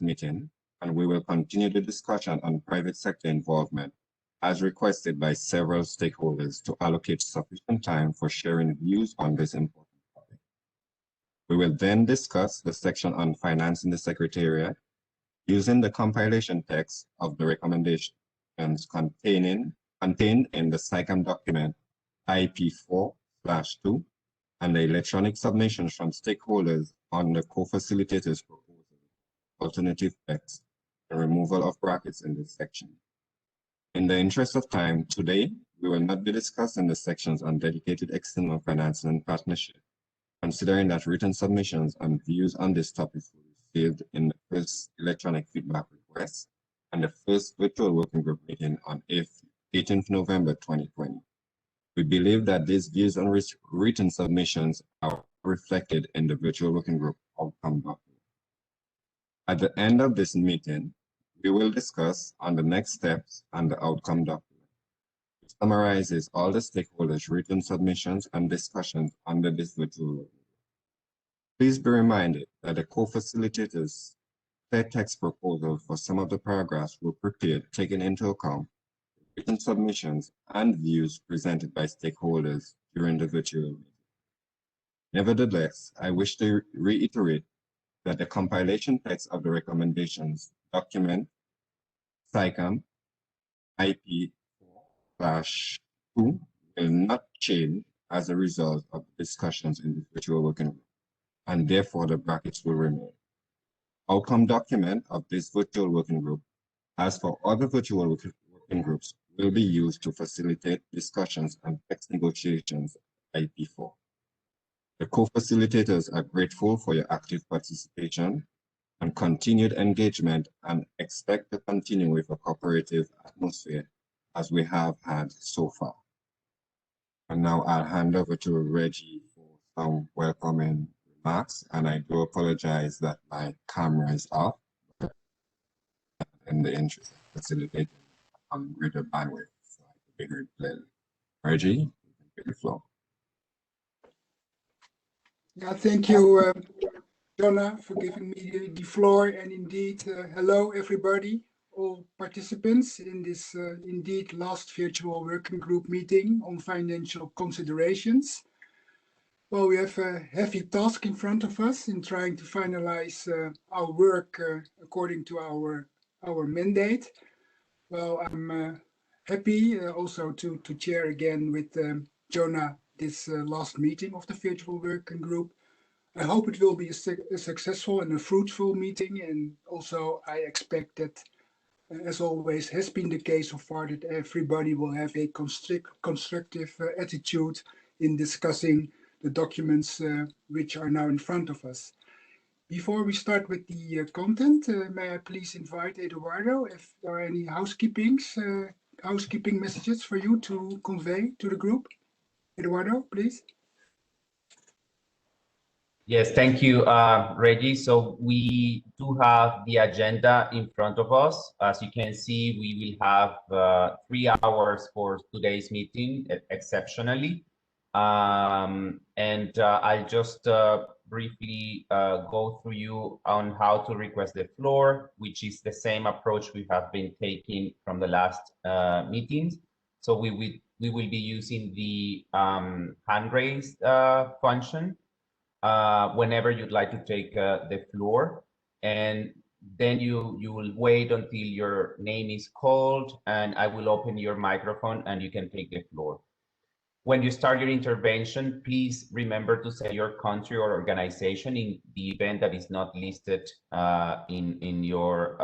meeting, and we will continue the discussion on private sector involvement as requested by several stakeholders to allocate sufficient time for sharing views on this important topic. We will then discuss the section on financing the Secretariat using the compilation text of the recommendations contained in the SICAM document IP4/2 and the electronic submissions from stakeholders on the co-facilitators proposal, alternative text, and removal of brackets in this section. In the interest of time, today, we will not be discussing the sections on dedicated external financing and partnership, considering that written submissions and views on this topic were received in the first electronic feedback request and the first virtual working group meeting on 18th November 2020. We believe that these views on written submissions are reflected in the virtual working group outcome document. At the end of this meeting, we will discuss on the next steps and the outcome document. It summarizes all the stakeholders' written submissions and discussions under this virtual working group. Please be reminded that the co-facilitators' text proposal for some of the paragraphs were prepared taking into account written submissions and views presented by stakeholders during the virtual meeting. Nevertheless, I wish to reiterate that the compilation text of the recommendations document SICAM IP4/2 will not change as a result of discussions in the virtual working group, and therefore the brackets will remain. Outcome document of this virtual working group, as for other virtual working groups, will be used to facilitate discussions and text negotiations IP4. The co-facilitators are grateful for your active participation and continued engagement and expect to continue with a cooperative atmosphere as we have had so far. And now I'll hand over to Reggie for some welcoming remarks, and I do apologize that my camera is off in the interest of facilitating greater bandwidth, so I can be heard clearly. Reggie, you can take the floor. Yeah, thank you, Jonah, for giving me the floor. And indeed, hello, everybody, all participants in this indeed last virtual working group meeting on financial considerations. Well, we have a heavy task in front of us in trying to finalize our work according to our mandate. Well, I'm happy also to chair again with Jonah this last meeting of the virtual working group. I hope it will be a successful and a fruitful meeting, and also I expect that, as always has been the case so far, that everybody will have a constructive attitude in discussing the documents which are now in front of us. Before we start with the content, may I please invite Eduardo if there are any housekeeping messages for you to convey to the group. Eduardo, please. Yes, thank you, Reggie. So we do have the agenda in front of us. As you can see, we will have 3 hours for today's meeting, exceptionally. I'll just briefly go through you on how to request the floor, which is the same approach we have been taking from the last meetings. So we will be using the hand raised function whenever you'd like to take the floor, and then you will wait until your name is called, and I will open your microphone and you can take the floor. When you start your intervention, please remember to say your country or organization in the event that is not listed in your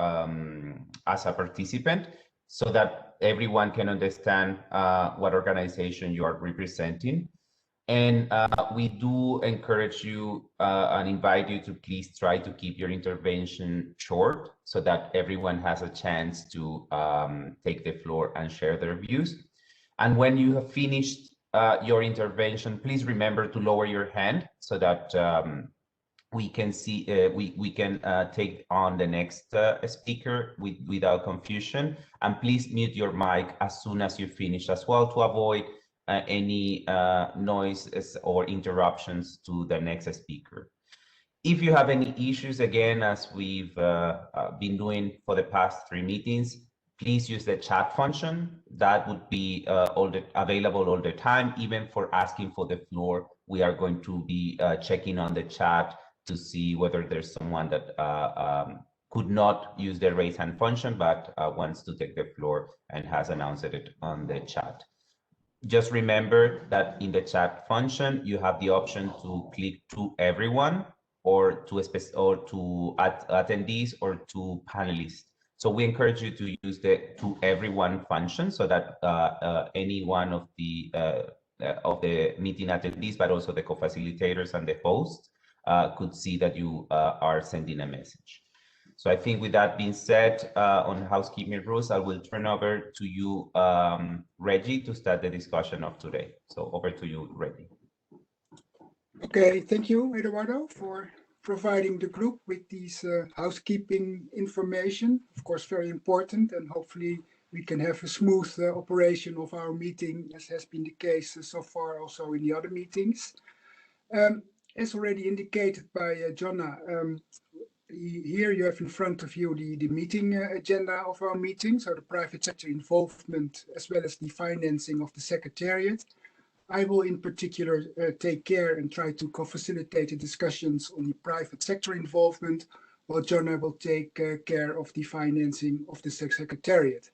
as a participant, so that everyone can understand what organization you are representing. And we do encourage you and invite you to please try to keep your intervention short so that everyone has a chance to take the floor and share their views. And when you have finished your intervention, please remember to lower your hand so that we can see we can take on the next speaker without confusion. And please mute your mic as soon as you finish as well, to avoid any noises or interruptions to the next speaker. If you have any issues, again, as we've been doing for the past 3 meetings, please use the chat function. That would be available all the time. Even for asking for the floor, we are going to be checking on the chat to see whether there's someone that could not use the raise hand function, but wants to take the floor and has announced it on the chat. Just remember that in the chat function, you have the option to click to everyone or to attendees or to panelists. So we encourage you to use the to everyone function so that any one of the meeting attendees, but also the co-facilitators and the host could see that you are sending a message. So I think with that being said, on housekeeping rules, I will turn over to you, Reggie, to start the discussion of today. So over to you, Reggie. Okay, thank you, Eduardo, for providing the group with these housekeeping information. Of course, very important, and hopefully we can have a smooth operation of our meeting, as has been the case so far also in the other meetings. As already indicated by Jonna, here you have in front of you the meeting agenda of our meeting, so the private sector involvement as well as the financing of the Secretariat. I will in particular take care and try to co-facilitate the discussions on the private sector involvement, while Jonna will take care of the financing of the Secretariat.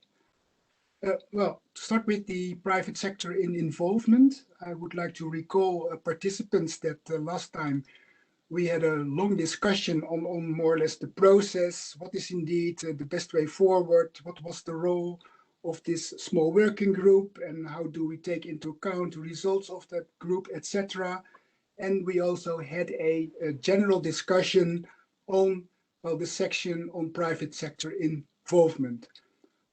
Well, to start with the private sector involvement, I would like to recall participants that last time we had a long discussion on more or less the process, what is indeed the best way forward, what was the role of this small working group, and how do we take into account the results of that group, etc. And we also had a general discussion on the section on private sector involvement.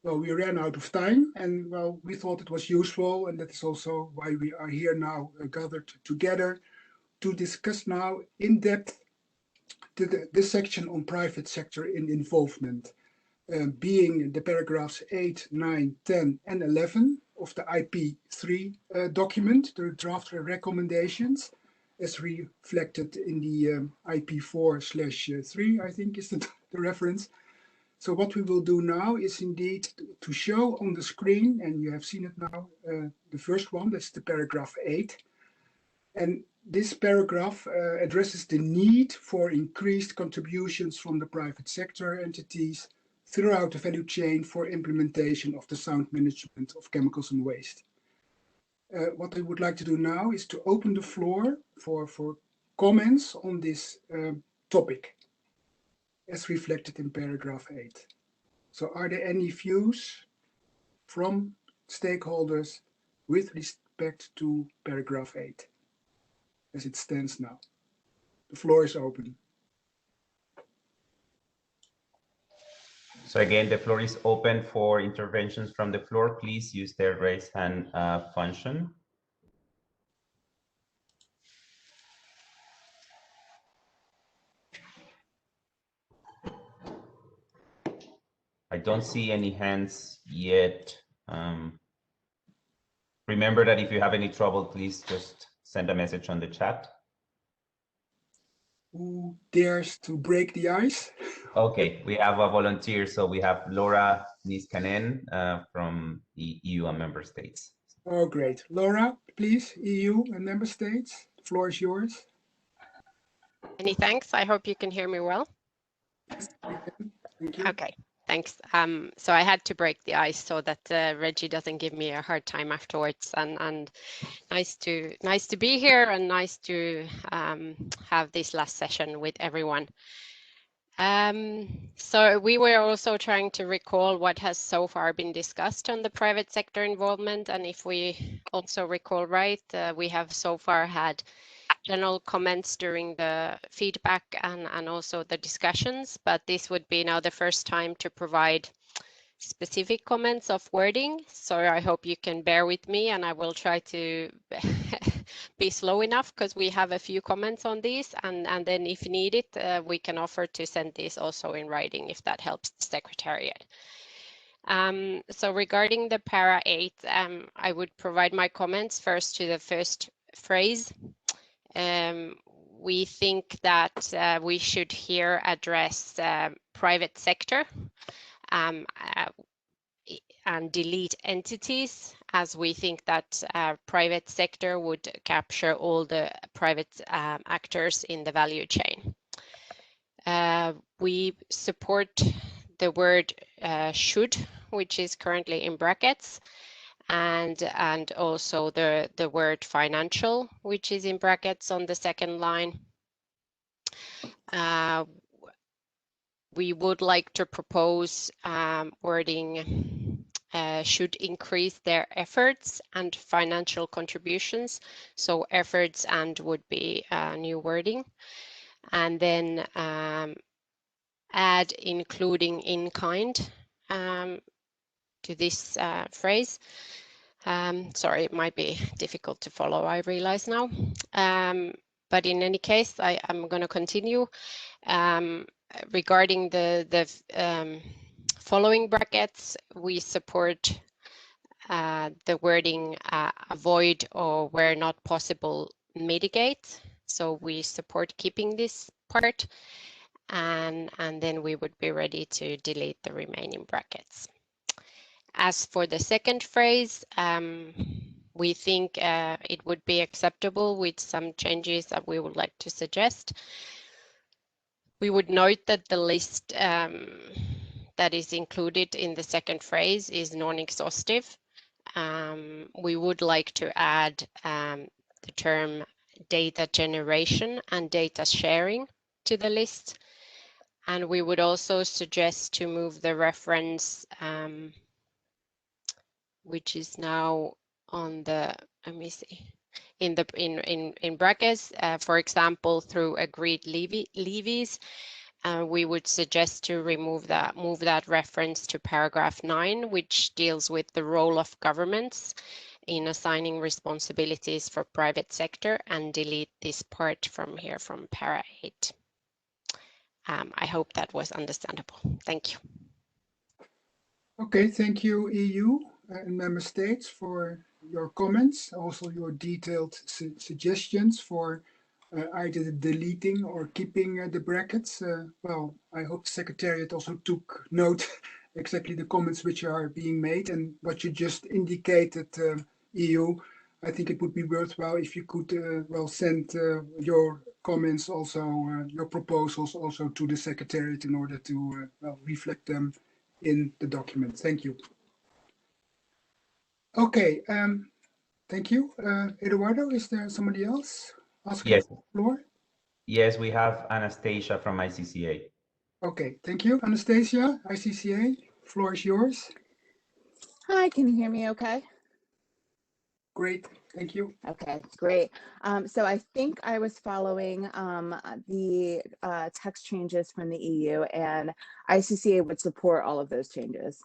Well, we ran out of time, and well, we thought it was useful, and that is also why we are here now gathered together to discuss now in depth this section on private sector involvement, being the paragraphs 8, 9, 10, and 11 of the IP3 document, the draft recommendations, as reflected in the IP4/3, I think is the reference. So what we will do now is indeed to show on the screen, and you have seen it now, the first one, that's the paragraph 8. And this paragraph addresses the need for increased contributions from the private sector entities throughout the value chain for implementation of the sound management of chemicals and waste. What I would like to do now is to open the floor for comments on this topic, as reflected in paragraph 8. So are there any views from stakeholders with respect to paragraph 8? As it stands now. The floor is open. So again, the floor is open for interventions from the floor. Please use the raise hand function. I don't see any hands yet. Remember that if you have any trouble, please just send a message on the chat. Who dares to break the ice? Okay, we have a volunteer. So we have Laura Niskanen from the EU and member states. Oh, great. Laura, please, EU and member states, the floor is yours. Many thanks. I hope you can hear me well. Thank you. Okay, thanks. So I had to break the ice so that Reggie doesn't give me a hard time afterwards. And nice to be here, and nice to have this last session with everyone. So we were also trying to recall what has so far been discussed on the private sector involvement. And if we also recall right, we have so far had general comments during the feedback and also the discussions, but this would be now the first time to provide specific comments of wording. So I hope you can bear with me, and I will try to be slow enough because we have a few comments on these, and then if needed, we can offer to send this also in writing if that helps the Secretariat. So regarding the para 8, I would prove my comments first to the first phrase. we think that we should here address private sector and delete entities, as we think that private sector would capture all the private actors in the value chain. We support the word should, which is currently in brackets, and also the word financial, which is in brackets on the second line. We would like to propose wording should increase their efforts and financial contributions. So efforts and would be new wording. And then add including in kind to this phrase. Sorry, it might be difficult to follow, I realize now. But in any case, I'm going to continue. Regarding the following brackets, we support the wording avoid or where not possible mitigate. So we support keeping this part, and then we would be ready to delete the remaining brackets. As for the second phrase, we think it would be acceptable with some changes that we would like to suggest. We would note that the list that is included in the second phrase is non-exhaustive. We would like to add the term data generation and data sharing to the list. And we would also suggest to move the reference, which is now on the, let me see, in brackets, for example, through agreed levies. We would suggest to move that reference to paragraph 9, which deals with the role of governments in assigning responsibilities for private sector, and delete this part from here from para 8. I hope that was understandable. Thank you. Okay, thank you, EU and member states, for your comments, also your detailed suggestions for either deleting or keeping the brackets. Well, I hope the Secretariat also took note exactly the comments which are being made, and what you just indicated, EU. I think it would be worthwhile if you could well send your comments, also your proposals, also to the Secretariat in order to well, reflect them in the document. Thank you. Okay, thank you. Eduardo, is there somebody else asking Yes. for the floor? Yes, we have Anastasia from ICCA. Okay, thank you. Anastasia, ICCA, floor is yours. Hi, can you hear me okay? Great, thank you. Okay, great. So I think I was following the text changes from the EU, and ICCA would support all of those changes.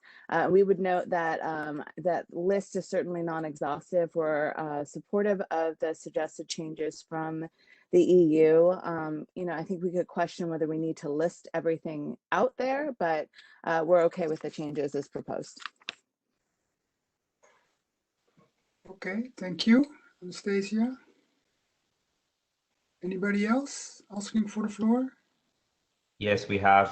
We would note that that list is certainly non-exhaustive. We're supportive of the suggested changes from the EU. You know, I think we could question whether we need to list everything out there, but we're okay with the changes as proposed. Okay, thank you, Anastasia. Anybody else asking for the floor? Yes, we have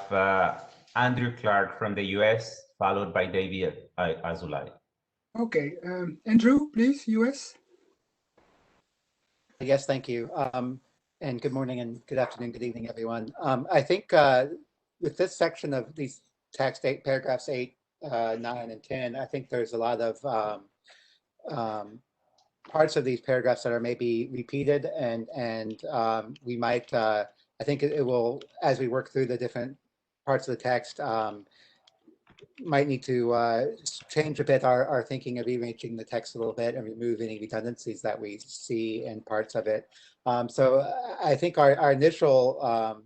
Andrew Clark from the US, followed by David Azulay. Okay, Andrew, please, US. Yes, thank you. And good morning and good afternoon, good evening, everyone. I think with this section of these text paragraphs 8, 9, and 10, I think there's a lot of parts of these paragraphs that are maybe repeated, and we might, I think it will, as we work through the different parts of the text, might need to change a bit our thinking of rearranging the text a little bit and remove any redundancies that we see in parts of it. So I think our initial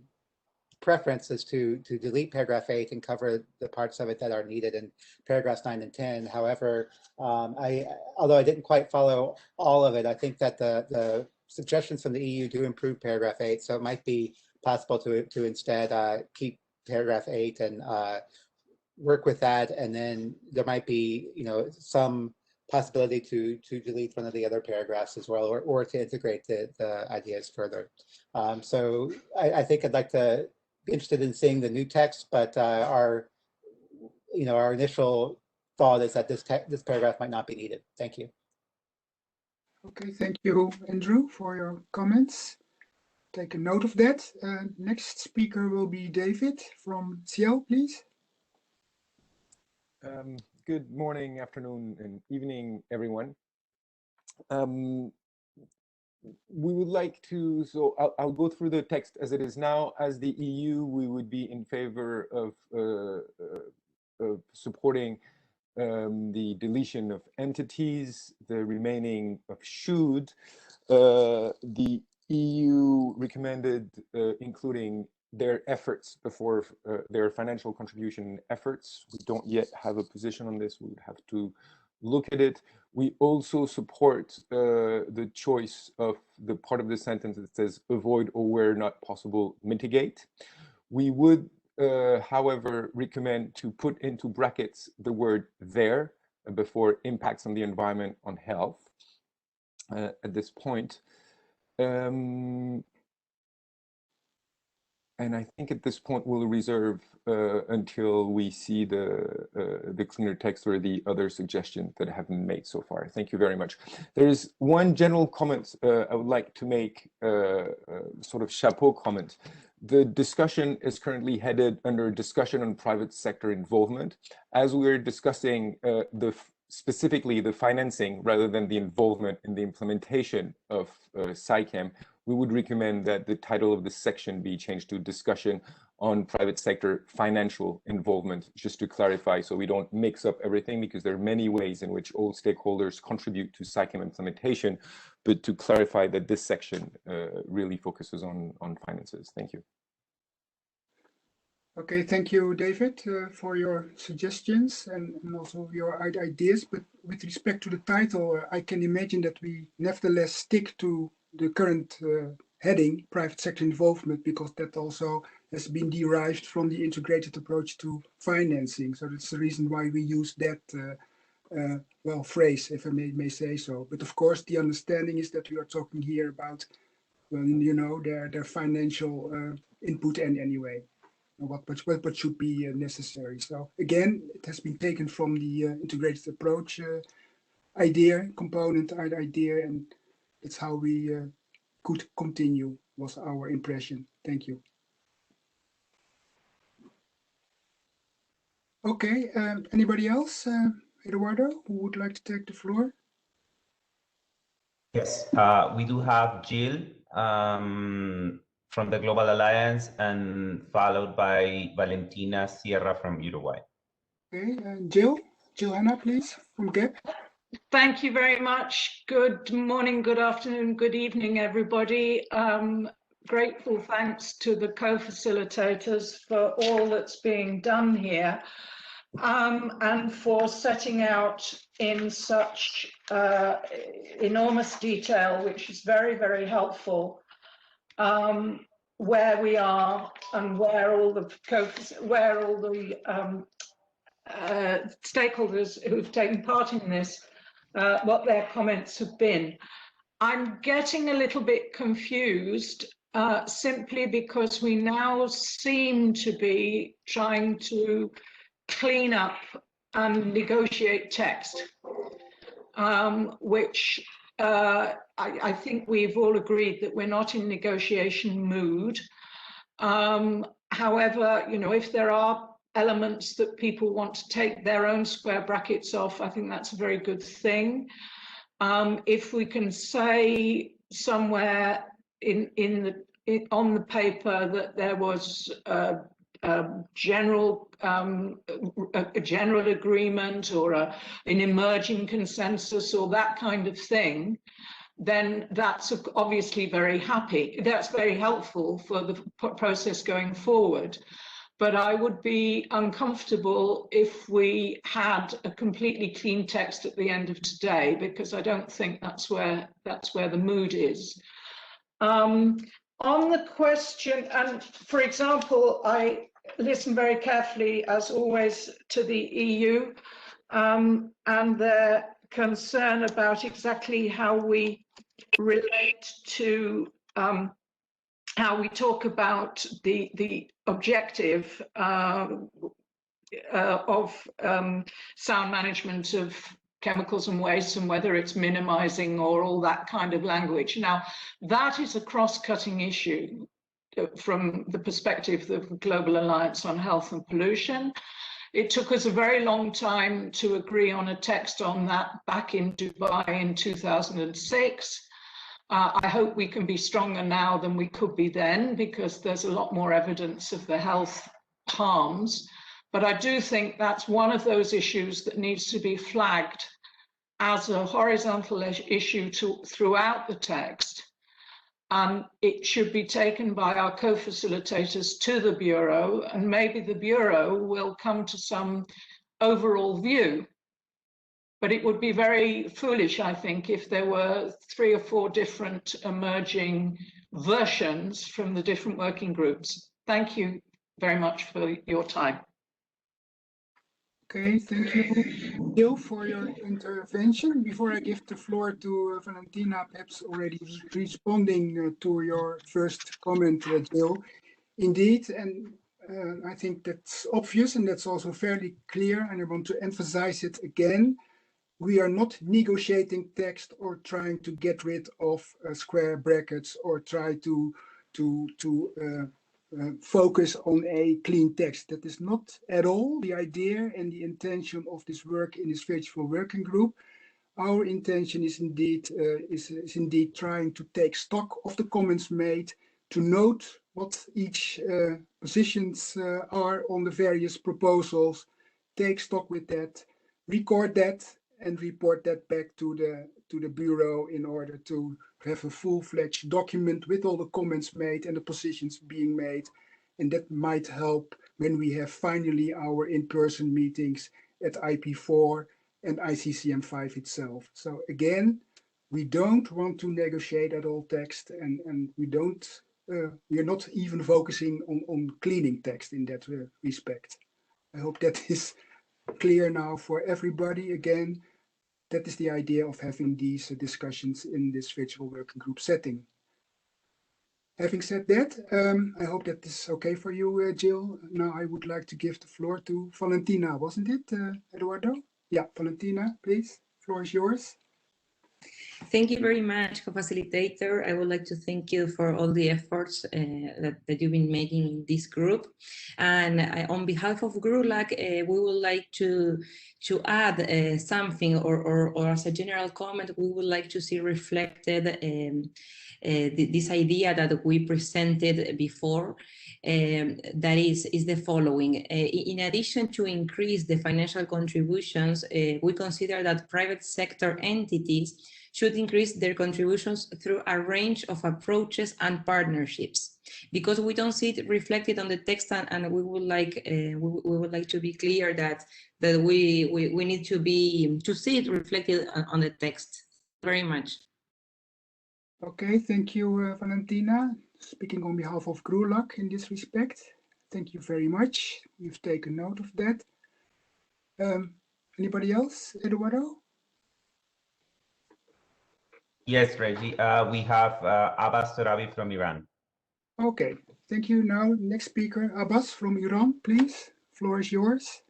preference is to delete paragraph 8 and cover the parts of it that are needed in paragraphs 9 and 10. However, although I didn't quite follow all of it, I think that the suggestions from the EU do improve paragraph 8. So it might be possible to instead keep paragraph 8 and work with that, and then there might be, you know, some possibility to delete one of the other paragraphs as well, or to integrate the ideas further. So I think I'd like to be interested in seeing the new text, but our initial thought is that this paragraph might not be needed. Thank you. Okay, thank you, Andrew, for your comments. Take a note of that. Next speaker will be David from CL, please. Good morning, afternoon, and evening, everyone. We would like to, so I'll go through the text as it is now. As the EU, we would be in favor of supporting the deletion of entities, the remaining of should. The EU recommended including their efforts before their financial contribution efforts. We don't yet have a position on this. We would have to look at it. We also support the choice of the part of the sentence that says avoid or where not possible mitigate. We would, however, recommend to put into brackets the word there before impacts on the environment, on health at this point. And I think at this point we'll reserve until we see the cleaner text or the other suggestions that have been made so far. Thank you very much. There is one general comment I would like to make, sort of chapeau comment. The discussion is currently headed under discussion on private sector involvement. As we're discussing specifically the financing rather than the involvement in the implementation of SciChem, we would recommend that the title of this section be changed to discussion on private sector financial involvement, just to clarify so we don't mix up everything, because there are many ways in which all stakeholders contribute to SciChem implementation, but to clarify that this section really focuses on finances. Thank you. Okay, thank you, David, for your suggestions and also your ideas. But with respect to the title, I can imagine that we nevertheless stick to the current heading, private sector involvement, because that also has been derived from the integrated approach to financing. So that's the reason why we use that phrase, if I may say so. But of course, the understanding is that we are talking here about, well, their financial input anyway. What should be necessary. So again, it has been taken from the integrated approach component idea, and it's how we could continue, was our impression. Thank you. Okay, anybody else? Eduardo, who would like to take the floor? Yes, we do have Jill from the Global Alliance, and followed by Valentina Sierra from Uruguay. Okay, Jill Hanna, please, from GEP. Thank you very much. Good morning, good afternoon, good evening, everybody. Grateful thanks to the co-facilitators for all that's being done here, and for setting out in such enormous detail, which is very, very helpful, where we are and where all the stakeholders who've taken part in this, what their comments have been. I'm getting a little bit confused simply because we now seem to be trying to clean up and negotiate text, which I think we've all agreed that we're not in negotiation mood. However, if there are elements that people want to take their own square brackets off, I think that's a very good thing. If we can say somewhere on the paper that there was a general agreement or an emerging consensus or that kind of thing, then that's obviously very happy. That's very helpful for the process going forward. But I would be uncomfortable if we had a completely clean text at the end of today, because I don't think that's where the mood is. On the question, and for example, I listen very carefully, as always, to the EU and their concern about exactly how we relate to how we talk about the objective of sound management of chemicals and waste, and whether it's minimizing or all that kind of language. Now, that is a cross-cutting issue from the perspective of the Global Alliance on Health and Pollution. It took us a very long time to agree on a text on that back in Dubai in 2006. I hope we can be stronger now than we could be then, because there's a lot more evidence of the health harms. But I do think that's one of those issues that needs to be flagged as a horizontal issue throughout the text. And it should be taken by our co-facilitators to the Bureau, and maybe the Bureau will come to some overall view. But it would be very foolish, I think, if there were 3 or 4 different emerging versions from the different working groups. Thank you very much for your time. Okay, thank you, Jill, for your intervention. Before I give the floor to Valentina, perhaps already responding to your first comment, Jill. Indeed, and I think that's obvious and that's also fairly clear, and I want to emphasize it again. We are not negotiating text or trying to get rid of square brackets or try to focus on a clean text. That is not at all the idea and the intention of this work in this virtual working group. Our intention is indeed trying to take stock of the comments made, to note what each positions are on the various proposals, take stock with that, record that, and report that back to the Bureau in order to have a full-fledged document with all the comments made and the positions being made. And that might help when we have finally our in-person meetings at IP4 and ICCM5 itself. So again, we don't want to negotiate at all text, and we are not even focusing on cleaning text in that respect. I hope that is clear now for everybody. Again, that is the idea of having these discussions in this virtual working group setting. Having said that, I hope that is okay for you, Jill. Now I would like to give the floor to Valentina, wasn't it, Eduardo? Yeah, Valentina, please, floor is yours. Thank you very much, co-facilitator. I would like to thank you for all the efforts that you've been making in this group. And on behalf of GRULAC, we would like to add something, or as a general comment, we would like to see reflected this idea that we presented before, that is the following. In addition to increase the financial contributions, we consider that private sector entities should increase their contributions through a range of approaches and partnerships, because we don't see it reflected on the text, and we would like to be clear that we need to see it reflected on the text. Very much. Okay, thank you, Valentina. Speaking on behalf of GRULAC in this respect, thank you very much. We've taken note of that. Anybody else, Eduardo? Yes, Reggie. We have Abbas Torabi from Iran. Okay, thank you. Now, next speaker, Abbas from Iran, please. Floor is yours.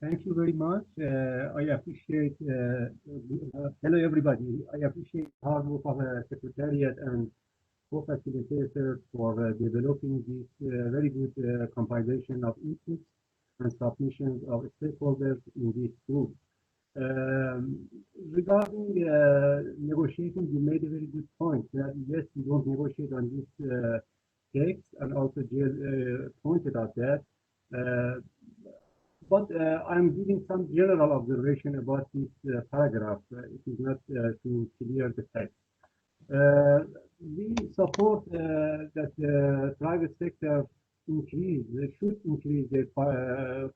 Thank you very much. I appreciate, hello everybody. I appreciate the hard work of the Secretariat and co-facilitators for developing this very good compilation of inputs and submissions of stakeholders in this group. Regarding negotiating, you made a very good point that yes, we won't negotiate on this text, and also Jill pointed out that. But I'm giving some general observation about this paragraph. It is not to clear the text. We support that the private sector should increase their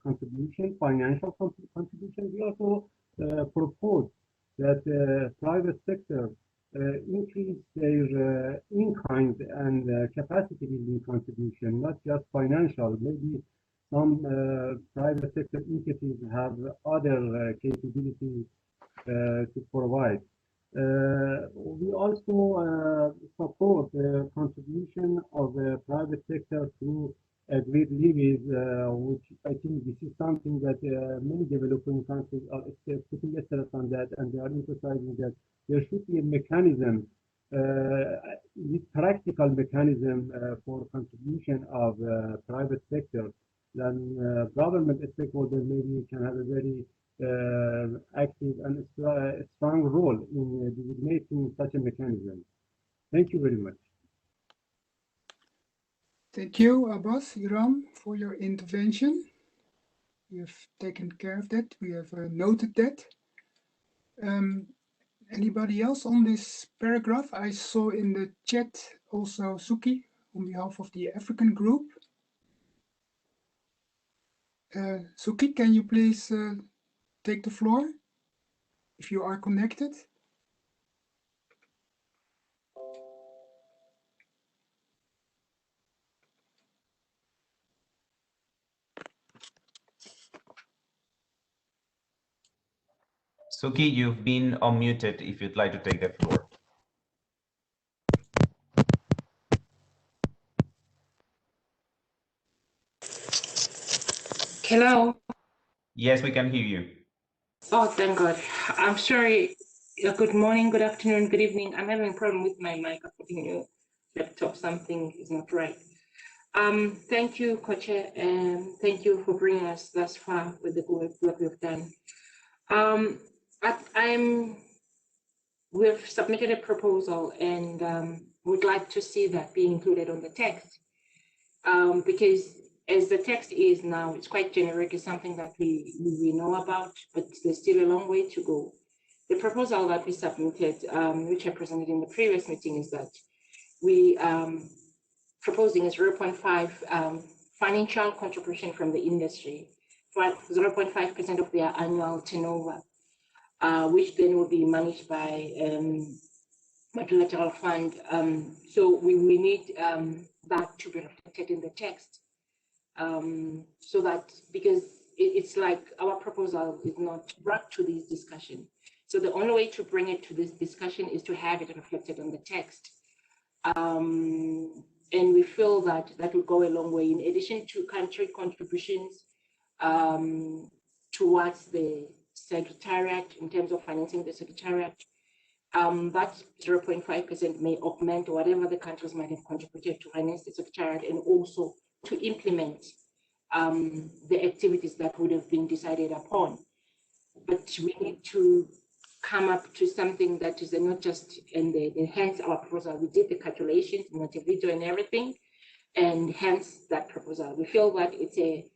contribution, financial contribution. We also propose that the private sector increase their in-kind and capacity building contribution, not just financial. Maybe some private sector entities have other capabilities to provide. We also support the contribution of the private sector through agreed levies, which I think this is something that many developing countries are putting stress on that, and they are emphasizing that there should be a mechanism, with practical mechanism for contribution of private sector. Then government stakeholders maybe can have a very active and strong role in designating such a mechanism. Thank you very much. Thank you, Abbas, Iram, for your intervention. We have taken care of that. We have noted that. Anybody else on this paragraph? I saw in the chat also Suki on behalf of the African group. Suki, can you please take the floor if you are connected? Suki, you've been unmuted if you'd like to take the floor. Hello. Yes, we can hear you. Oh, thank God. I'm sorry. Good morning, good afternoon, good evening. I'm having a problem with my mic. I'm putting your laptop. Something is not right. Thank you, Co-Chair, and thank you for bringing us thus far with the work we've done. We've submitted a proposal and would like to see that be included on the text, because as the text is now, it's quite generic. It's something that we know about, but there's still a long way to go. The proposal that we submitted, which I presented in the previous meeting, is that we proposing a 0.5 financial contribution from the industry for 0.5% of their annual turnover, which then will be managed by multilateral fund. So we need that to be reflected in the text, so that, because it's like our proposal is not brought to this discussion. So the only way to bring it to this discussion is to have it reflected on the text. And we feel that that will go a long way, in addition to country contributions towards the Secretariat in terms of financing the Secretariat. That 0.5% may augment whatever the countries might have contributed to finance the Secretariat, and also to implement the activities that would have been decided upon. But we need to come up to something that is not just in the hence our proposal. We did the calculations, Montevideo and everything, and hence that proposal. We feel that it's a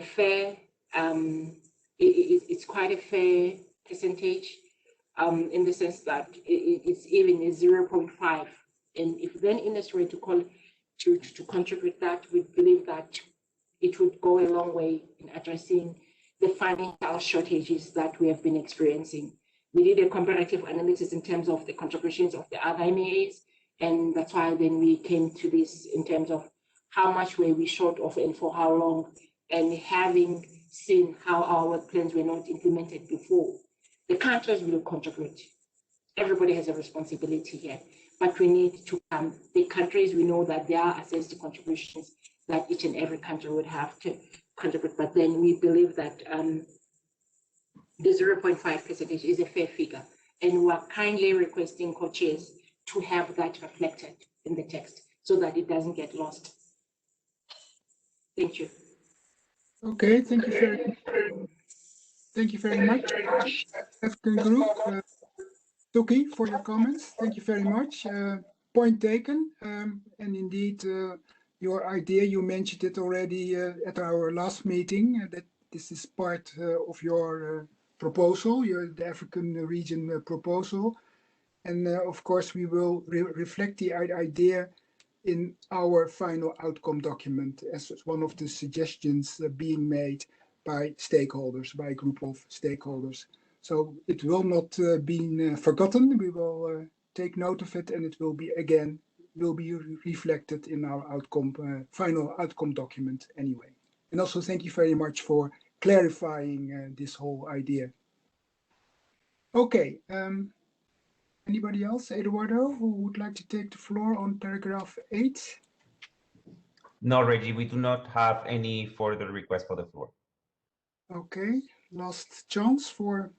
fair, it's quite a fair percentage, in the sense that it's even a 0.5. And if then industry were to call to contribute that, we believe that it would go a long way in addressing the financial shortages that we have been experiencing. We did a comparative analysis in terms of the contributions of the other MEAs, and that's why then we came to this in terms of how much were we short of and for how long, and having seen how our work plans were not implemented before. The countries will contribute. Everybody has a responsibility here, but we need to the countries, we know that there are assessed contributions that each and every country would have to contribute, but then we believe that the 0.5% is a fair figure, and we are kindly requesting co-chairs to have that reflected in the text so that it doesn't get lost. Thank you. Okay, thank you very much, African group. Suki, for your comments. Thank you very much. Point taken, and indeed, your idea, you mentioned it already at our last meeting, that this is part of your proposal, the African region proposal. And of course, we will reflect the idea in our final outcome document as one of the suggestions being made by stakeholders, by a group of stakeholders. So it will not be forgotten. We will take note of it, and it will be reflected in our final outcome document anyway. And also thank you very much for clarifying this whole idea. Okay. Anybody else? Eduardo, who would like to take the floor on paragraph 8? No, Reggie, we do not have any further requests for the floor. Okay. Last chance for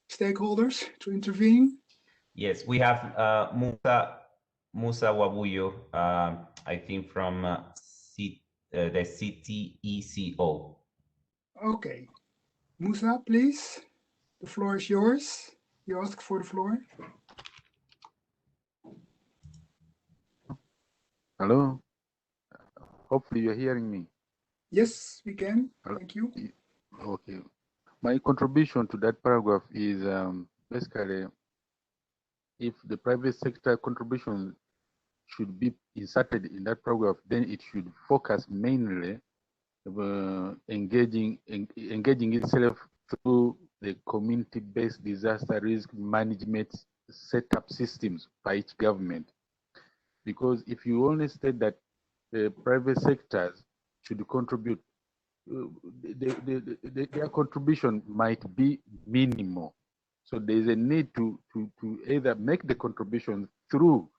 stakeholders to intervene. Yes, we have Musa Wabuyo, I think from the CTECO. Okay. Musa, please. The floor is yours. You ask for the floor. Hello. Hopefully you're hearing me. Yes, we can. Hello? Thank you. Okay. My contribution to that paragraph is basically if the private sector contribution should be inserted in that paragraph, then it should focus mainly engaging itself through the community-based disaster risk management setup systems by each government. Because if you only state that the private sectors should contribute, their contribution might be minimal. So there is a need to either make the contribution through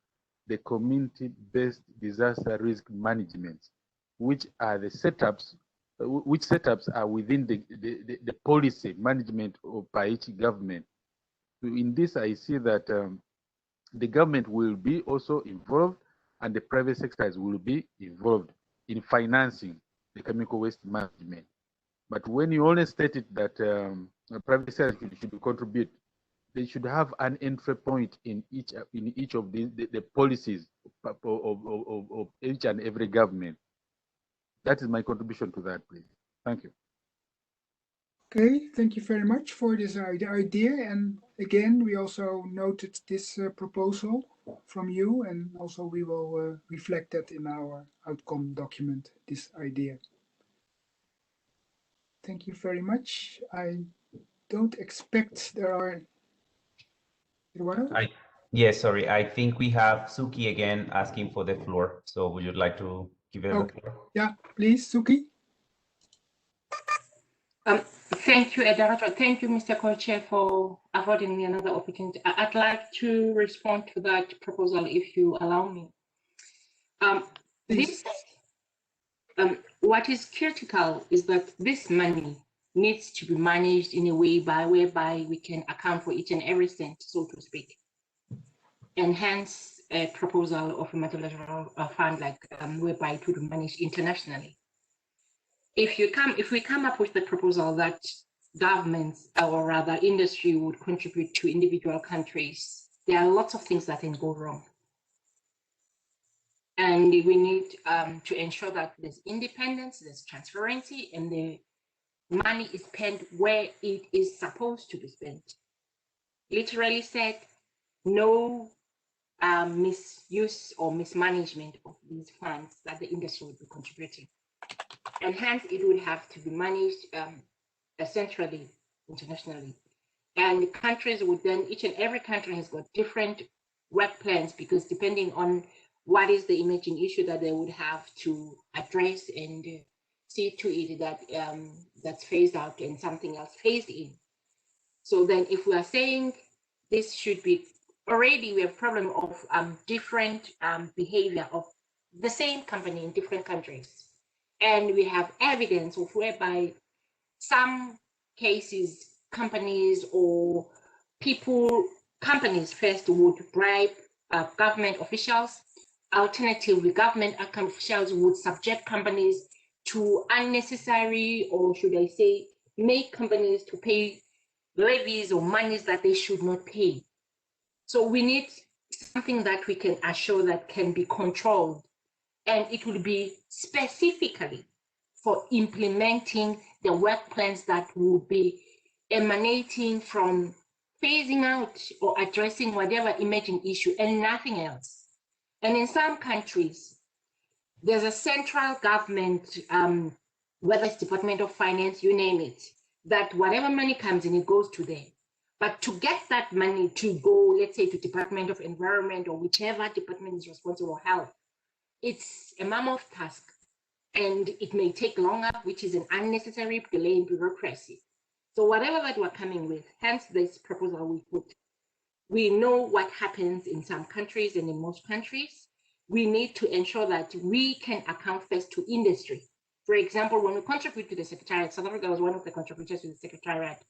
the community-based disaster risk management, which are the setups, which setups are within the policy management of by each government. So in this, I see that the government will be also involved and the private sectors will be involved in financing the chemical waste management. But when you only stated that the private sector should contribute, they should have an entry point in each of the policies of each and every government. That is my contribution to that, please. Thank you. Okay, thank you very much for this idea. And again, we also noted this proposal from you, and also we will reflect that in our outcome document, this idea. Thank you very much. I don't expect there are... Eduardo? Yes, sorry. I think we have Suki again asking for the floor. So would you like to give her the floor? Yeah, please, Suki. Thank you, Eduardo. Thank you, Mr. Co-Chair, for affording me another opportunity. I'd like to respond to that proposal, if you allow me. What is critical is that this money needs to be managed in a way whereby we can account for each and every cent, so to speak. And hence a proposal of a multilateral fund like whereby it would be managed internationally. If we come up with the proposal that governments or rather industry would contribute to individual countries, there are lots of things that can go wrong. And we need to ensure that there's independence, there's transparency, and the money is spent where it is supposed to be spent. Literally said, no misuse or mismanagement of these funds that the industry would be contributing. And hence it would have to be managed centrally, internationally. And countries would then, each and every country has got different work plans, because depending on what is the emerging issue that they would have to address and see to it that that's phased out and something else phased in. So then if we are saying this should be, already we have a problem of different behavior of the same company in different countries. And we have evidence of whereby some cases, companies or people, companies first would bribe government officials. Alternatively, government officials would subject companies to unnecessary, or should I say, make companies to pay levies or monies that they should not pay. So we need something that we can assure that can be controlled, and it will be specifically for implementing the work plans that will be emanating from phasing out or addressing whatever emerging issue and nothing else. And in some countries, there's a central government, whether it's Department of Finance, you name it, that whatever money comes in, it goes to them. But to get that money to go, let's say, to Department of Environment or whichever department is responsible for health, it's a mammoth task, and it may take longer, which is an unnecessary delay in bureaucracy. So whatever that we're coming with, hence this proposal we put, we know what happens in some countries and in most countries. We need to ensure that we can account first to industry. For example, when we contribute to the Secretariat, South Africa was one of the contributors to the Secretariat,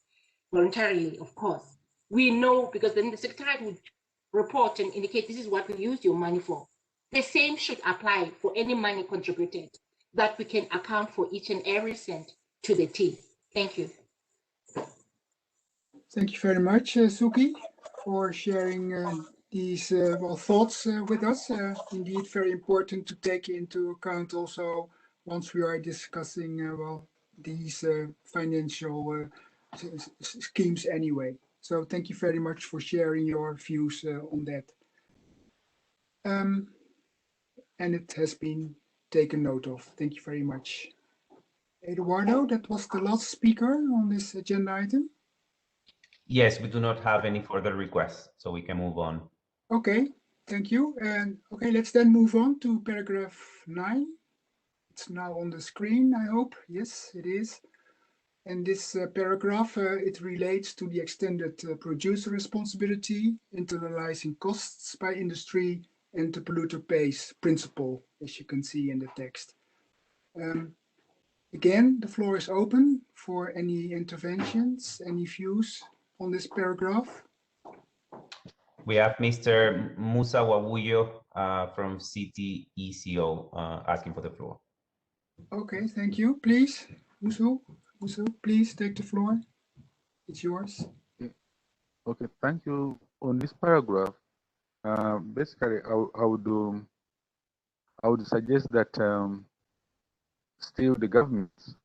voluntarily, of course. We know, because then the Secretariat would report and indicate this is what we used your money for. The same should apply for any money contributed, that we can account for each and every cent to the team. Thank you. Thank you very much, Suki, for sharing these thoughts with us. Indeed, very important to take into account also once we are discussing these financial schemes anyway. So thank you very much for sharing your views on that. And it has been taken note of. Thank you very much. Eduardo, that was the last speaker on this agenda item. Yes, we do not have any further requests, so we can move on. Okay, thank you. And okay, let's then move on to paragraph 9. It's now on the screen, I hope. Yes, it is. And this paragraph, it relates to the extended producer responsibility, internalizing costs by industry, and the polluter pays principle, as you can see in the text. Again, the floor is open for any interventions, any views on this paragraph. We have Mr. Musa Wawuyo from CTECO asking for the floor. Okay, thank you. Please, Musu, please take the floor. It's yours. Okay, thank you. On this paragraph, basically, I would suggest that still the governments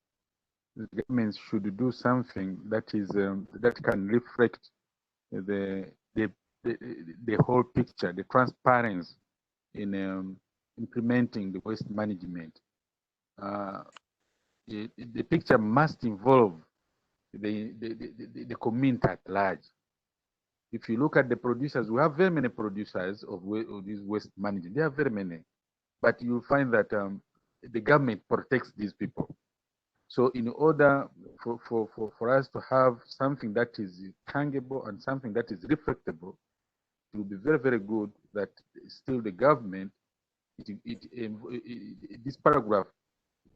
should do something that is that can reflect the whole picture, the transparency in implementing the waste management. The picture must involve the community at large. If you look at the producers, we have very many producers of this waste management. There are very many, but you find that the government protects these people. So in order for us to have something that is tangible and something that is reflectable, it will be very, very good that still the government, this paragraph,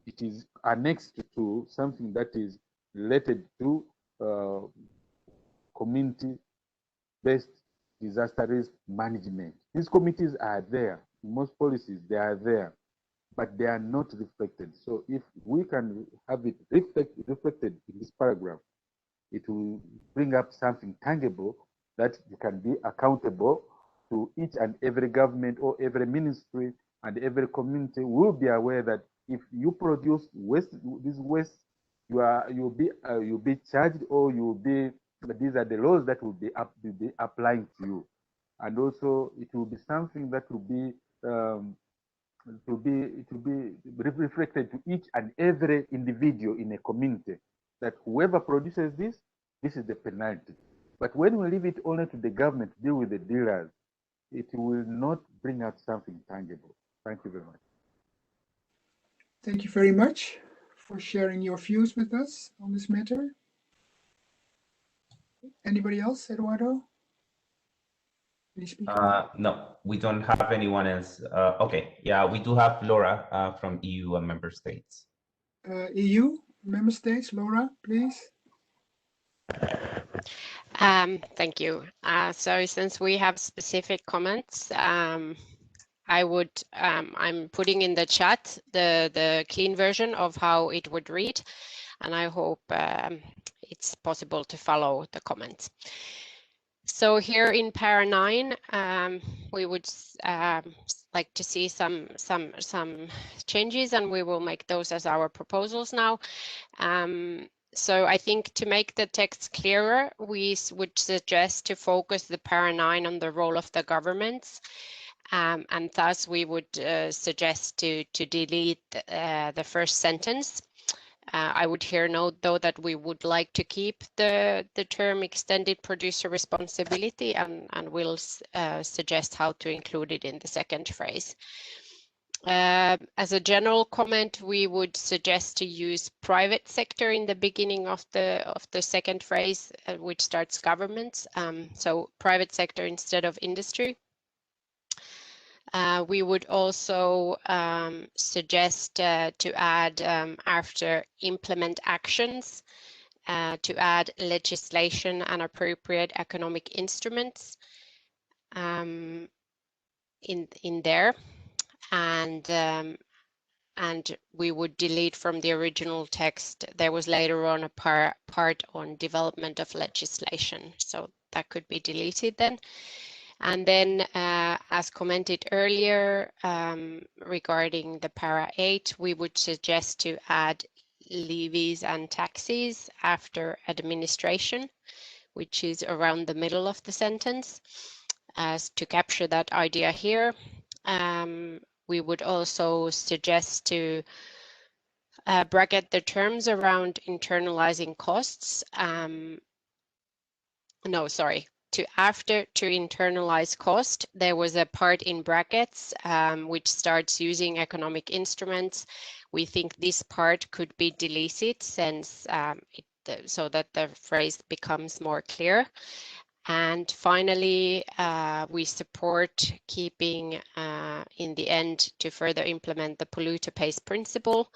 it is annexed to something that is related to community-based disaster risk management. These committees are there. In most policies, they are there, but they are not reflected. So if we can have it reflected in this paragraph, it will bring up something tangible that can be accountable to each and every government or every ministry, and every community will be aware that if you produce waste, this waste, you'll be charged, or you'll be, these are the laws that will be applying to you. And also it will be something that will be reflected to each and every individual in a community, that whoever produces this is the penalty. But when we leave it only to the government to deal with the dealers, it will not bring out something tangible. Thank you very much. Thank you very much for sharing your views with us on this matter. Anybody else, Eduardo? No, we don't have anyone else. Okay, yeah, we do have Laura from EU and member states. EU, member states, Laura, please. Thank you. So since we have specific comments, I'm putting in the chat the clean version of how it would read, and I hope it's possible to follow the comments. So here in para 9, we would like to see some changes, and we will make those as our proposals now. So I think to make the text clearer, we would suggest to focus the para 9 on the role of the governments. And thus we would suggest to delete the first sentence. I would here note, though, that we would like to keep the term extended producer responsibility, and we'll suggest how to include it in the second phrase. As a general comment, we would suggest to use private sector in the beginning of the second phrase, which starts governments. So private sector instead of industry. We would also suggest to add after implement actions, to add legislation and appropriate economic instruments in there, and we would delete from the original text. There was later on a part on development of legislation, so that could be deleted then. And then, as commented earlier, regarding the para 8, we would suggest to add levies and taxes after administration, which is around the middle of the sentence, as to capture that idea here. We would also suggest to bracket the terms around internalizing costs. After to internalize cost, there was a part in brackets which starts using economic instruments. We think this part could be deleted since so that the phrase becomes more clear. And finally, we support keeping in the end to further implement the polluter pays principle,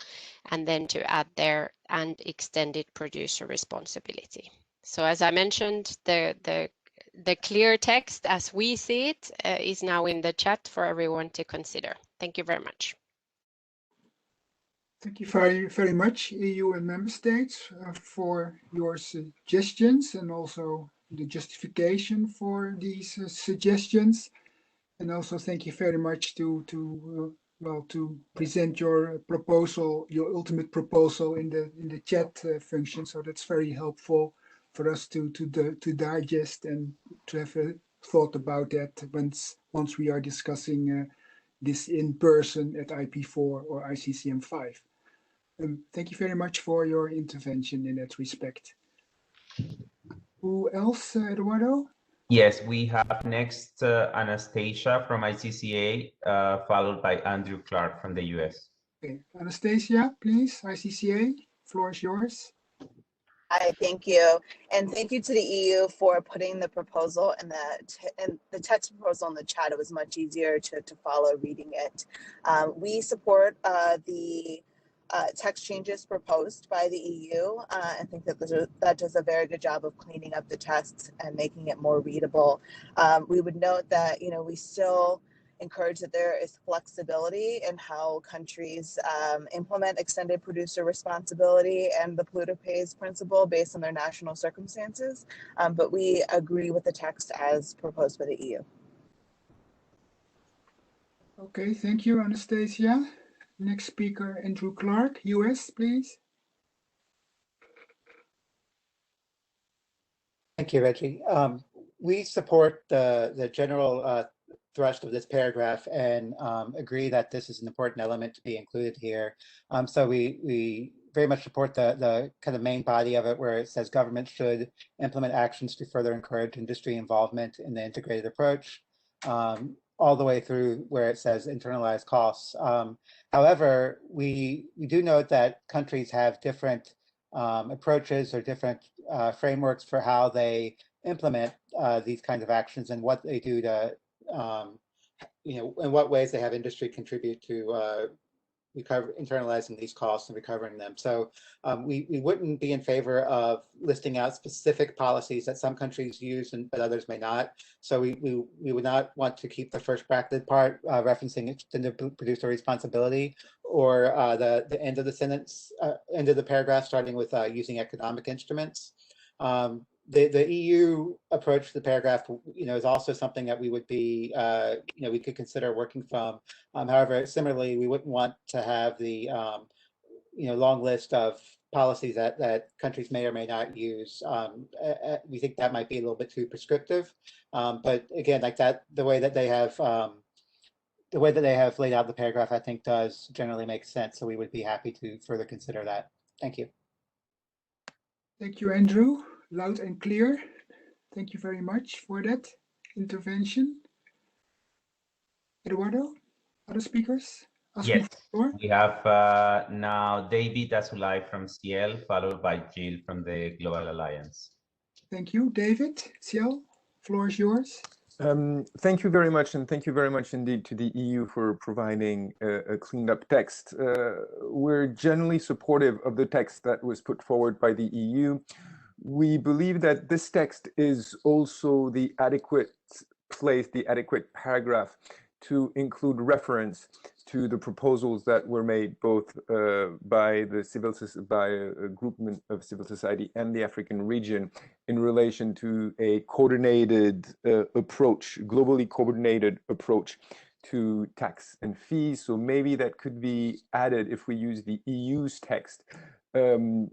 and then to add there and extended producer responsibility. So as I mentioned, the clear text as we see it is now in the chat for everyone to consider. Thank you very much. Thank you very, very much, EU and member states, for your suggestions and also the justification for these suggestions. And also thank you very much to present your proposal, your ultimate proposal in the chat function. So that's very helpful for us to digest and to have a thought about that once we are discussing this in person at IP4 or ICCM5. Thank you very much for your intervention in that respect. Who else, Eduardo? Yes, we have next Anastasia from ICCA, followed by Andrew Clark from the US. Okay, Anastasia, please, ICCA, floor is yours. Hi, thank you. And thank you to the EU for putting the proposal and the text proposal in the chat. It was much easier to follow reading it. We support the text changes proposed by the EU. I think that that does a very good job of cleaning up the text and making it more readable. We would note that, we still encourage that there is flexibility in how countries implement extended producer responsibility and the polluter pays principle based on their national circumstances. But we agree with the text as proposed by the EU. Okay, thank you, Anastasia. Next speaker, Andrew Clark, US, please. Thank you, Reggie. We support the general thrust of this paragraph and agree that this is an important element to be included here. So we very much support the kind of main body of it, where it says government should implement actions to further encourage industry involvement in the integrated approach, all the way through where it says internalize costs. However, we do note that countries have different approaches or different frameworks for how they implement these kinds of actions and what they do to, in what ways they have industry contribute to internalizing these costs and recovering them. So we wouldn't be in favor of listing out specific policies that some countries use but others may not. So we would not want to keep the first bracketed part referencing extended producer responsibility, or the end of the sentence, end of the paragraph starting with using economic instruments. The EU approach to the paragraph, is also something that we would be, we could consider working from. However, similarly, we wouldn't want to have the, long list of policies that countries may or may not use. We think that might be a little bit too prescriptive. But again, like that, the way that they have laid out the paragraph, I think does generally make sense. So we would be happy to further consider that. Thank you. Thank you, Andrew. Loud and clear. Thank you very much for that intervention. Eduardo, other speakers? Yes, for the floor? we have now David Azulay from CL, followed by Jill from the Global Alliance. Thank you. David, Ciel, floor is yours. Thank you very much, and thank you very much indeed to the EU for providing a cleaned up text. We're generally supportive of the text that was put forward by the EU. We believe that this text is also the adequate place, the adequate paragraph to include reference to the proposals that were made both by a groupment of civil society and the African region in relation to a coordinated approach, globally coordinated approach to tax and fees. So maybe that could be added if we use the EU's text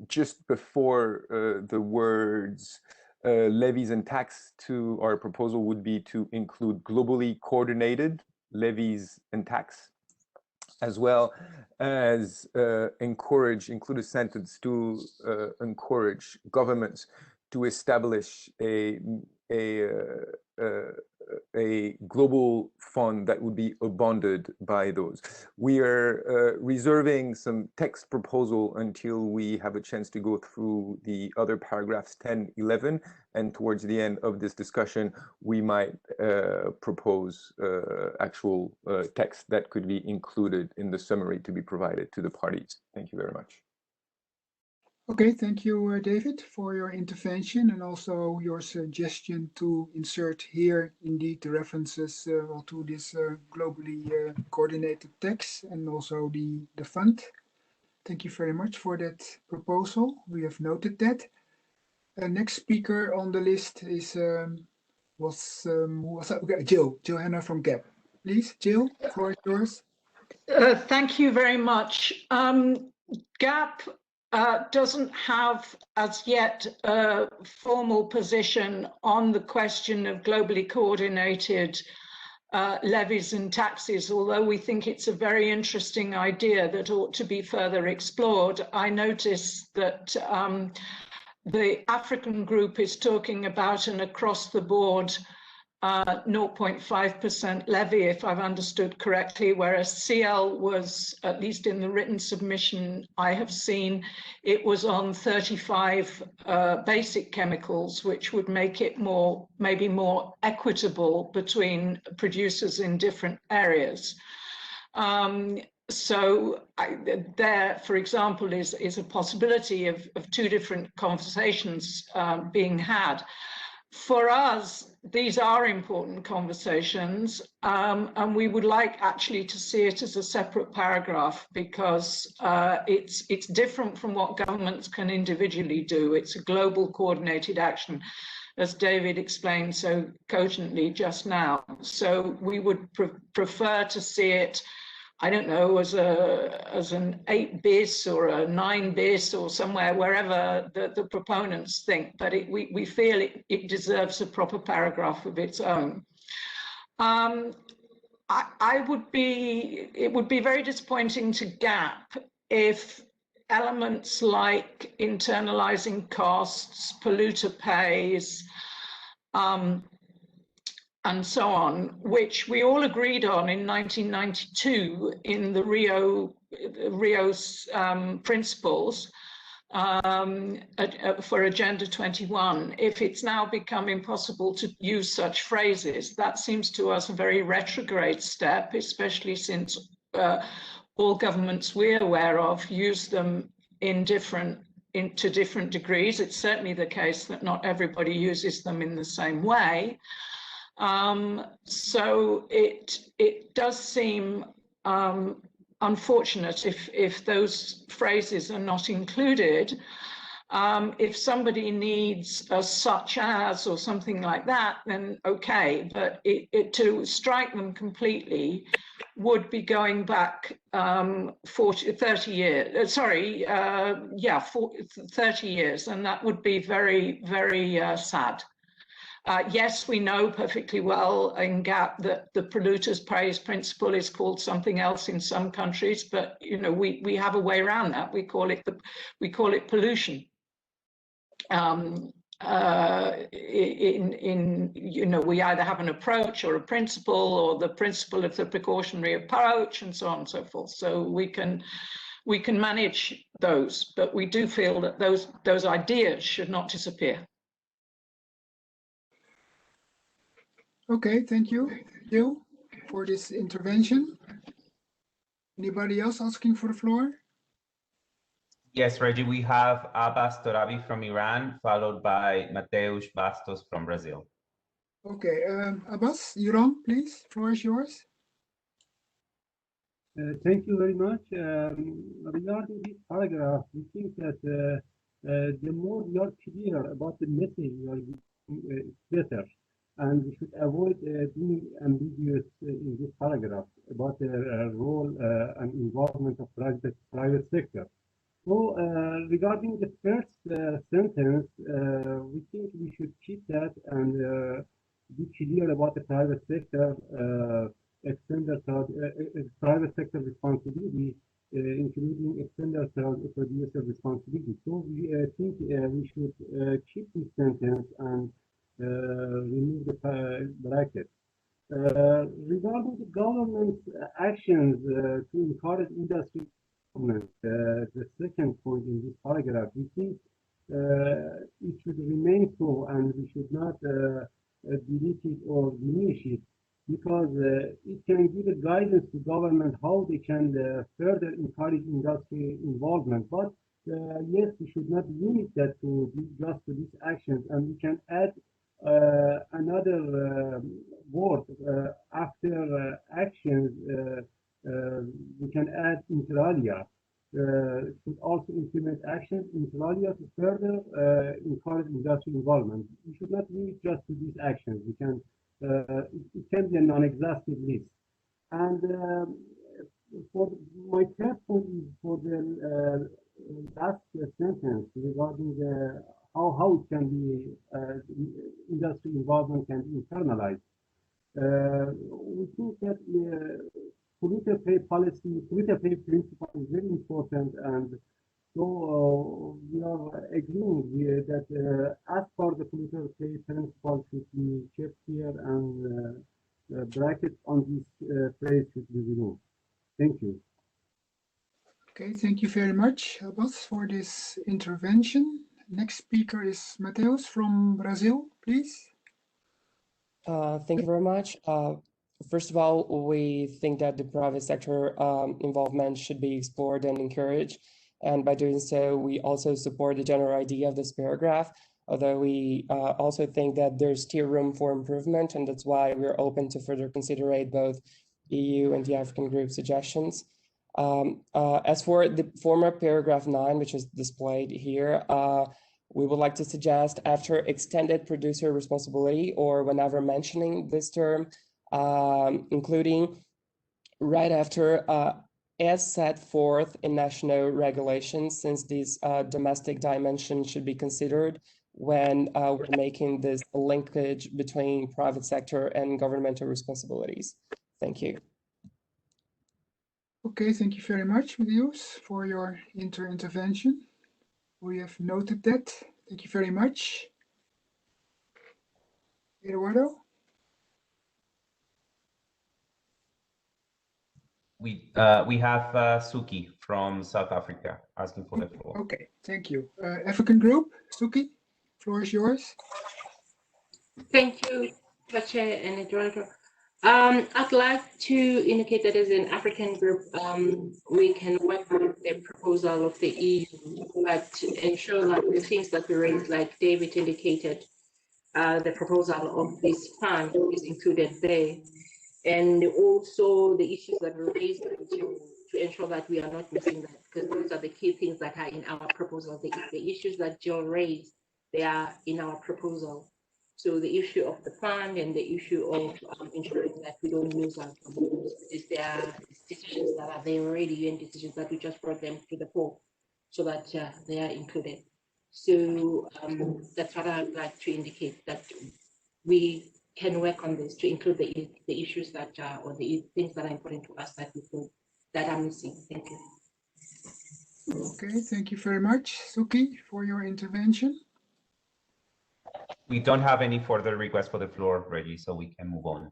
just before the words levies and tax. To our proposal would be to include globally coordinated levies and tax, as well as include a sentence to encourage governments to establish a global fund that would be bonded by those. We are reserving some text proposal until we have a chance to go through the other paragraphs 10, 11, and towards the end of this discussion, we might propose actual text that could be included in the summary to be provided to the parties. Thank you very much. Okay, thank you, David, for your intervention and also your suggestion to insert here indeed the references to this globally coordinated text and also the fund. Thank you very much for that proposal. We have noted that. Next speaker on the list is Jill Hanna from GAP. Please, Jill, floor is yours. Thank you very much. GAP doesn't have as yet a formal position on the question of globally coordinated levies and taxes, although we think it's a very interesting idea that ought to be further explored. I notice that the African group is talking about an across-the-board 0.5% levy, if I've understood correctly, whereas CL was, at least in the written submission I have seen, it was on 35 basic chemicals, which would make it maybe more equitable between producers in different areas. So there, for example, is a possibility of two different conversations being had. For us, these are important conversations, and we would like actually to see it as a separate paragraph because it's different from what governments can individually do. It's a global coordinated action, as David explained so cogently just now. So we would prefer to see it, I don't know, as an 8 bis or a 9 bis or somewhere, wherever the proponents think, but we feel it deserves a proper paragraph of its own. It would be very disappointing to GAP if elements like internalizing costs, polluter pays, and so on, which we all agreed on in 1992 in the Rio's principles for Agenda 21. If it's now become impossible to use such phrases, that seems to us a very retrograde step, especially since all governments we're aware of use them to different degrees. It's certainly the case that not everybody uses them in the same way. So it does seem unfortunate if those phrases are not included. If somebody needs a such as or something like that, then okay, but to strike them completely would be going back 30 years, 30 years, and that would be very, very sad. Yes, we know perfectly well in GAP that the polluters pays principle is called something else in some countries, but you know we have a way around that. We call it pollution. we either have an approach or a principle, or the principle of the precautionary approach, and so on and so forth. So we can manage those, but we do feel that those ideas should not disappear. Okay, thank you, Gil, for this intervention. Anybody else asking for the floor? Yes, Reggie, we have Abbas Torabi from Iran, followed by Mateus Bastos from Brazil. Okay, Abbas, Iran, please, floor is yours. Thank you very much. Regarding this paragraph, we think that the more you are clear about the message you are giving, it's better. And we should avoid being ambiguous in this paragraph about the role and involvement of private sector. So regarding the first sentence, we think we should keep that and be clear about the private sector, private sector responsibility, including extended producer responsibility. So we think we should keep this sentence and remove the bracket. Regarding the government's actions to encourage industry development, the second point in this paragraph, we think it should remain so, and we should not delete it or diminish it, because it can give a guidance to government how they can further encourage industry involvement. But yes, we should not limit that to just to these actions, and we can add another word after actions. We can add inter alia. Should also implement actions inter alia to further encourage industry involvement. We should not limit just to these actions. We can it can be a non-exhaustive list. And for my third point is for the last sentence regarding how it can be industry involvement can be internalized. We think that polluter pay policy, polluter pay principle is very important, and so we are agreeing here that as per the polluter pay principle should be kept here, and brackets on this phrase should be removed. Thank you. Okay, thank you very much, Abbas, for this intervention. Next speaker is Mateus from Brazil, please. Thank you very much. First of all, we think that the private sector involvement should be explored and encouraged. And by doing so, we also support the general idea of this paragraph, although we also think that there's still room for improvement, and that's why we're open to further consider both EU and the African group suggestions. As for the former paragraph 9, which is displayed here, we would like to suggest after extended producer responsibility, or whenever mentioning this term, including right after as set forth in national regulations, since this domestic dimension should be considered when we're making this linkage between private sector and governmental responsibilities. Thank you. Okay, thank you very much, Mateus, for your intervention. We have noted that. Thank you very much. Eduardo? We have Suki from South Africa asking for the floor. Okay, thank you. African group, Suki, floor is yours. Thank you, Chair and Eduardo. I'd like to indicate that as an African group, we can work with the proposal of the EU, but ensure that the things that we raised, like David indicated, the proposal of this fund is included there. And also the issues that were raised to ensure that we are not missing that, because those are the key things that are in our proposal. The issues that Jill raised, they are in our proposal. So the issue of the fund and the issue of ensuring that we don't lose our proposals, is there are decisions that are there already, UN decisions that we just brought them to the fore, so that they are included. So that's what I'd like to indicate, that we can work on this to include the issues that or the things that are important to us that we feel that are missing. Thank you. Okay, thank you very much, Suki, for your intervention. We don't have any further requests for the floor, Reggie, so we can move on.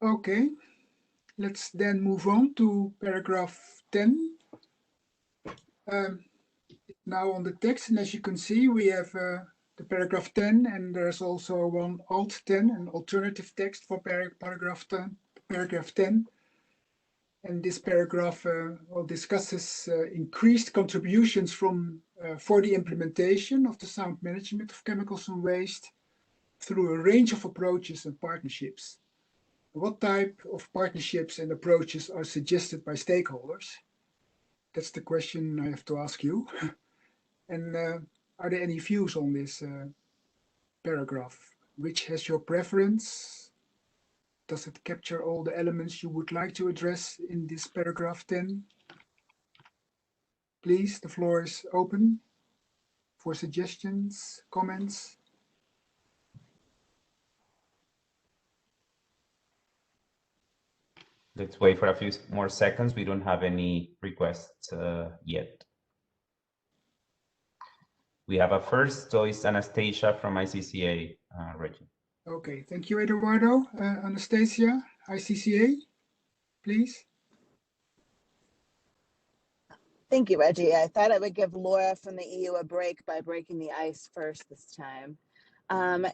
Okay, let's then move on to paragraph 10. Now on the text, and as you can see, we have the paragraph 10, and there's also one alt 10, an alternative text for paragraph 10. Paragraph 10. And this paragraph discusses increased contributions for the implementation of the sound management of chemicals and waste through a range of approaches and partnerships. What type of partnerships and approaches are suggested by stakeholders? That's the question I have to ask you. And are there any views on this paragraph? Which has your preference? Does it capture all the elements you would like to address in this paragraph 10? Please, the floor is open for suggestions, comments. Let's wait for a few more seconds. We don't have any requests yet. We have a first, so it's Anastasia from ICCA, Reggie. Okay, thank you, Eduardo. Anastasia, ICCA, please. Thank you, Reggie. I thought I would give Laura from the EU a break by breaking the ice first this time.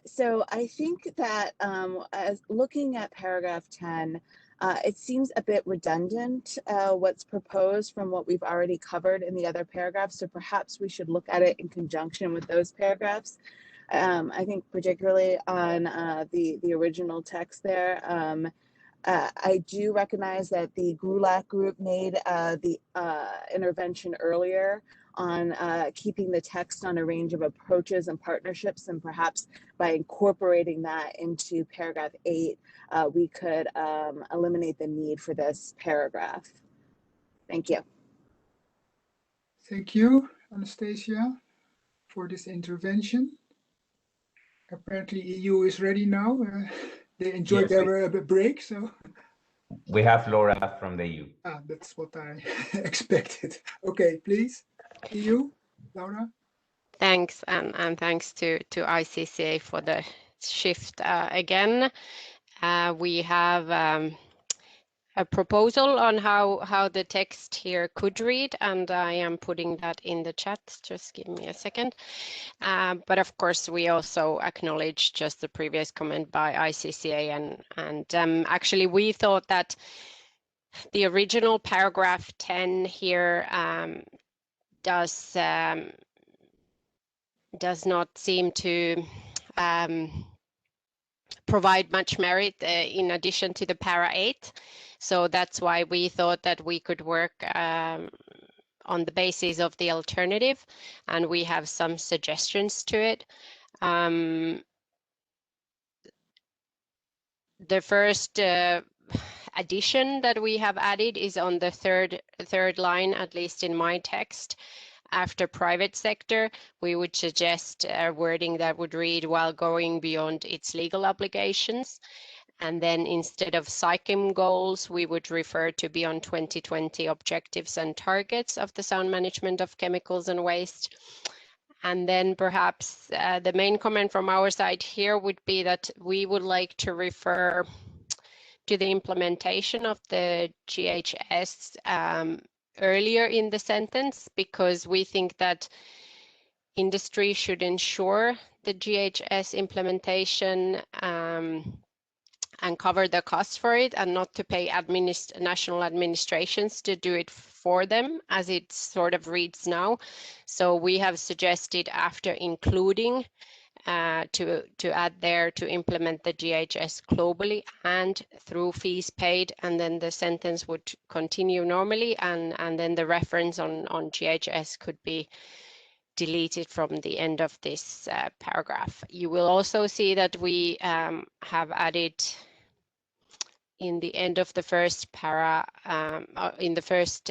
So I think that as looking at paragraph 10, it seems a bit redundant, what's proposed from what we've already covered in the other paragraphs. So perhaps we should look at it in conjunction with those paragraphs. I think particularly on the original text there, I do recognize that the GRULAC group made the intervention earlier on keeping the text on a range of approaches and partnerships, and perhaps by incorporating that into paragraph 8, we could eliminate the need for this paragraph. Thank you. Thank you, Anastasia, for this intervention. Apparently EU is ready now. They enjoyed their break, so. We have Laura from the EU. That's what I expected. Okay, please, EU, Laura. Thanks, and thanks to ICCA for the shift again. We have a proposal on how the text here could read, and I am putting that in the chat. Just give me a second. But of course, we also acknowledge just the previous comment by ICCA, and actually we thought that the original paragraph 10 here does not seem to provide much merit in addition to the para 8. So that's why we thought that we could work on the basis of the alternative, and we have some suggestions to it. The first addition that we have added is on the third line, at least in my text. After private sector, we would suggest a wording that would read, while going beyond its legal obligations. And then instead of SAICM goals, we would refer to beyond 2020 objectives and targets of the sound management of chemicals and waste. And then perhaps the main comment from our side here would be that we would like to refer to the implementation of the GHS earlier in the sentence, because we think that industry should ensure the GHS implementation and cover the costs for it, and not to pay national administrations to do it for them, as it sort of reads now. So we have suggested, after including, to add there to implement the GHS globally and through fees paid, and then the sentence would continue normally, and then the reference on GHS could be deleted from the end of this paragraph. You will also see that we have added in the end of the first para, in the first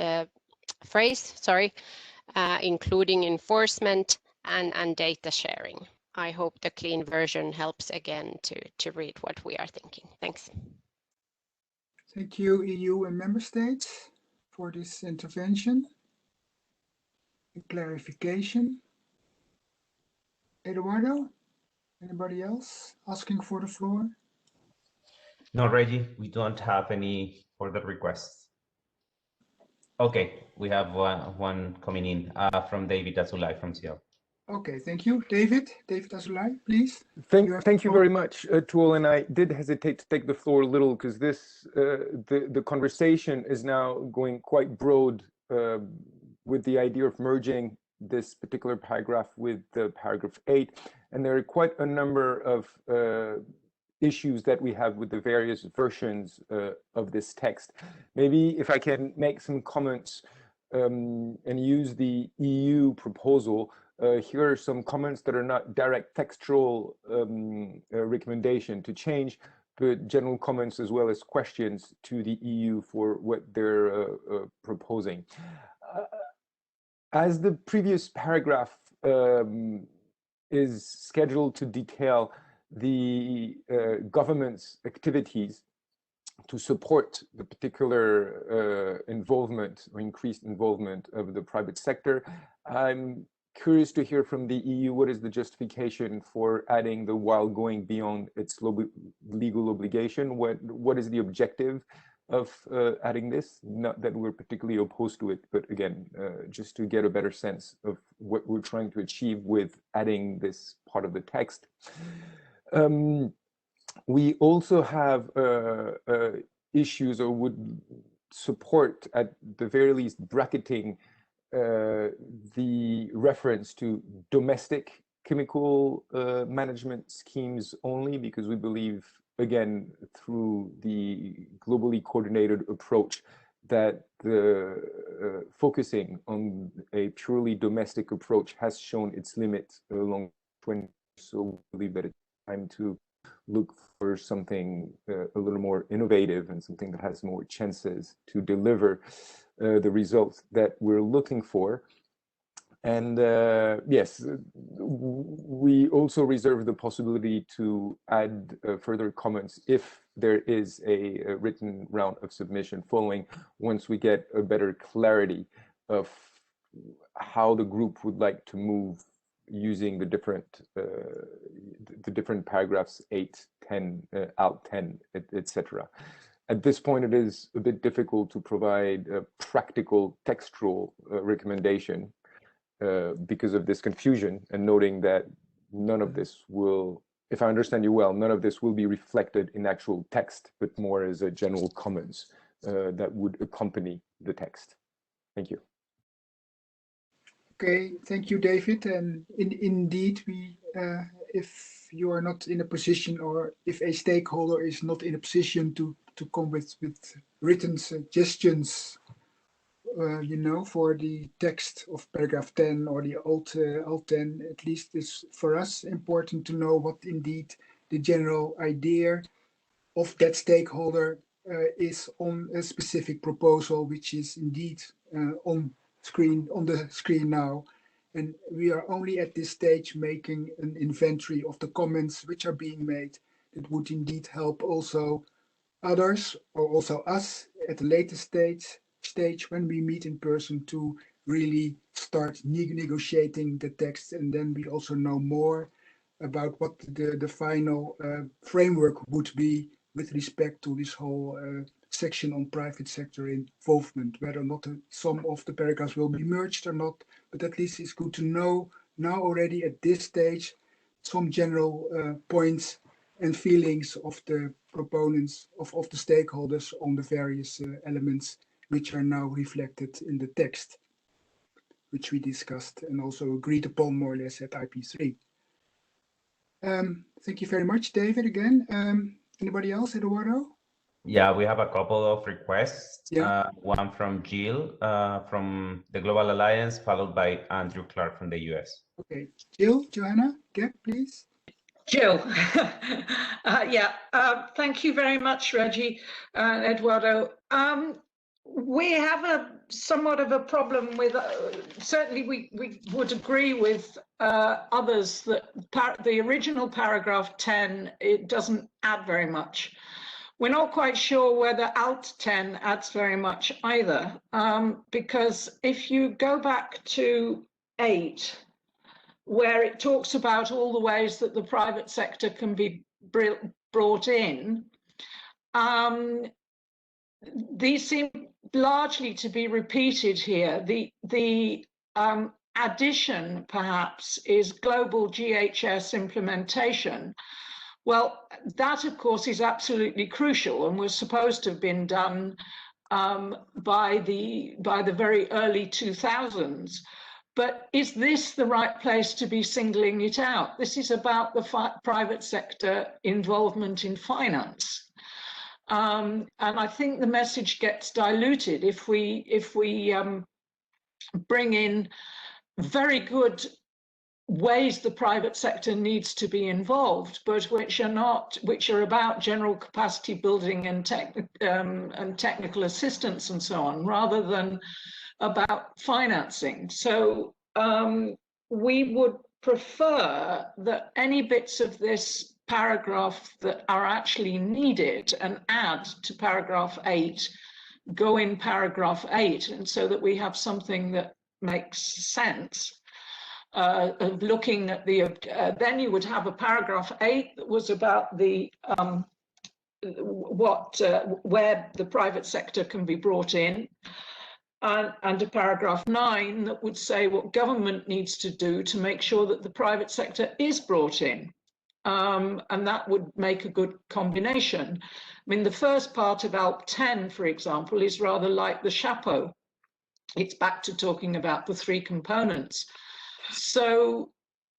phrase, sorry, including enforcement and data sharing. I hope the clean version helps again to read what we are thinking. Thanks. Thank you, EU and member states, for this intervention and clarification. Eduardo? Anybody else asking for the floor? No, Reggie, we don't have any further requests. Okay, we have one coming in from David Azulay from Seattle. Okay, thank you. David Azulay, please. Thank you very much, Tuol, and I did hesitate to take the floor a little because this the conversation is now going quite broad with the idea of merging this particular paragraph with the paragraph 8, and there are quite a number of issues that we have with the various versions of this text. Maybe if I can make some comments and use the EU proposal. Here are some comments that are not direct textual recommendation to change, but general comments as well as questions to the EU for what they're proposing. As the previous paragraph is scheduled to detail the government's activities to support the particular involvement or increased involvement of the private sector, I'm curious to hear from the EU what is the justification for adding the while going beyond its legal obligation. What is the objective of adding this? Not that we're particularly opposed to it, but again, just to get a better sense of what we're trying to achieve with adding this part of the text. We also have issues, or would support at the very least bracketing the reference to domestic chemical management schemes only, because we believe, again, through the globally coordinated approach, that the focusing on a purely domestic approach has shown its limits along 20. So we believe that it's time to look for something a little more innovative and something that has more chances to deliver the results that we're looking for. And yes, we also reserve the possibility to add further comments if there is a written round of submission following, once we get a better clarity of how the group would like to move using the different paragraphs 8, 10, out 10, etc. At this point, it is a bit difficult to provide a practical textual recommendation because of this confusion, and noting that none of this will, if I understand you well, none of this will be reflected in actual text, but more as a general comments that would accompany the text. Thank you. Okay, thank you, David. And indeed, we, if you are not in a position, or if a stakeholder is not in a position to come with written suggestions, you know, for the text of paragraph 10 or the alt 10, at least it's for us important to know what indeed the general idea of that stakeholder is on a specific proposal, which is indeed on the screen now. And we are only at this stage making an inventory of the comments which are being made. That would indeed help also others, or also us at a later stage when we meet in person, to really start negotiating the text. And then we also know more about what the final framework would be with respect to this whole section on private sector involvement, whether or not some of the paragraphs will be merged or not. But at least it's good to know now already at this stage some general points and feelings of the proponents, of the stakeholders on the various elements which are now reflected in the text, which we discussed and also agreed upon more or less at IP3. Thank you very much, David, again. Anybody else, Eduardo? Yeah, we have a couple of requests. Yeah. One from Jill from the Global Alliance, followed by Andrew Clark from the US. Okay, Jill, Johanna, Gab, please. Jill, thank you very much, Reggie and Eduardo. We have somewhat of a problem with, certainly we would agree with others that the original paragraph 10, it doesn't add very much. We're not quite sure whether alt 10 adds very much either, because if you go back to 8, where it talks about all the ways that the private sector can be brought in. These seem largely to be repeated here. The addition, perhaps, is global GHS implementation. Well, that, of course, is absolutely crucial and was supposed to have been done by the very early 2000s. But is this the right place to be singling it out? This is about the private sector involvement in finance. And I think the message gets diluted if we bring in very good ways the private sector needs to be involved, but which are about general capacity building and technical assistance and so on, rather than about financing. So we would prefer that any bits of this paragraph that are actually needed and add to paragraph 8 go in paragraph 8, and so that we have something that makes sense. Of looking at the, then you would have a paragraph 8 that was about the where the private sector can be brought in, and a paragraph 9 that would say what government needs to do to make sure that the private sector is brought in. And that would make a good combination. I mean, the first part of ALP 10, for example, is rather like the chapeau. It's back to talking about the 3 components. So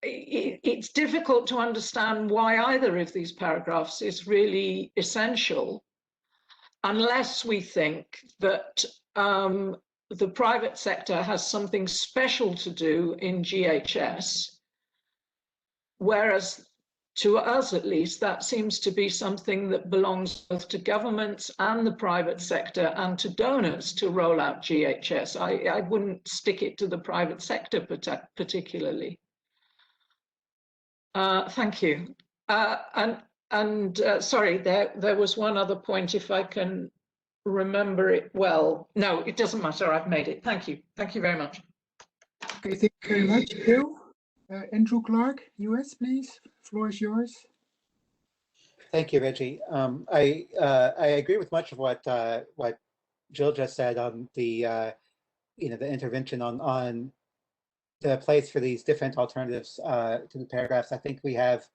it's difficult to understand why either of these paragraphs is really essential, unless we think that the private sector has something special to do in GHS, whereas to us, at least, that seems to be something that belongs both to governments and the private sector and to donors to roll out GHS. I wouldn't stick it to the private sector particularly. Thank you. Sorry, there was one other point, if I can remember it well. No, it doesn't matter. I've made it. Thank you. Thank you very much. Okay, thank you very much, Bill. Andrew Clark, US, please. Floor is yours. Thank you, Reggie. I agree with much of what Jill just said on the the intervention on the place for these different alternatives to the paragraphs. I think we have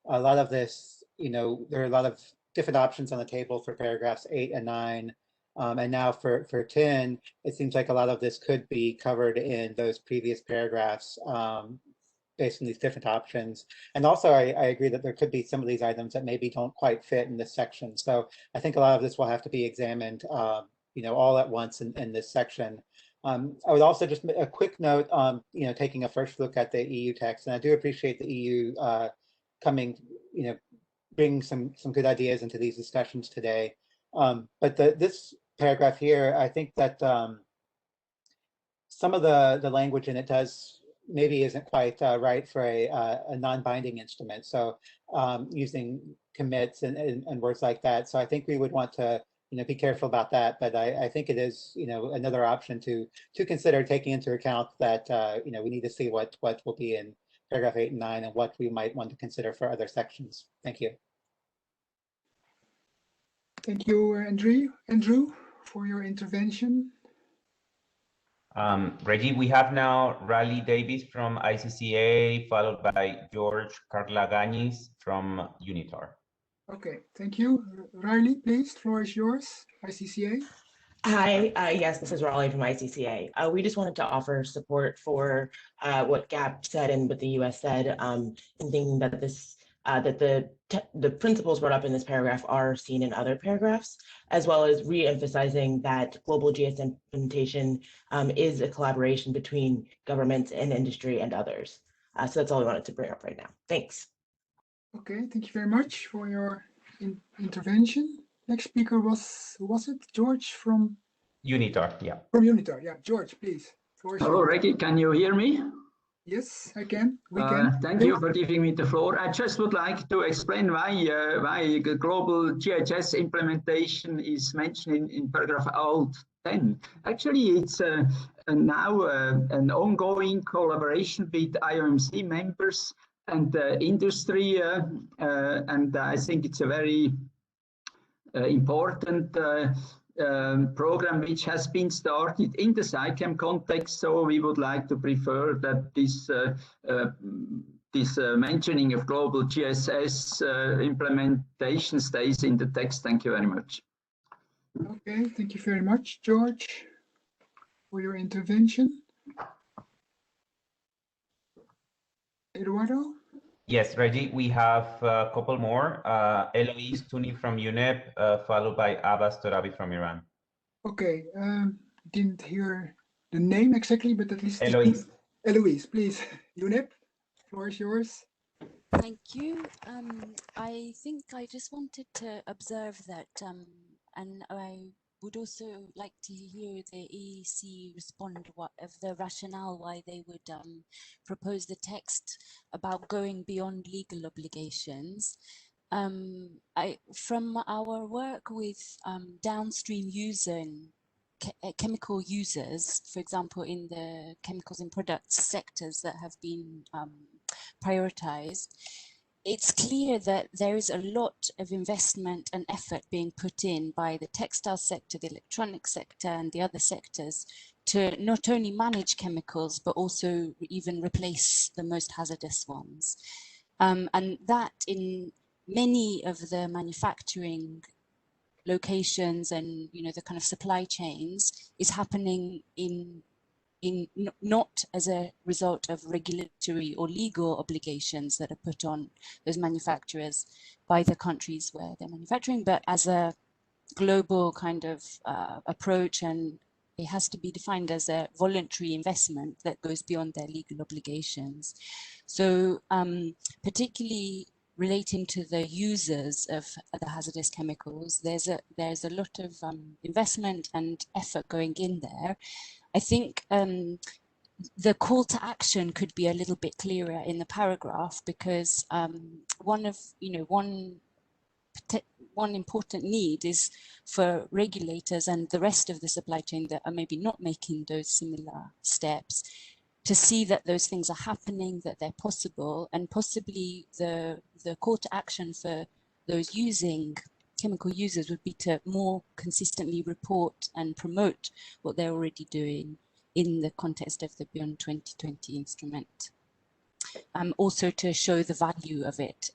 a lot of this. There are a lot of different options on the table for paragraphs 8 and 9, and now for 10, it seems like a lot of this could be covered in those previous paragraphs. Based on these different options. And also I agree that there could be some of these items that maybe don't quite fit in this section. So I think a lot of this will have to be examined all at once in this section. I would also just make a quick note on taking a first look at the EU text, and I do appreciate the EU coming, bringing some good ideas into these discussions today. But this paragraph here, I think that some of the language in it maybe isn't quite right for a non-binding instrument. So using commits and words like that. So I think we would want to be careful about that. But I think it is another option to consider, taking into account that we need to see what will be in paragraph 8 and 9 and what we might want to consider for other sections. Thank you. Thank you, Andrew, for your intervention. Reggie, we have now Riley Davis from ICCA, followed by George Karlaganis from UNITAR. Okay, thank you. Riley, please, floor is yours, ICCA. Hi, yes, this is Raleigh from ICCA. We just wanted to offer support for what Gab said and what the US said, in thinking that the principles brought up in this paragraph are seen in other paragraphs, as well as re-emphasizing that global GS implementation is a collaboration between governments and industry and others. So that's all I wanted to bring up right now. Thanks. Okay, thank you very much for your intervention. Next speaker was it George from UNITAR? Yeah. From UNITAR, yeah. George, please. Hello, Reggie. Can you hear me? Yes, I can. We can. Thank you for giving me the floor. I just would like to explain why the global GHS implementation is mentioned in paragraph alt 10. Actually, it's now an ongoing collaboration with IOMC members and industry, and I think it's a very important program which has been started in the SciChem context. So we would like to prefer that this mentioning of global GSS implementation stays in the text. Thank you very much. Okay, thank you very much, George, for your intervention. Eduardo? Yes, Reggie, we have a couple more. Eloise Tuni from UNEP, followed by Abbas Torabi from Iran. Okay, didn't hear the name exactly, but at least Eloise. Eloise, please. UNEP, floor is yours. Thank you. I think I just wanted to observe that, and I would also like to hear the EEC respond of the rationale why they would propose the text about going beyond legal obligations. From our work with downstream chemical users, for example, in the chemicals and products sectors that have been prioritized, it's clear that there is a lot of investment and effort being put in by the textile sector, the electronic sector, and the other sectors to not only manage chemicals, but also even replace the most hazardous ones. And that in many of the manufacturing locations and, you know, the kind of supply chains is happening not as a result of regulatory or legal obligations that are put on those manufacturers by the countries where they're manufacturing, but as a global kind of approach, and it has to be defined as a voluntary investment that goes beyond their legal obligations. So particularly relating to the users of the hazardous chemicals, there's a lot of investment and effort going in there. I think the call to action could be a little bit clearer in the paragraph, because one important need is for regulators and the rest of the supply chain that are maybe not making those similar steps to see that those things are happening, that they're possible, and possibly the call to action for those chemical users would be to more consistently report and promote what they're already doing in the context of the Beyond 2020 instrument. Also to show the value of it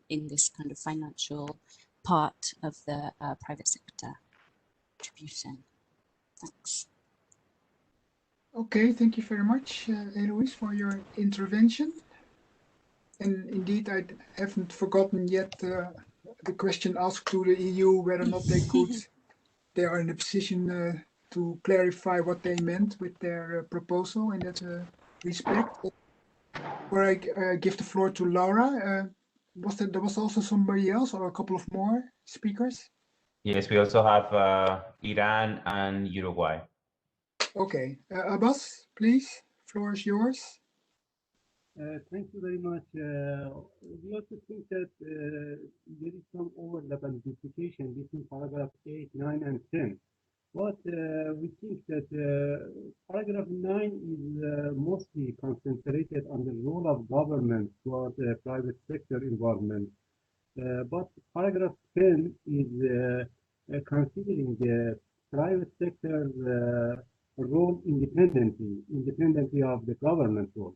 in this kind of financial part of the private sector contribution. Thanks. Okay, thank you very much, Eloise, for your intervention. And indeed, I haven't forgotten yet the question asked to the EU whether or not they are in a position to clarify what they meant with their proposal in that respect. Before I give the floor to Laura, there was also somebody else or a couple of more speakers? Yes, we also have Iran and Uruguay. Okay, Abbas, please, floor is yours. Thank you very much. We also think that there is some overlap and duplication between paragraph 8, 9, and 10. But we think that paragraph 9 is mostly concentrated on the role of government toward the private sector involvement. But paragraph 10 is considering the private sector's role independently of the government role.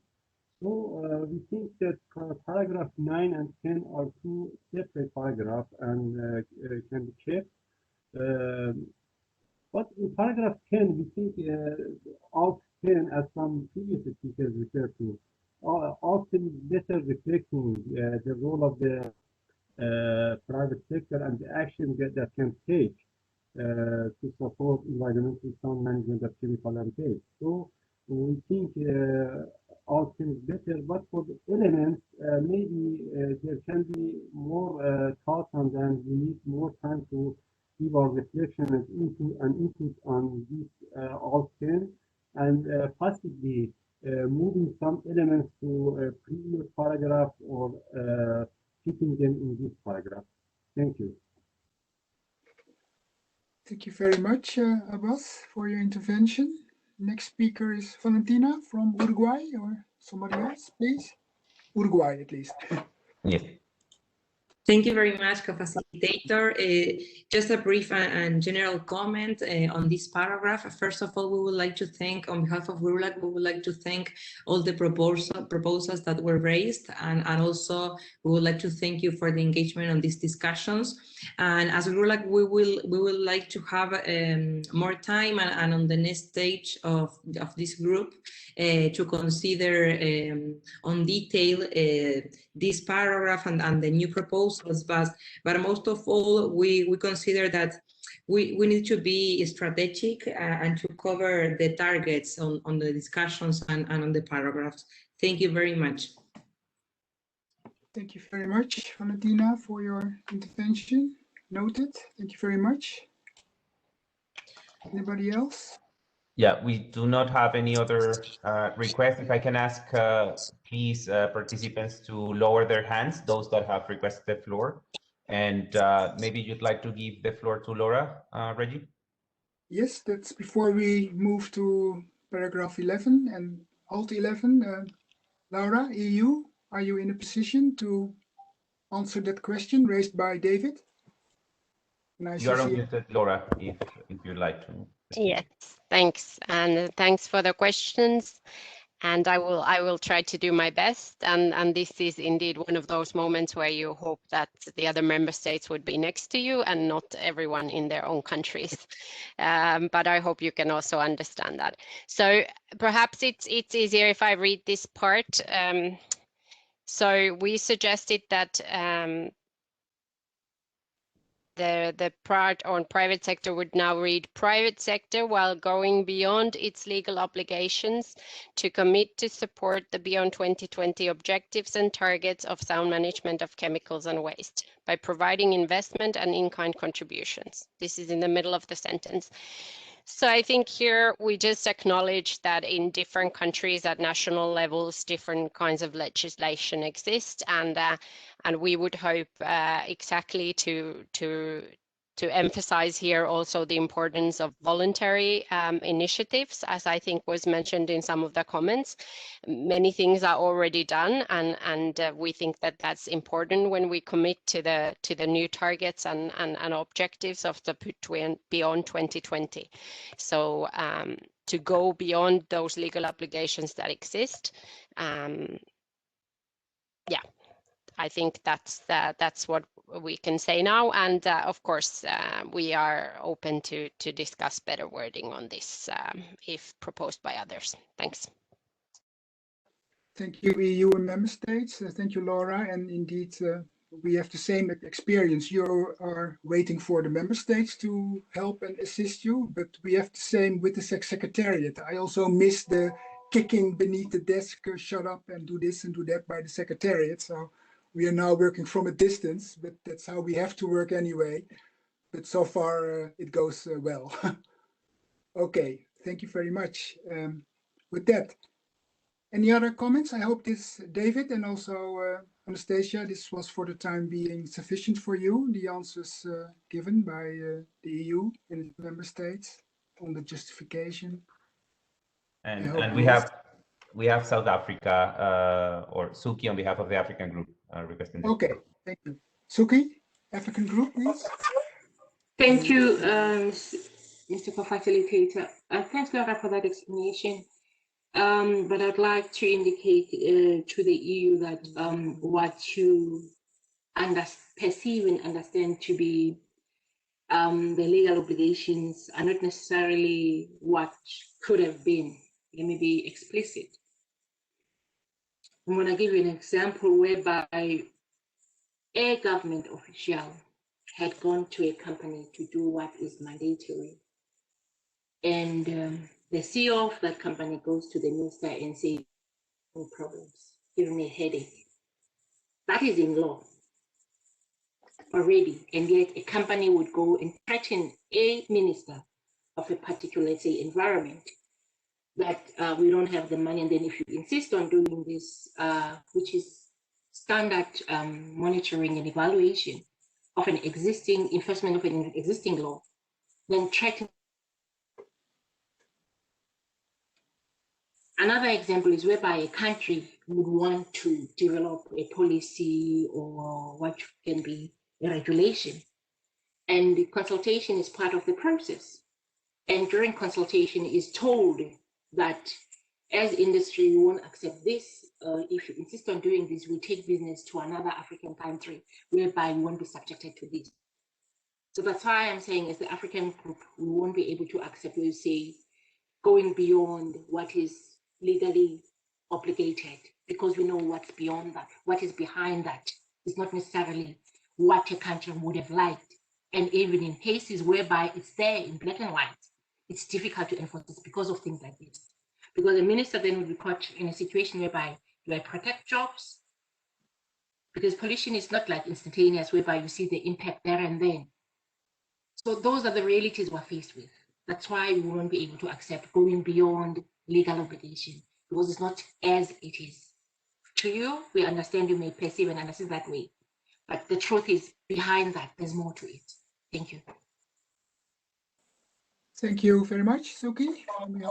So we think that paragraph 9 and 10 are two separate paragraphs and can be checked. But in paragraph 10, we think alt 10, as some previous speakers referred to, often better reflecting the role of the private sector and the action that can take to support environmental sound management of chemical and waste. So we think alt 10 is better, but for the elements, maybe there can be more thought on them. We need more time to give our reflection and input on this alt 10, and possibly moving some elements to a previous paragraph or keeping them in this paragraph. Thank you. Thank you very much, Abbas, for your intervention. Next speaker is Valentina from Uruguay, or somebody else, please. Uruguay, at least. Yes. Thank you very much, co-facilitator. Just a brief and general comment on this paragraph. First of all, we would like to thank, on behalf of GRULAC, we would like to thank all the proposals that were raised, and also we would like to thank you for the engagement on these discussions. And as GRULAC, we will like to have more time and on the next stage of this group to consider on detail this paragraph and the new proposals, but most of all, we consider that we need to be strategic and to cover the targets on the discussions and on the paragraphs. Thank you very much. Thank you very much, Valentina, for your intervention. Noted. Thank you very much. Anybody else? Yeah, we do not have any other requests. If I can ask, please, participants to lower their hands, those that have requested the floor. And maybe you'd like to give the floor to Laura, Reggie? Yes, that's before we move to paragraph 11 and alt 11. Laura, EU, are you in a position to answer that question raised by David? You are unmuted, Laura, if you'd like to. Yes, thanks. And thanks for the questions. And I will try to do my best. And this is indeed one of those moments where you hope that the other member states would be next to you and not everyone in their own countries. But I hope you can also understand that. So perhaps it's easier if I read this part. So we suggested that the part on private sector would now read private sector while going beyond its legal obligations to commit to support the beyond 2020 objectives and targets of sound management of chemicals and waste by providing investment and in-kind contributions. This is in the middle of the sentence. So I think here we just acknowledge that in different countries at national levels, different kinds of legislation exist, and we would hope exactly to emphasize here also the importance of voluntary initiatives, as I think was mentioned in some of the comments. Many things are already done, and we think that that's important when we commit to the new targets and objectives of the beyond 2020. So to go beyond those legal obligations that exist, yeah. I think that's what we can say now, and of course we are open to discuss better wording on this if proposed by others. Thanks. Thank you, EU and member states. Thank you, Laura. And indeed, we have the same experience. You are waiting for the member states to help and assist you, but we have the same with the Secretariat. I also miss the kicking beneath the desk, shut up and do this and do that by the Secretariat. So we are now working from a distance, but that's how we have to work anyway. But so far it goes well. Okay, thank you very much. With that, any other comments? I hope this, David, and also Anastasia, this was for the time being sufficient for you, the answers given by the EU and the member states on the justification. And we have South Africa or Suki on behalf of the African group requesting. Okay, thank you. Suki, African group, please. Thank you, Mr. Co-Facilitator. Thanks, Laura, for that explanation. But I'd like to indicate to the EU that what you perceive and understand to be the legal obligations are not necessarily what could have been. Let me be explicit. I'm going to give you an example whereby a government official had gone to a company to do what is mandatory. And the CEO of that company goes to the minister and says, no problems, give me a headache. That is in law already. And yet a company would go and threaten a minister of a particular, say, environment that we don't have the money, and then if you insist on doing this, which is standard monitoring and evaluation of an existing enforcement of an existing law, then tracking. Another example is whereby a country would want to develop a policy or what can be a regulation, and the consultation is part of the process. And during consultation is told that as industry, we won't accept this. If you insist on doing this, we'll take business to another African country whereby we won't be subjected to this. So that's why I'm saying as the African group, we won't be able to accept, we say, going beyond what is legally obligated, because we know what's beyond that, what is behind that is not necessarily what a country would have liked. And even in cases whereby it's there in black and white, it's difficult to enforce this because of things like this. Because the minister then would be caught in a situation whereby do I protect jobs? Because pollution is not like instantaneous, whereby you see the impact there and then. So those are the realities we're faced with. That's why we won't be able to accept going beyond legal obligation, because it's not as it is. To you, we understand, you may perceive and understand that way, but the truth is behind that, there's more to it. Thank you. Thank you very much, Suki, from the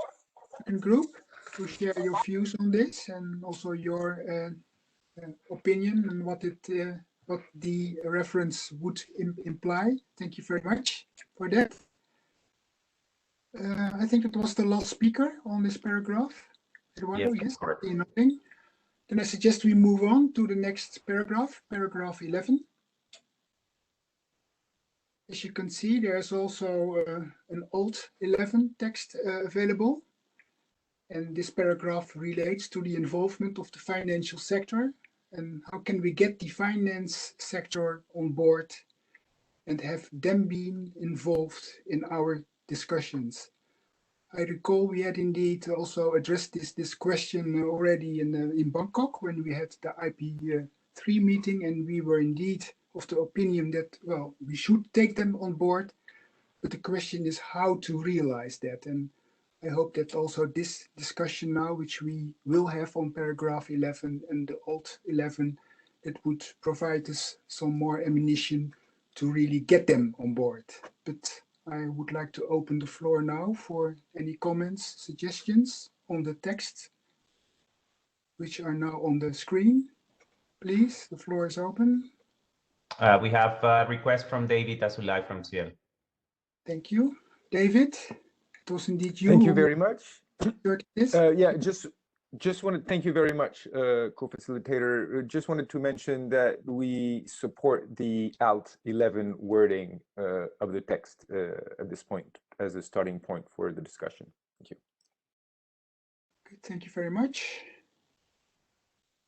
African group, to share your views on this and also your opinion and what the reference would imply. Thank you very much for that. I think it was the last speaker on this paragraph. Eduardo, yes, nothing. Then I suggest we move on to the next paragraph, paragraph 11. As you can see, there's also an Alt 11 text available. And this paragraph relates to the involvement of the financial sector and how can we get the finance sector on board and have them being involved in our discussions. I recall we had indeed also addressed this question already in Bangkok when we had the IP3 meeting, and we were indeed of the opinion that, well, we should take them on board, but the question is how to realize that. And I hope that also this discussion now, which we will have on paragraph 11 and the Alt 11, that would provide us some more ammunition to really get them on board. But I would like to open the floor now for any comments, suggestions on the text, which are now on the screen. Please, the floor is open. We have a request from David Azulay from CL. Thank you. David, it was indeed you. Thank you very much. Yeah, just wanted, thank you very much, co-facilitator. Just wanted to mention that we support the Alt 11 wording of the text at this point as a starting point for the discussion. Thank you. Okay, thank you very much.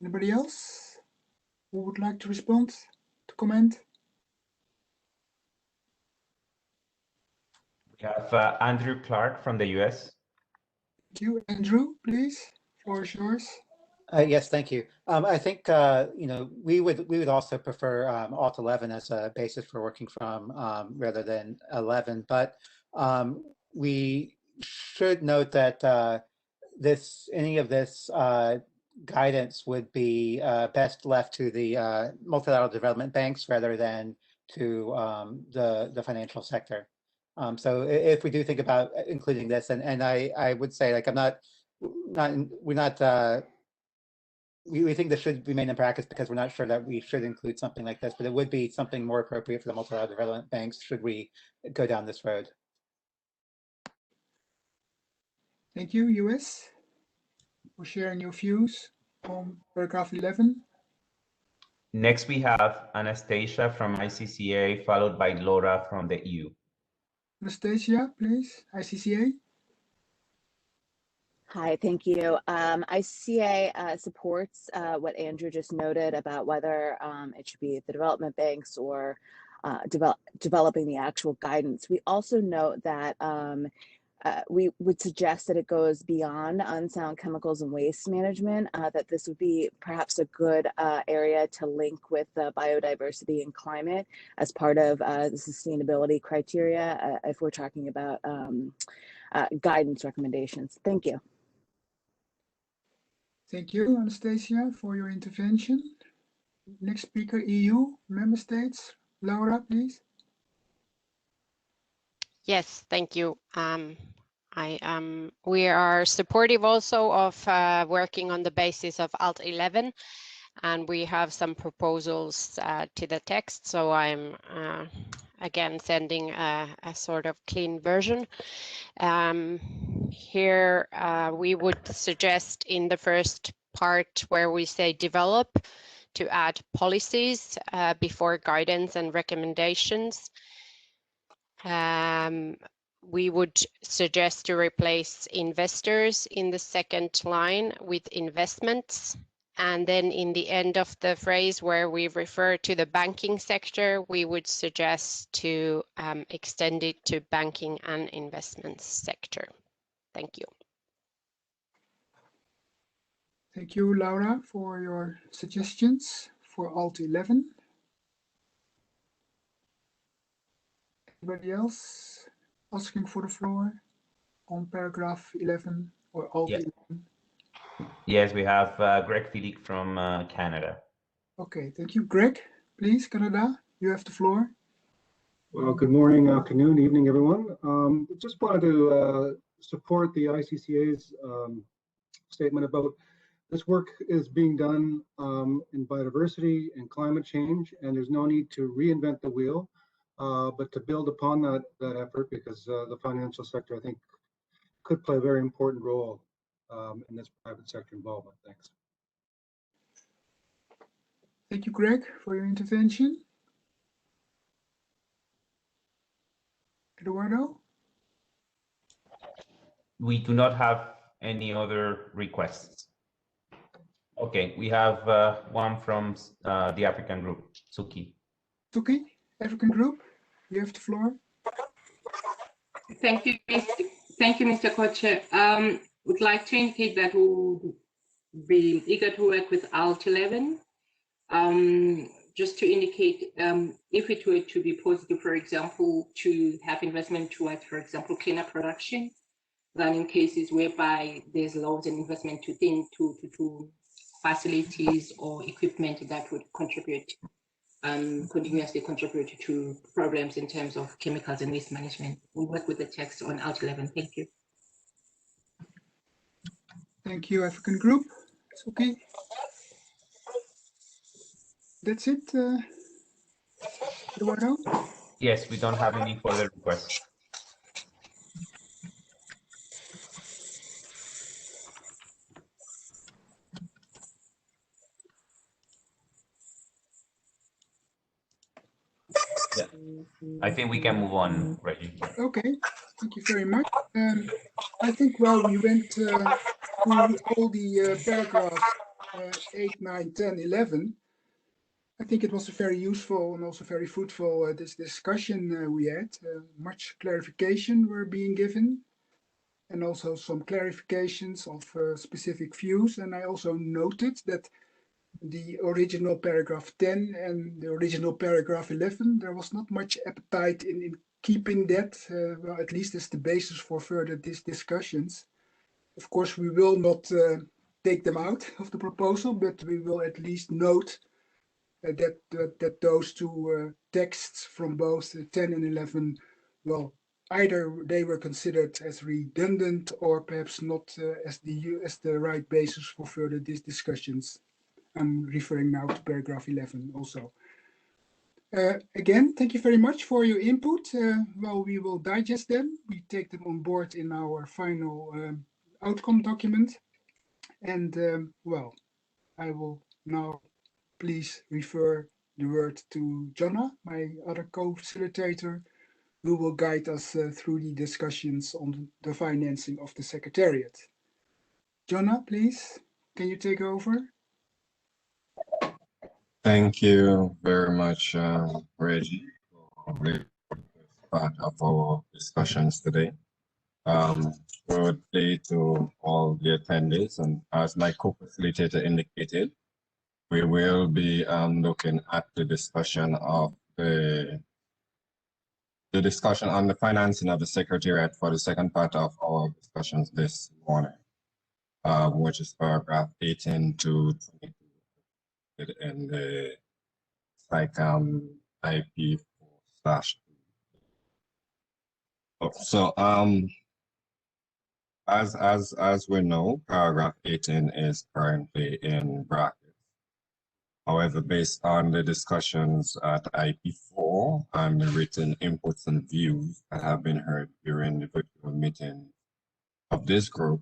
Anybody else who would like to respond, to comment? We have Andrew Clark from the US. Thank you. Andrew, please, floor is yours. Yes, thank you. I think you know, we would also prefer Alt 11 as a basis for working from rather than 11. But we should note that any of this guidance would be best left to the multilateral development banks rather than to the financial sector. So if we do think about including this, and I would say, like, we think this should remain in practice because we're not sure that we should include something like this, but it would be something more appropriate for the multilateral development banks should we go down this road. Thank you, US, for sharing your views on paragraph 11. Next, we have Anastasia from ICCA, followed by Laura from the EU. Anastasia, please, ICCA. Hi, thank you. ICCA supports what Andrew just noted about whether it should be the development banks or developing the actual guidance. We also note that we would suggest that it goes beyond unsound chemicals and waste management, that this would be perhaps a good area to link with biodiversity and climate as part of the sustainability criteria if we're talking about guidance recommendations. Thank you. Thank you, Anastasia, for your intervention. Next speaker, EU, member states. Laura, please. Yes, thank you. We are supportive also of working on the basis of Alt 11, and we have some proposals to the text. So I'm again sending a sort of clean version. Here we would suggest in the first part where we say develop to add policies before guidance and recommendations. We would suggest to replace investors in the second line with investments. And then in the end of the phrase where we refer to the banking sector, we would suggest to extend it to banking and investments sector. Thank you. Thank you, Laura, for your suggestions for Alt 11. Anybody else asking for the floor on paragraph 11 or Alt 11? Yes, we have Greg Philippe from Canada. Okay, thank you. Greg, please, Canada, you have the floor. Well, good morning, afternoon, evening, everyone. Just wanted to support the ICCA's statement about this work is being done in biodiversity and climate change, and there's no need to reinvent the wheel, but to build upon that effort, because the financial sector, I think, could play a very important role in this private sector involvement. Thanks. Thank you, Greg, for your intervention. Eduardo? We do not have any other requests. Okay, we have one from the African group, Suki. Suki, African group, you have the floor. Thank you, Mr. Co-Chair. Would like to indicate that we'll be eager to work with Alt 11. Just to indicate, if it were to be positive, for example, to have investment towards, for example, cleaner production, than in cases whereby there's loads and investment to facilities or equipment that would contribute, continuously contribute to problems in terms of chemicals and waste management. We'll work with the text on Alt 11. Thank you. Thank you, African group. It's okay. That's it, Eduardo? Yes, we don't have any further requests. Yeah, I think we can move on, Reggie. Okay, thank you very much. I think, well, we went through all the paragraphs 8, 9, 10, 11. I think it was a very useful and also very fruitful this discussion we had. Much clarification were being given, and also some clarifications of specific views. And I also noted that the original paragraph 10 and the original paragraph 11, there was not much appetite in keeping that, well, at least as the basis for further discussions. Of course, we will not take them out of the proposal, but we will at least note that those two texts from both 10 and 11, well, either they were considered as redundant or perhaps not as the right basis for further discussions. I'm referring now to paragraph 11 also. Again, thank you very much for your input. Well, we will digest them. We take them on board in our final outcome document. And well, I will now please refer the word to Jonna, my other co-facilitator, who will guide us through the discussions on the financing of the Secretariat. Jonna, please, can you take over? Thank you very much, Reggie, for being part of our discussions today. Broadly to all the attendees, and as my co-facilitator indicated, we will be looking at the discussion of the discussion on the financing of the Secretariat for the second part of our discussions this morning. which is paragraph 18 to 22 in the SICAM IP4/. So as we know, paragraph 18 is currently in brackets. However, based on the discussions at IP4 and the written inputs and views that have been heard during the virtual meeting of this group,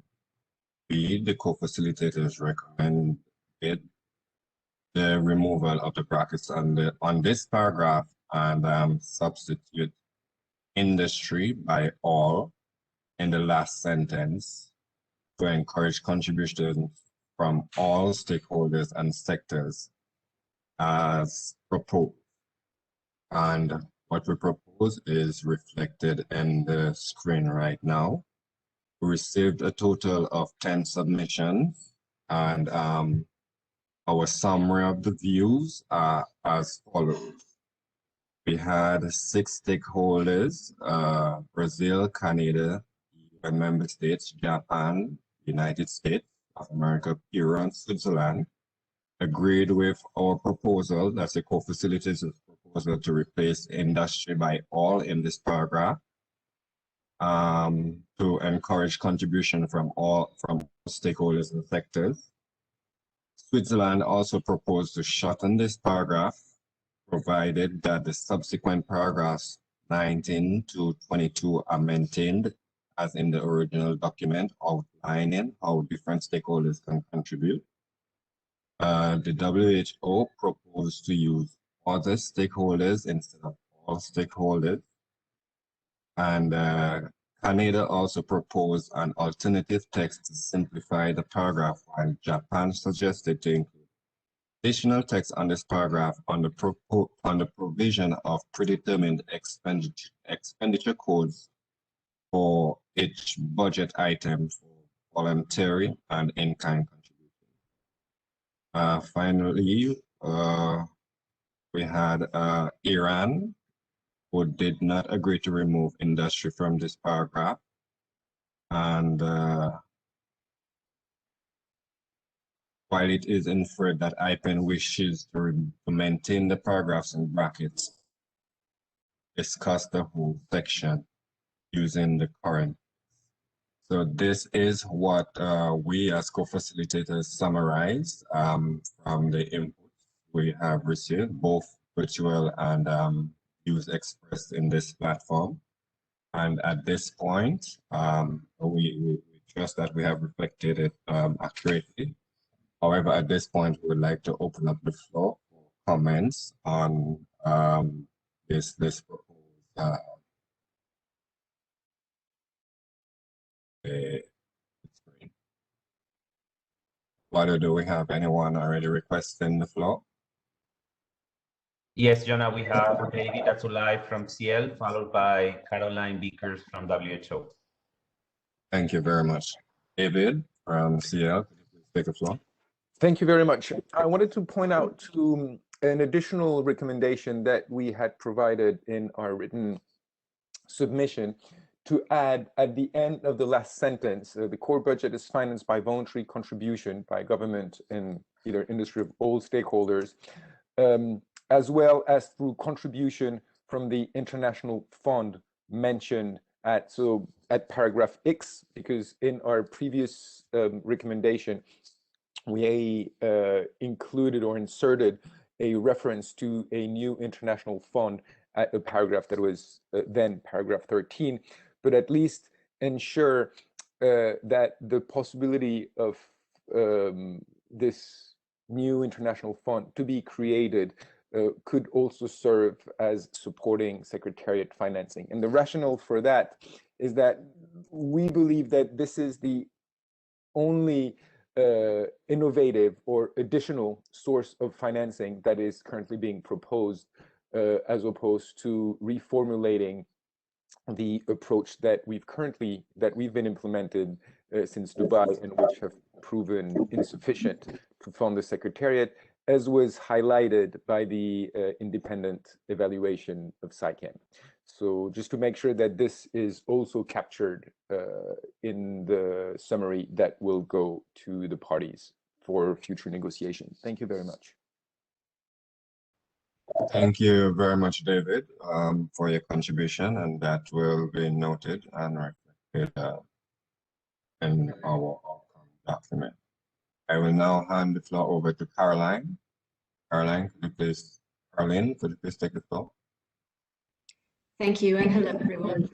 we, the co-facilitators, recommended the removal of the brackets on this paragraph and substitute industry by all in the last sentence to encourage contributions from all stakeholders and sectors as proposed. And what we propose is reflected in the screen right now. We received a total of 10 submissions, and our summary of the views are as follows. We had 6 stakeholders, Brazil, Canada, UN member states, Japan, United States of America, Peru, and Switzerland, agreed with our proposal, that's a co-facilitator's proposal, to replace industry by all in this paragraph, to encourage contribution from all stakeholders and sectors. Switzerland also proposed to shorten this paragraph, provided that the subsequent paragraphs 19 to 22 are maintained as in the original document, outlining how different stakeholders can contribute. The WHO proposed to use other stakeholders instead of all stakeholders. And Canada also proposed an alternative text to simplify the paragraph, while Japan suggested to include additional text on this paragraph on the provision of predetermined expenditure codes for each budget item for voluntary and in-kind contribution. Finally, we had Iran, who did not agree to remove industry from this paragraph. And while it is inferred that IPEN wishes to maintain the paragraphs in brackets, discuss the whole section using the current. So this is what we as co-facilitators summarized from the inputs we have received, both virtual and views expressed in this platform. And at this point, we trust that we have reflected it accurately. However, at this point, we would like to open up the floor for comments on this proposed screen. Why do we have anyone already requesting the floor? Yes, Jonah, we have David Atulai from CL, followed by Caroline Beakers from WHO. Thank you very much. David from CL, could you please take the floor? Thank you very much. I wanted to point out to an additional recommendation that we had provided in our written submission to add at the end of the last sentence, the core budget is financed by voluntary contribution by government and either industry of all stakeholders, as well as through contribution from the international fund mentioned at paragraph X, because in our previous recommendation, we included or inserted a reference to a new international fund at a paragraph that was then paragraph 13, but at least ensure that the possibility of this new international fund to be created could also serve as supporting Secretariat financing. And the rationale for that is that we believe that this is the only innovative or additional source of financing that is currently being proposed, as opposed to reformulating the approach that we've been implemented since Dubai, and which have proven insufficient to fund the Secretariat, as was highlighted by the independent evaluation of SICAM. So just to make sure that this is also captured in the summary that will go to the parties for future negotiations. Thank you very much. Thank you very much, David, for your contribution, and that will be noted and reflected in our outcome document. I will now hand the floor over to Caroline. Caroline, could you please take the floor? Thank you, and hello, everyone.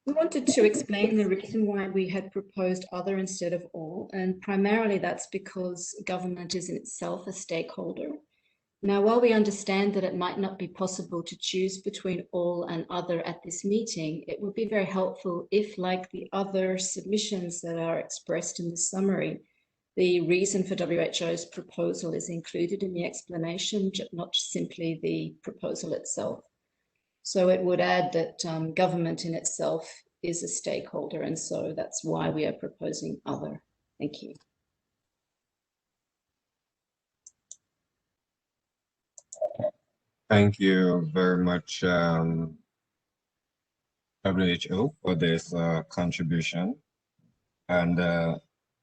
We wanted to explain the reason why we had proposed other instead of all, and primarily that's because government is in itself a stakeholder. Now, while we understand that it might not be possible to choose between all and other at this meeting, it would be very helpful if, like the other submissions that are expressed in the summary, the reason for WHO's proposal is included in the explanation, not simply the proposal itself. So it would add that government in itself is a stakeholder, and so that's why we are proposing other. Thank you. Thank you very much, WHO, for this contribution. And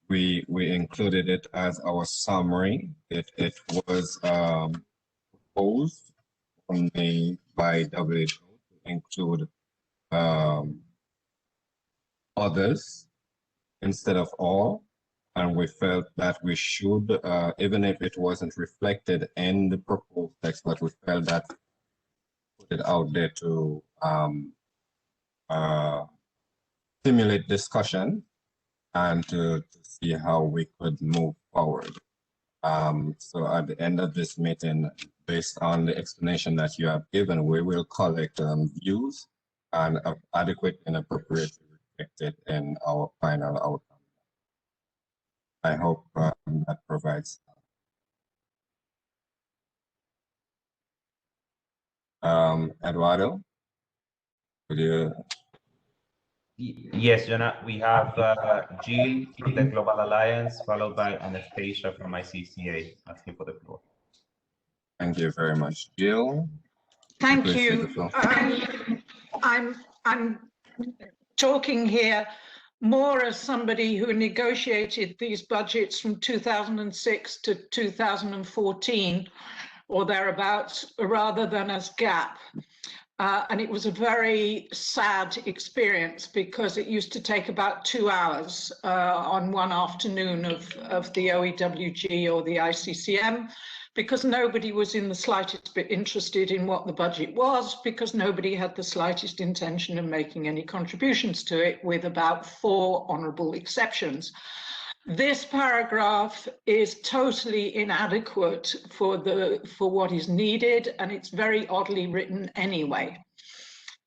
we included it as our summary. It was proposed only by WHO to include others instead of all. And we felt that we should, even if it wasn't reflected in the proposed text, but we felt that put it out there to stimulate discussion and to see how we could move forward. So at the end of this meeting, based on the explanation that you have given, we will collect views and adequate and appropriately reflected in our final outcome. I hope that provides. Eduardo, would you? Yes, Jonah, we have Jill from the Global Alliance, followed by Anastasia from ICCA, asking for the floor. Thank you very much. Jill? Thank you. I'm talking here more as somebody who negotiated these budgets from 2006 to 2014 or thereabouts, rather than as GAP. And it was a very sad experience because it used to take about 2 hours on one afternoon of the OEWG or the ICCM, because nobody was in the slightest bit interested in what the budget was, because nobody had the slightest intention of making any contributions to it, with about 4 honourable exceptions. This paragraph is totally inadequate for what is needed, and it's very oddly written anyway.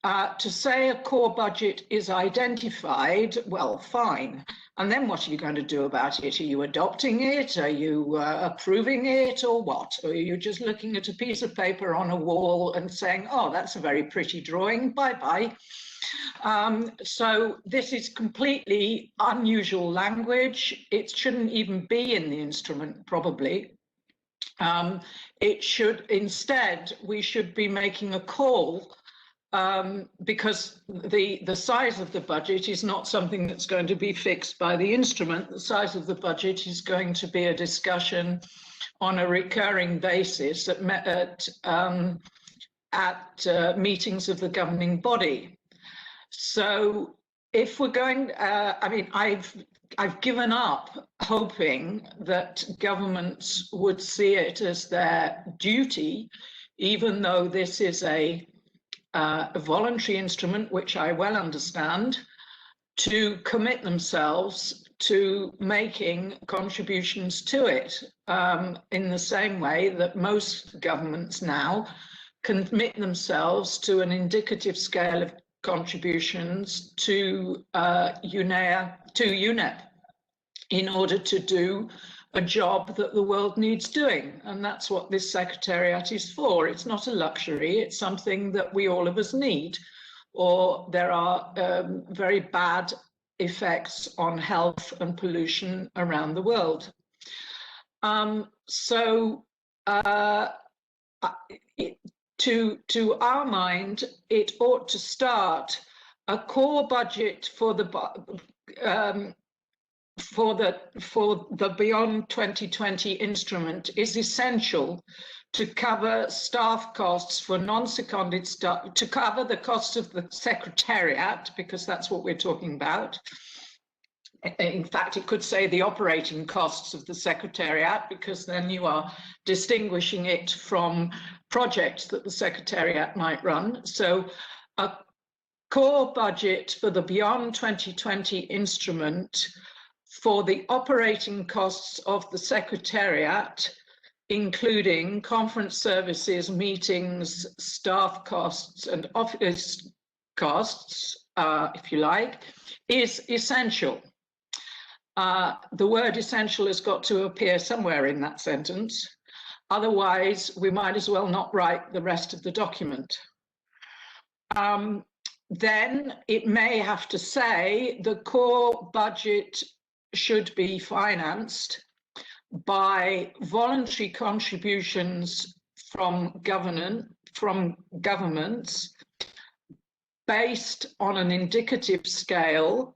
To say a core budget is identified, well, fine. And then what are you going to do about it? Are you adopting it? Are you approving it, or what? Or are you just looking at a piece of paper on a wall and saying, oh, that's a very pretty drawing, bye-bye. So this is completely unusual language. It shouldn't even be in the instrument, probably. It should, instead, we should be making a call, because the size of the budget is not something that's going to be fixed by the instrument. The size of the budget is going to be a discussion on a recurring basis at meetings of the governing body. So if we're going, I mean, I've given up hoping that governments would see it as their duty, even though this is a voluntary instrument, which I well understand, to commit themselves to making contributions to it, in the same way that most governments now commit themselves to an indicative scale of contributions to UNEP in order to do a job that the world needs doing. And that's what this Secretariat is for. It's not a luxury, it's something that we all of us need, or there are very bad effects on health and pollution around the world. to our mind, it ought to start a core budget for the Beyond 2020 instrument is essential to cover staff costs for non-seconded staff, to cover the costs of the Secretariat, because that's what we're talking about. In fact, it could say the operating costs of the Secretariat, because then you are distinguishing it from projects that the Secretariat might run. So a core budget for the Beyond 2020 instrument for the operating costs of the Secretariat, including conference services, meetings, staff costs, and office costs, if you like, is essential. The word essential has got to appear somewhere in that sentence. Otherwise, we might as well not write the rest of the document. Then it may have to say the core budget should be financed by voluntary contributions from governments based on an indicative scale,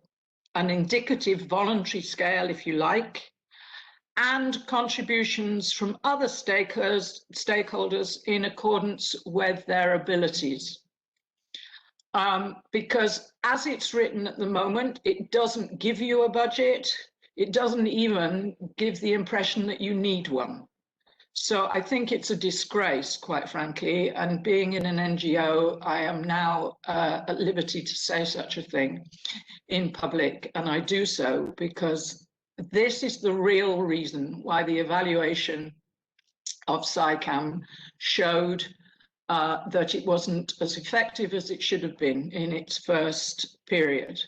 an indicative voluntary scale, if you like, and contributions from other stakeholders in accordance with their abilities. Because as it's written at the moment, it doesn't give you a budget. It doesn't even give the impression that you need one. So I think it's a disgrace, quite frankly, and being in an NGO, I am now at liberty to say such a thing in public, and I do so because this is the real reason why the evaluation of SciCam showed that it wasn't as effective as it should have been in its first period,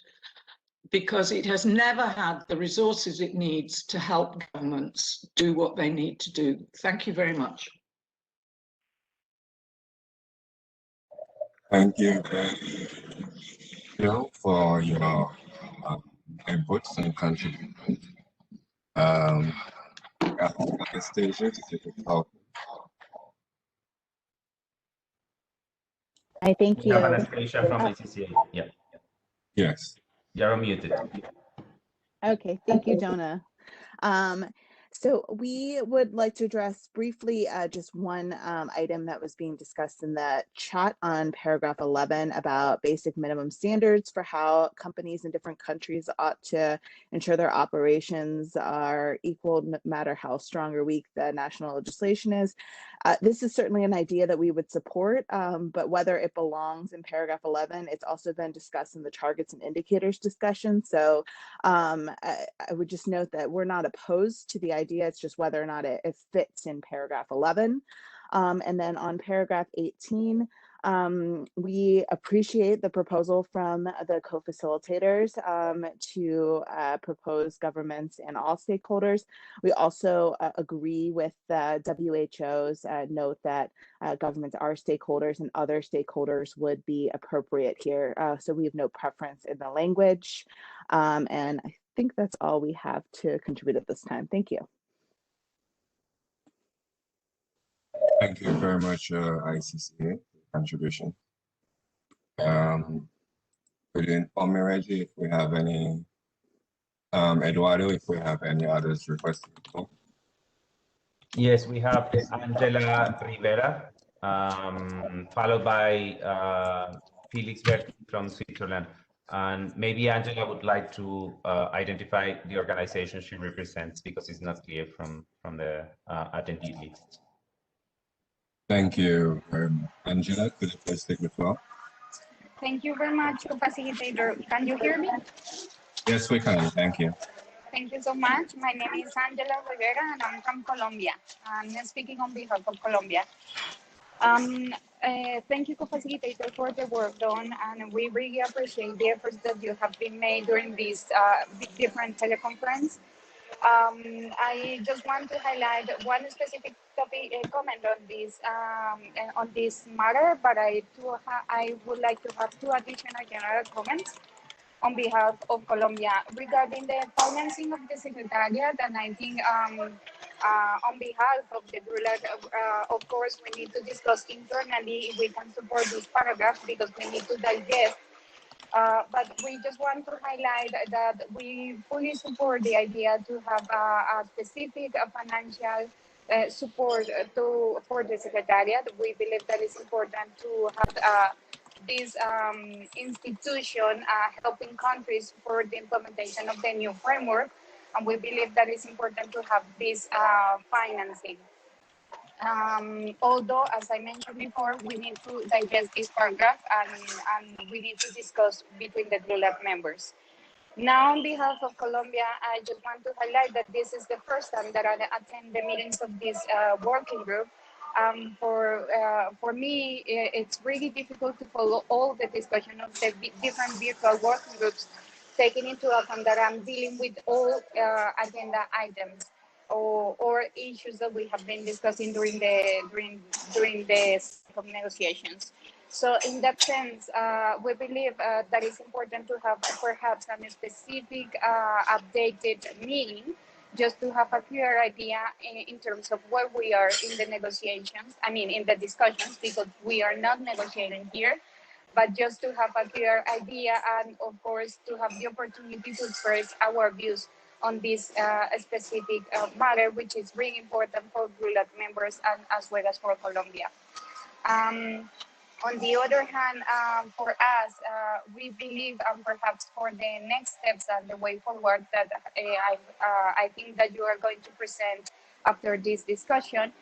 because it has never had the resources it needs to help governments do what they need to do. Thank you very much. Thank you, Bill, for your inputs and contributions. Anastasia, to take a talk. I thank you. We have Anastasia from ICCA. Yeah. Yes. You're muted. Okay, thank you, Jonah. So we would like to address briefly just one item that was being discussed in the chat on paragraph 11 about basic minimum standards for how companies in different countries ought to ensure their operations are equal, no matter how strong or weak the national legislation is. This is certainly an idea that we would support, but whether it belongs in paragraph 11, it's also been discussed in the targets and indicators discussion. So I would just note that we're not opposed to the idea, it's just whether or not it fits in paragraph 11. And then on paragraph 18, we appreciate the proposal from the co-facilitators to propose governments and all stakeholders. We also agree with the WHO's note that governments are stakeholders and other stakeholders would be appropriate here. So we have no preference in the language. And I think that's all we have to contribute at this time. Thank you. Thank you very much, ICCA, contribution. Could you inform me, Reggie, if we have any, Eduardo, if we have any others requesting to talk? Yes, we have Angela Rivera, followed by Felix Berti from Switzerland. And maybe Angela would like to identify the organization she represents, because it's not clear from the attendee list. Thank you, Angela. Could you please take the floor? Thank you very much, facilitator. Can you hear me? Yes, we can. Thank you. Thank you so much. My name is Angela Rivera, and I'm from Colombia. I'm speaking on behalf of Colombia. Thank you, co-facilitator, for the work done, and we really appreciate the efforts that you have been made during this different teleconference. I just want to highlight one specific topic, comment on this matter, but I would like to have two additional general comments on behalf of Colombia regarding the financing of the Secretariat. And I think on behalf of the GRULAC, of course, we need to discuss internally if we can support this paragraph because we need to digest. But we just want to highlight that we fully support the idea to have a specific financial support for the Secretariat. We believe that it's important to have this institution helping countries for the implementation of the new framework. And we believe that it's important to have this financing. Although, as I mentioned before, we need to digest this paragraph and we need to discuss between the GRULAC members. Now, on behalf of Colombia, I just want to highlight that this is the first time that I attend the meetings of this working group. For me, it's really difficult to follow all the discussion of the different virtual working groups, taking into account that I'm dealing with all agenda items or issues that we have been discussing during the negotiations. So in that sense, we believe that it's important to have perhaps a specific updated meeting just to have a clear idea in terms of where we are in the negotiations, in the discussions, because we are not negotiating here, but just to have a clear idea and of course to have the opportunity to express our views on this specific matter, which is really important for GRULAC members and as well as for Colombia. On the other hand, for us, we believe, and perhaps for the next steps and the way forward that I think that you are going to present after this discussion,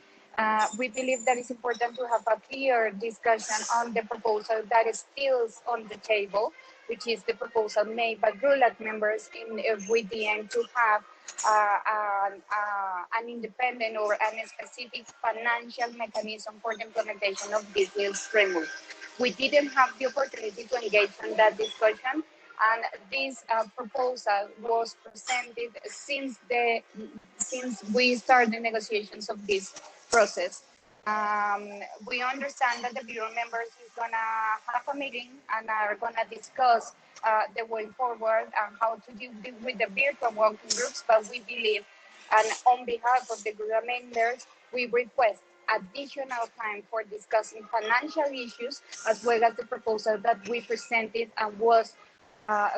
we believe that it's important to have a clear discussion on the proposal that is still on the table, which is the proposal made by GRULAC members with the aim to have an independent or a specific financial mechanism for the implementation of this legal framework. We didn't have the opportunity to engage in that discussion, and this proposal was presented since we started the negotiations of this process. We understand that the Bureau members is gonna have a meeting and are gonna discuss the way forward and how to deal with the virtual working groups, but we believe, and on behalf of the GRULAC members, we request additional time for discussing financial issues as well as the proposal that we presented and was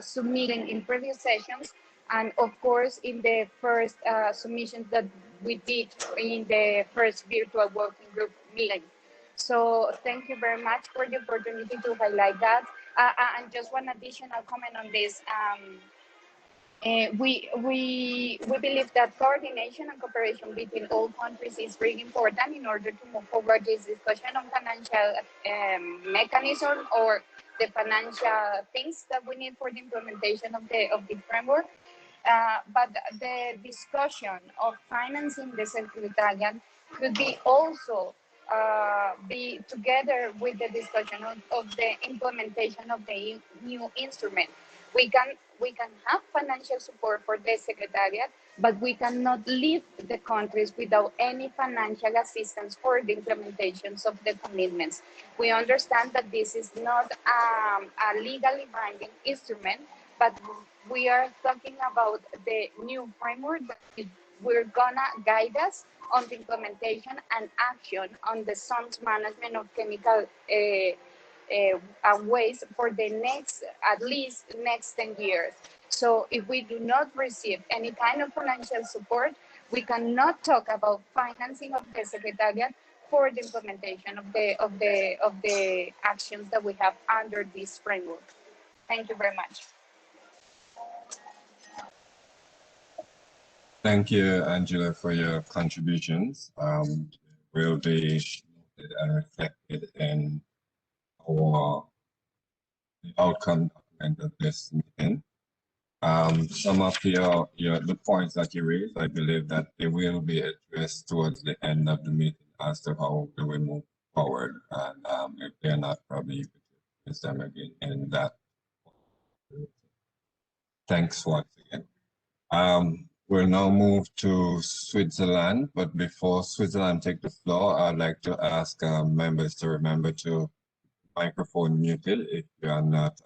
submitted in previous sessions, and of course in the first submissions that we did in the first virtual working group meeting. So thank you very much for the opportunity to highlight that. And just one additional comment on this. We believe that coordination and cooperation between all countries is really important in order to move forward this discussion on financial mechanism or the financial things that we need for the implementation of the framework. But the discussion of financing the Secretariat could be also be together with the discussion of the implementation of the new instrument. We can have financial support for the Secretariat, but we cannot leave the countries without any financial assistance for the implementations of the commitments. We understand that this is not a legally binding instrument, but we are talking about the new framework that we're gonna guide us on the implementation and action on the zones management of chemical waste for the at least next 10 years. So if we do not receive any kind of financial support, we cannot talk about financing of the Secretariat for the implementation of the actions that we have under this framework. Thank you very much. Thank you, Angela, for your contributions. Will be noted and reflected in our outcome document of this meeting. Some of the points that you raised, I believe that they will be addressed towards the end of the meeting as to how do we move forward, and if they're not, probably you could address them again in that. Thanks once again. We'll now move to Switzerland, but before Switzerland take the floor, I'd like to ask members to remember to microphone muted if you are not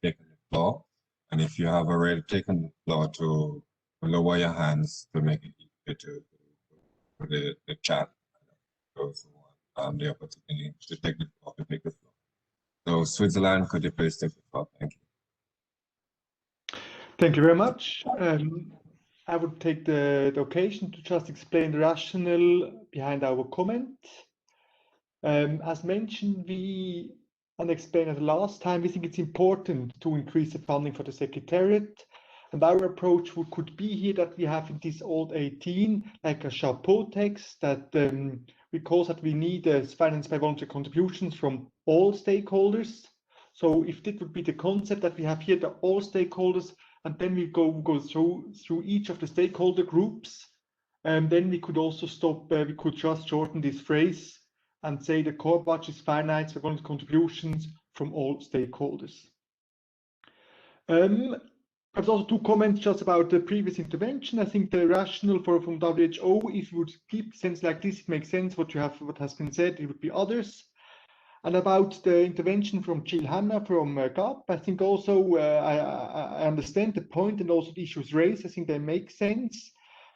taking the floor, and if you have already taken the floor, to lower your hands to make it easier to for the chat. Those who want the opportunity to take the floor, to take the floor. So Switzerland, could you please take the floor? Thank you. Thank you very much. I would take the occasion to just explain the rationale behind our comment. As mentioned, and explained at the last time, we think it's important to increase the funding for the Secretariat. And our approach could be here that we have in this old 18, like a chapeau text that recalls that we need finance by voluntary contributions from all stakeholders. So if that would be the concept that we have here, the all stakeholders, and then we go through each of the stakeholder groups, and then we could also stop, we could just shorten this phrase and say the core budget is financed by voluntary contributions from all stakeholders. There's also two comments just about the previous intervention. I think the rationale from WHO, if you would keep sense like this, it makes sense what has been said, it would be others. And about the intervention from Jill Hanna from GAP, I think also I understand the point and also the issues raised. I think they make sense.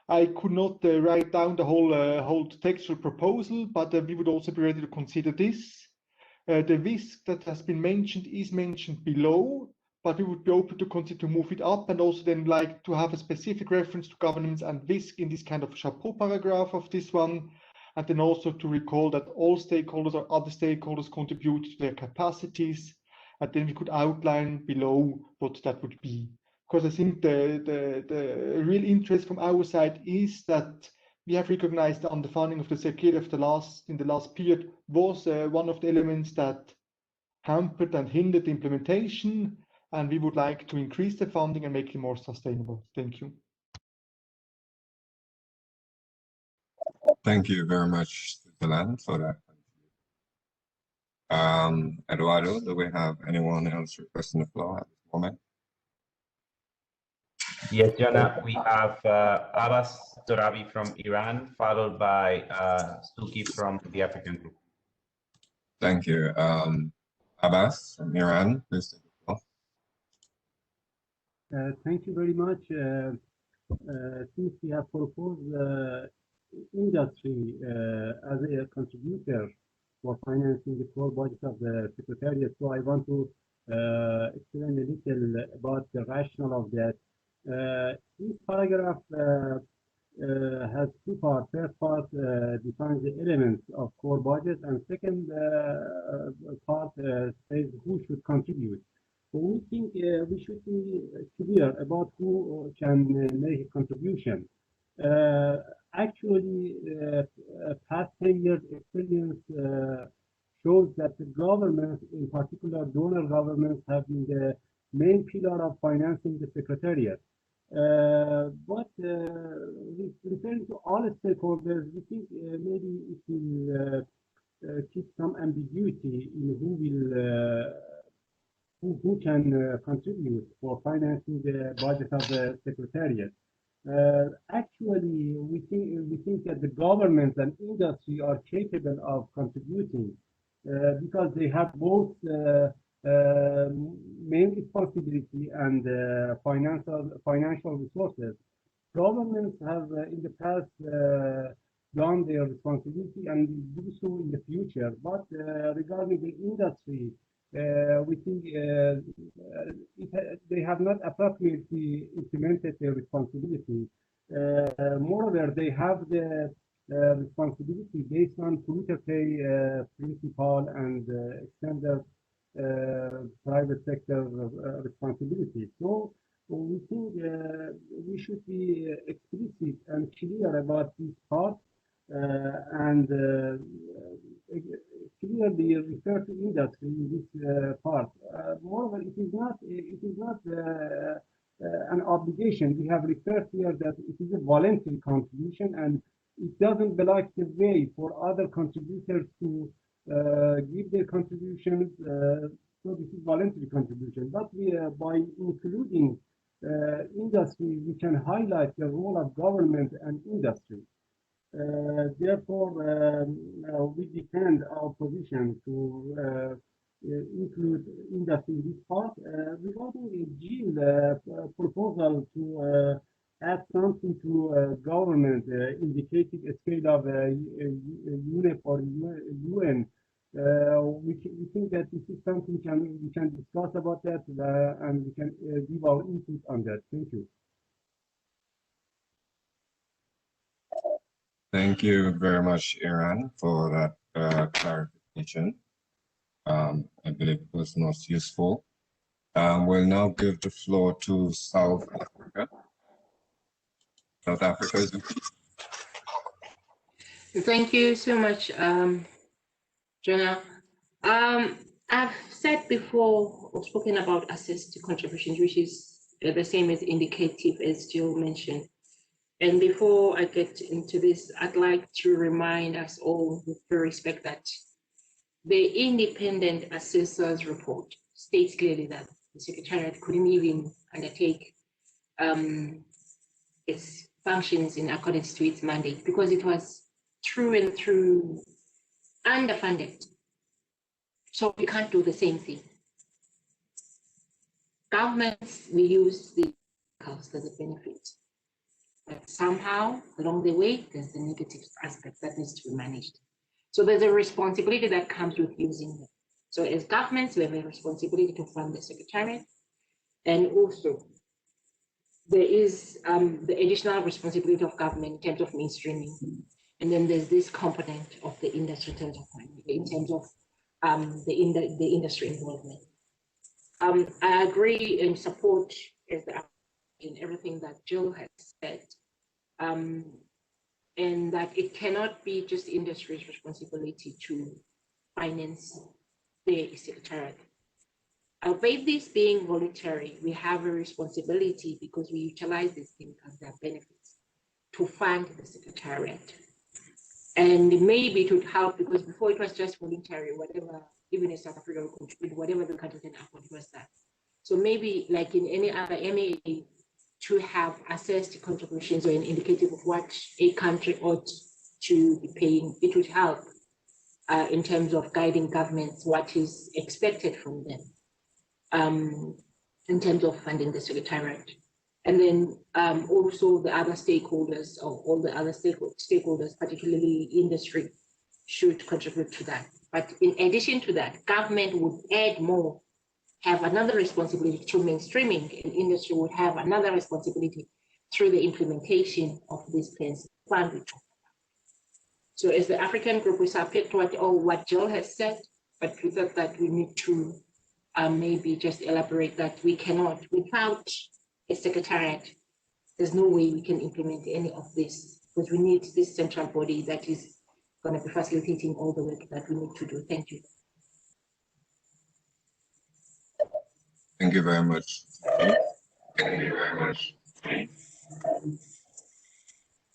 I could not write down the whole textual proposal, but we would also be ready to consider this. The risk that has been mentioned is mentioned below, but we would be open to consider to move it up and also then like to have a specific reference to governance and risk in this kind of chapeau paragraph of this one. And then also to recall that all stakeholders or other stakeholders contribute to their capacities. And then we could outline below what that would be. Because I think the real interest from our side is that we have recognized the underfunding of the Secretariat in the last period was one of the elements that hampered and hindered the implementation. And we would like to increase the funding and make it more sustainable. Thank you. Thank you very much, Switzerland, for that. Eduardo, do we have anyone else requesting the floor at this moment? Yes, Jana, we have Abbas Torabi from Iran, followed by Suki from the African Group. Thank you. Abbas from Iran, please take the floor. Thank you very much. Since we have proposed industry as a contributor for financing the core budget of the Secretariat, so I want to explain a little about the rationale of that. This paragraph has two parts. First part defines the elements of core budget, and second part says who should contribute. So we think we should be clear about who can make a contribution. Actually, past 10 years experience shows that the governments, in particular donor governments, have been the main pillar of financing the Secretariat. But referring to all stakeholders, we think maybe it will keep some ambiguity in who can contribute for financing the budget of the Secretariat. Actually, we think that the government and industry are capable of contributing because they have both main responsibility and financial resources. Governments have in the past done their responsibility and will do so in the future. But regarding the industry, we think they have not appropriately implemented their responsibility. Moreover, they have the responsibility based on polluter pay principle and extended private sector responsibility. So we think we should be explicit and clear about this part and clearly refer to industry in this part. Moreover, it is not an obligation. We have referred here that it is a voluntary contribution, and it doesn't block the way for other contributors to give their contributions. So this is voluntary contribution. But by including industry, we can highlight the role of government and industry. Therefore, we defend our position to include industry in this part. Regarding the GIL proposal to add something to government, indicating a scale of UNEP or UN. We think that this is something we can discuss about that, and we can give our input on that. Thank you. Thank you very much, Iran, for that clarification. I believe it was most useful. We'll now give the floor to South Africa. South Africa is Thank you so much, Jonah. I've said before or spoken about access to contributions, which is the same as indicative, as Jill mentioned. And before I get into this, I'd like to remind us all with due respect that the independent assessor's report states clearly that the Secretariat couldn't even undertake its functions in accordance to its mandate because it was through and through underfunded. So we can't do the same thing. Governments, we use the cost as a benefit. But somehow, along the way, there's the negative aspect that needs to be managed. So there's a responsibility that comes with using them. So as governments, we have a responsibility to fund the Secretariat. And also, there is the additional responsibility of government in terms of mainstreaming. And then there's this component of the industry in terms of the industry involvement. I agree and support in everything that Jill has said, and that it cannot be just industry's responsibility to finance the Secretariat. Albeit this being voluntary, we have a responsibility because we utilize these things as their benefits to fund the Secretariat. And maybe it would help because before it was just voluntary, whatever, even in South Africa, we contribute, whatever the country can afford was that. So maybe like in any other MAA, to have access to contributions or an indicative of what a country ought to be paying, it would help in terms of guiding governments what is expected from them in terms of funding the Secretariat. And then also the other stakeholders or all the other stakeholders, particularly industry, should contribute to that. But in addition to that, government would add more, have another responsibility through mainstreaming, and industry would have another responsibility through the implementation of these plans. So as the African group, we support what Jill has said, but we thought that we need to maybe just elaborate that we cannot, without a Secretariat, there's no way we can implement any of this because we need this central body that is going to be facilitating all the work that we need to do. Thank you. Thank you very much. Thank you very much.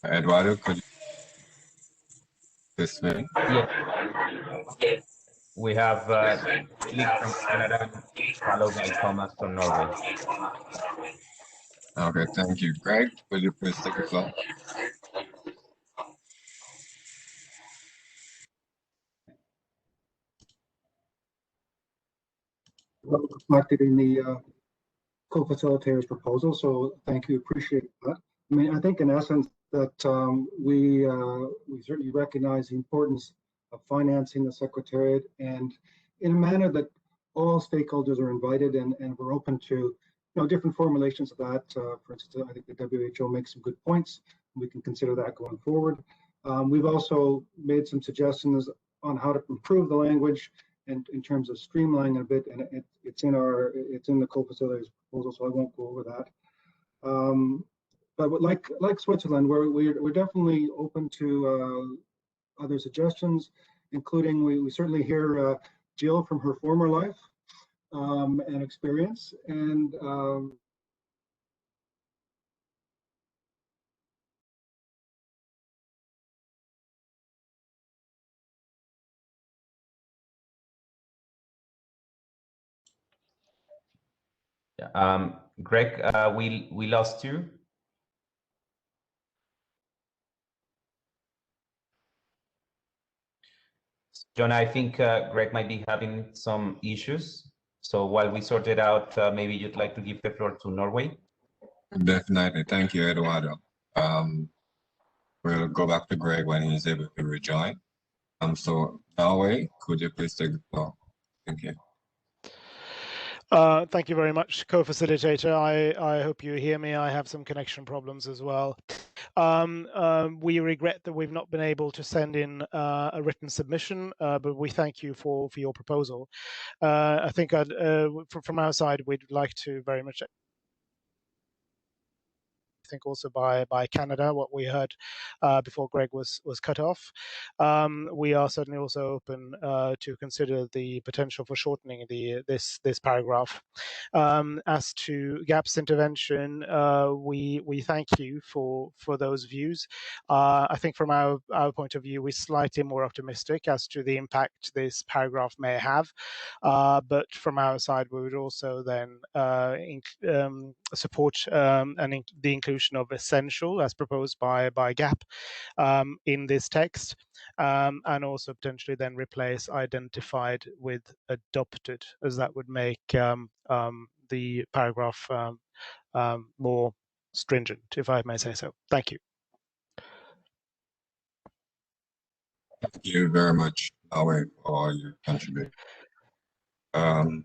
Eduardo, could you this way? Yeah. We have Philip from Canada, followed by Thomas from Norway. Okay, thank you. Greg, will you please take the floor? Reflected in the co-facilitator's proposal, so thank you, appreciate that. I mean, I think in essence that we certainly recognize the importance of financing the Secretariat and in a manner that all stakeholders are invited and we're open to different formulations of that. For instance, I think the WHO makes some good points. We can consider that going forward. We've also made some suggestions on how to improve the language and in terms of streamlining a bit, and it's in the co-facilitator's proposal, so I won't go over that. But like Switzerland, we're definitely open to other suggestions, including we certainly hear Jill from her former life and experience, and Greg, we lost you. John, I think Greg might be having some issues. So while we sort it out, maybe you'd like to give the floor to Norway. Definitely. Thank you, Eduardo. We'll go back to Greg when he's able to rejoin. So Yahweh, could you please take the floor? Thank you. Thank you very much, co-facilitator. I hope you hear me. I have some connection problems as well. We regret that we've not been able to send in a written submission, but we thank you for your proposal. I think from our side, we'd like to very much think also by Canada, what we heard before Greg was cut off. We are certainly also open to consider the potential for shortening this paragraph. As to GAP's intervention, we thank you for those views. I think from our point of view, we're slightly more optimistic as to the impact this paragraph may have. But from our side, we would also then support the inclusion of essential as proposed by GAP in this text, and also potentially then replace identified with adopted, as that would make the paragraph more stringent, if I may say so. Thank you. Thank you very much, Yahweh, for your contribution. Have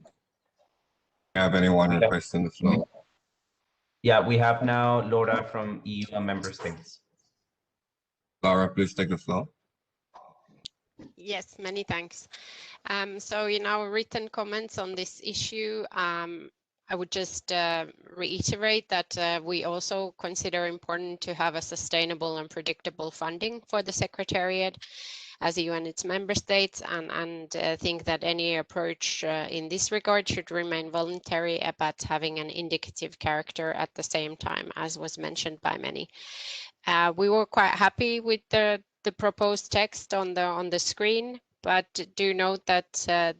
anyone requesting the floor? Yeah, we have now Laura from EU and member states. Laura, please take the floor. Yes, many thanks. So in our written comments on this issue, I would just reiterate that we also consider important to have a sustainable and predictable funding for the Secretariat as EU and its member states, and think that any approach in this regard should remain voluntary, but having an indicative character at the same time, as was mentioned by many. We were quite happy with the proposed text on the screen, but do note that the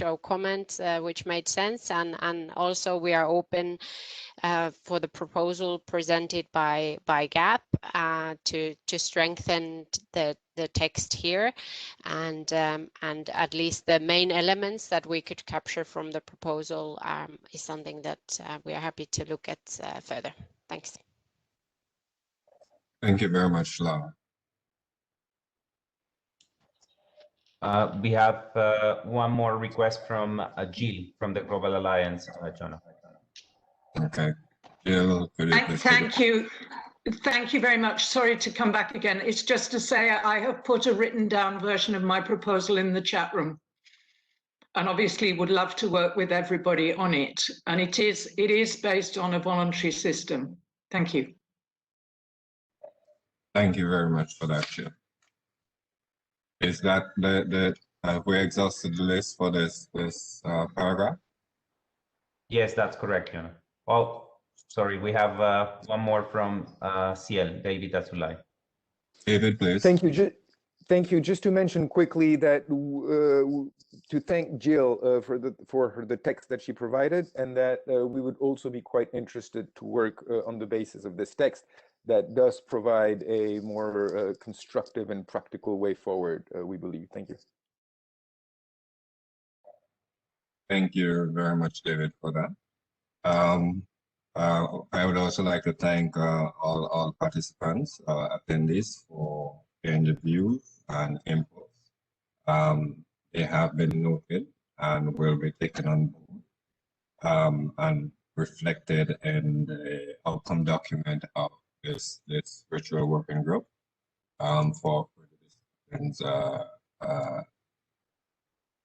WHO comment, which made sense, and also we are open for the proposal presented by GAP to strengthen the text here, and at least the main elements that we could capture from the proposal is something that we are happy to look at further. Thanks. Thank you very much, Laura. We have one more request from Jill from the Global Alliance, Jonah. Okay. Jill, thank you. Thank you very much. Sorry to come back again. It's just to say I have put a written down version of my proposal in the chat room, and obviously would love to work with everybody on it. And it is based on a voluntary system. Thank you. Thank you very much for that, Jill. Is that have we exhausted the list for this paragraph? Yes, that's correct, Jonah. Oh, sorry, we have one more from CL, David Azulay. David, please. Thank you. Thank you. Just to mention quickly that to thank Jill for the text that she provided, and that we would also be quite interested to work on the basis of this text that does provide a more constructive and practical way forward, we believe. Thank you. Thank you very much, David, for that. I would also like to thank all participants, attendees, for their views and inputs. They have been noted and will be taken on board and reflected in the outcome document of this virtual working group for the discussions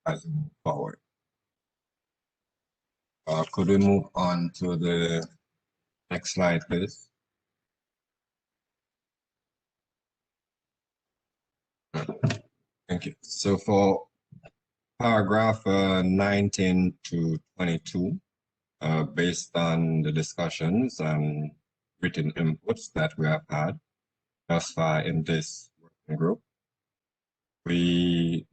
as we move forward. Could we move on to the next slide, please? Thank you. So for paragraph 19 to 22, based on the discussions and written inputs that we have had thus far in this working group, the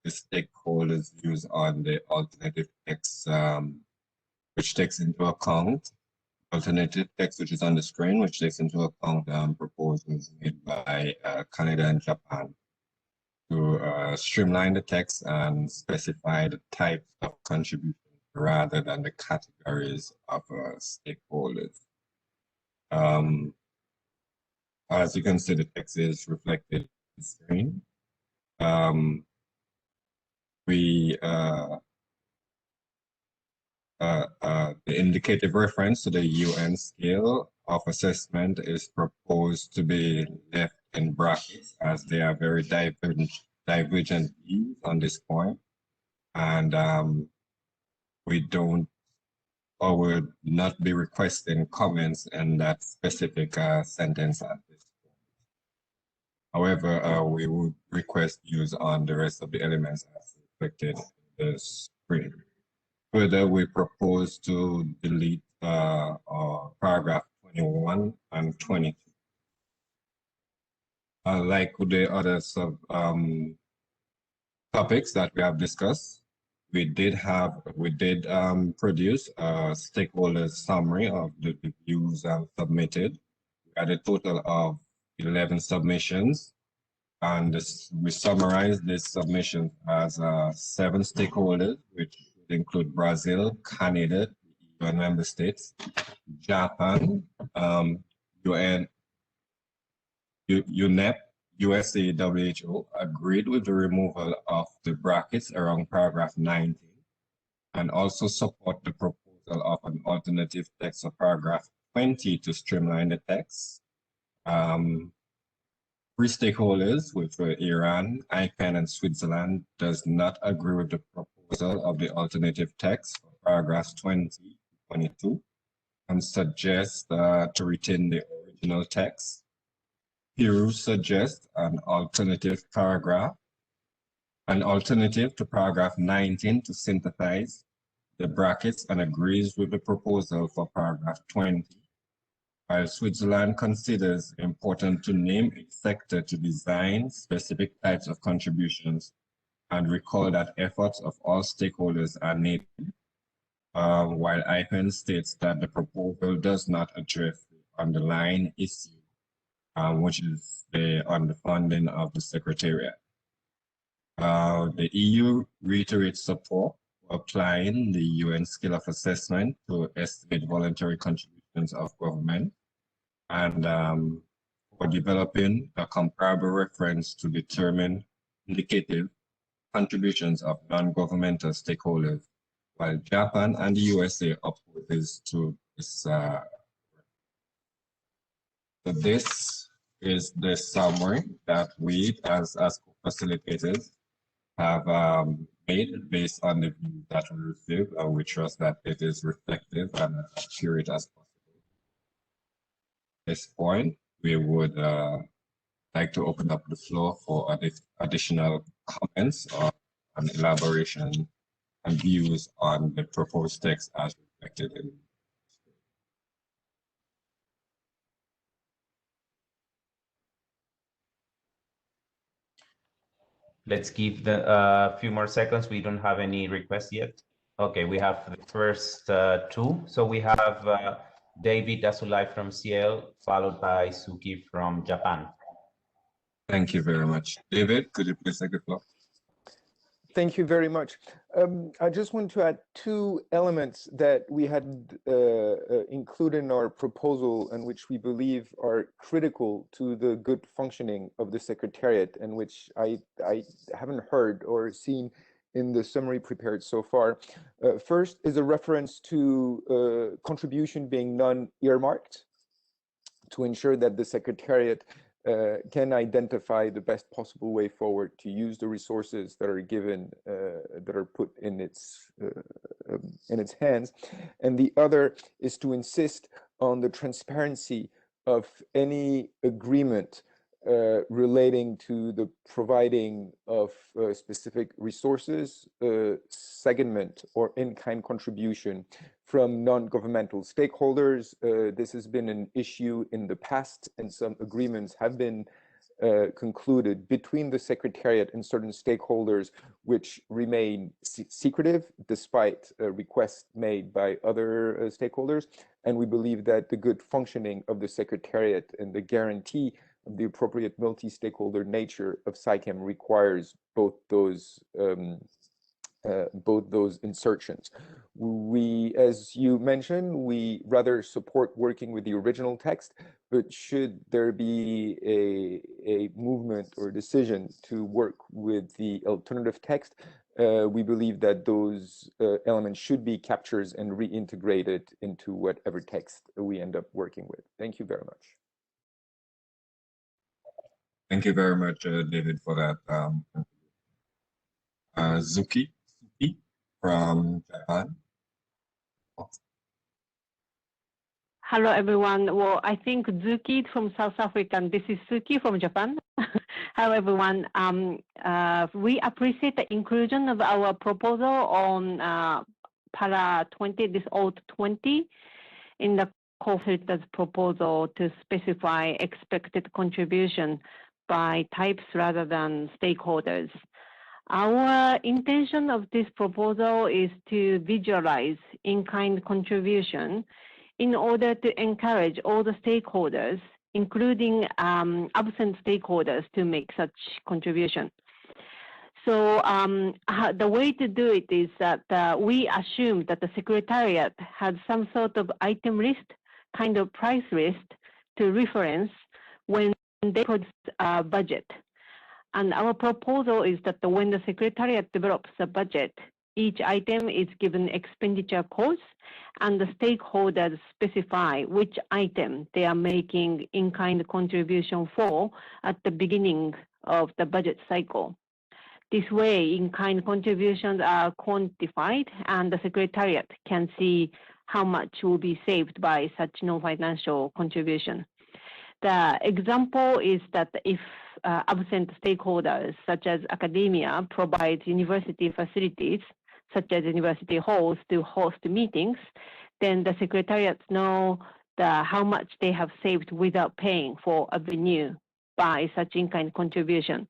stakeholders' views on the alternative text, which takes into account alternative text, which is on the screen, which takes into account proposals made by Canada and Japan to streamline the text and specify the types of contributions rather than the categories of stakeholders. As you can see, the text is reflected on the screen. The indicative reference to the UN scale of assessment is proposed to be left in brackets as they are very divergent views on this point. And we don't or would not be requesting comments in that specific sentence at this point. However, we would request views on the rest of the elements as reflected in the screen. Further, we propose to delete paragraph 21 and 22. Like the other topics that we have discussed, we did produce a stakeholder summary of the views submitted. We had a total of 11 submissions, and we summarized this submission as 7 stakeholders, which would include Brazil, Canada, UN member states, Japan, UNEP, USA, WHO agreed with the removal of the brackets around paragraph 19 and also support the proposal of an alternative text of paragraph 20 to streamline the text. 3 stakeholders, which were Iran, ICANN, and Switzerland, does not agree with the proposal of the alternative text for paragraphs 20 to 22 and suggest to retain the original text. Peru suggests an alternative to paragraph 19 to synthesize the brackets and agrees with the proposal for paragraph 20, while Switzerland considers important to name a sector to design specific types of contributions and recall that efforts of all stakeholders are needed, while IPEN states that the proposal does not address the underlying issue, which is the underfunding of the Secretariat. The EU reiterates support for applying the UN scale of assessment to estimate voluntary contributions of government and for developing a comparable reference to determine indicative contributions of non-governmental stakeholders, while Japan and the USA opposes to this. So this is the summary that we, as co-facilitators, have made based on the view that we received, and we trust that it is reflective and accurate as possible. At this point, we would like to open up the floor for additional comments or an elaboration and views on the proposed text as reflected in. Let's give a few more seconds. We don't have any requests yet. Okay, we have the first 2. So we have David Asulai from CL, followed by Suki from Japan. Thank you very much. David, could you please take the floor? Thank you very much. I just want to add 2 elements that we had included in our proposal and which we believe are critical to the good functioning of the Secretariat and which I haven't heard or seen in the summary prepared so far. First is a reference to contribution being non-earmarked to ensure that the Secretariat can identify the best possible way forward to use the resources that are given, that are put in its hands. And the other is to insist on the transparency of any agreement relating to the providing of specific resources, segment or in-kind contribution from non-governmental stakeholders. This has been an issue in the past, and some agreements have been concluded between the Secretariat and certain stakeholders, which remain secretive despite requests made by other stakeholders. And we believe that the good functioning of the Secretariat and the guarantee of the appropriate multi-stakeholder nature of SciChem requires both those insertions. We, as you mentioned, we rather support working with the original text, but should there be a movement or decision to work with the alternative text, we believe that those elements should be captured and reintegrated into whatever text we end up working with. Thank you very much. Thank you very much, David, for that. Suki from Japan. Hello, everyone. Well, I think Zuki from South Africa, and this is Suki from Japan. Hello, everyone. We appreciate the inclusion of our proposal on para 20, this old 20, in the co-filter's proposal to specify expected contribution by types rather than stakeholders. Our intention of this proposal is to visualize in-kind contribution in order to encourage all the stakeholders, including absent stakeholders, to make such contribution. So the way to do it is that we assume that the Secretariat had some sort of item list, kind of price list to reference when they put a budget. And our proposal is that when the Secretariat develops a budget, each item is given expenditure costs, and the stakeholders specify which item they are making in-kind contribution for at the beginning of the budget cycle. This way, in-kind contributions are quantified, and the Secretariat can see how much will be saved by such non-financial contribution. The example is that if absent stakeholders, such as academia, provide university facilities, such as university halls, to host meetings, then the Secretariats know how much they have saved without paying for a venue by such in-kind contribution.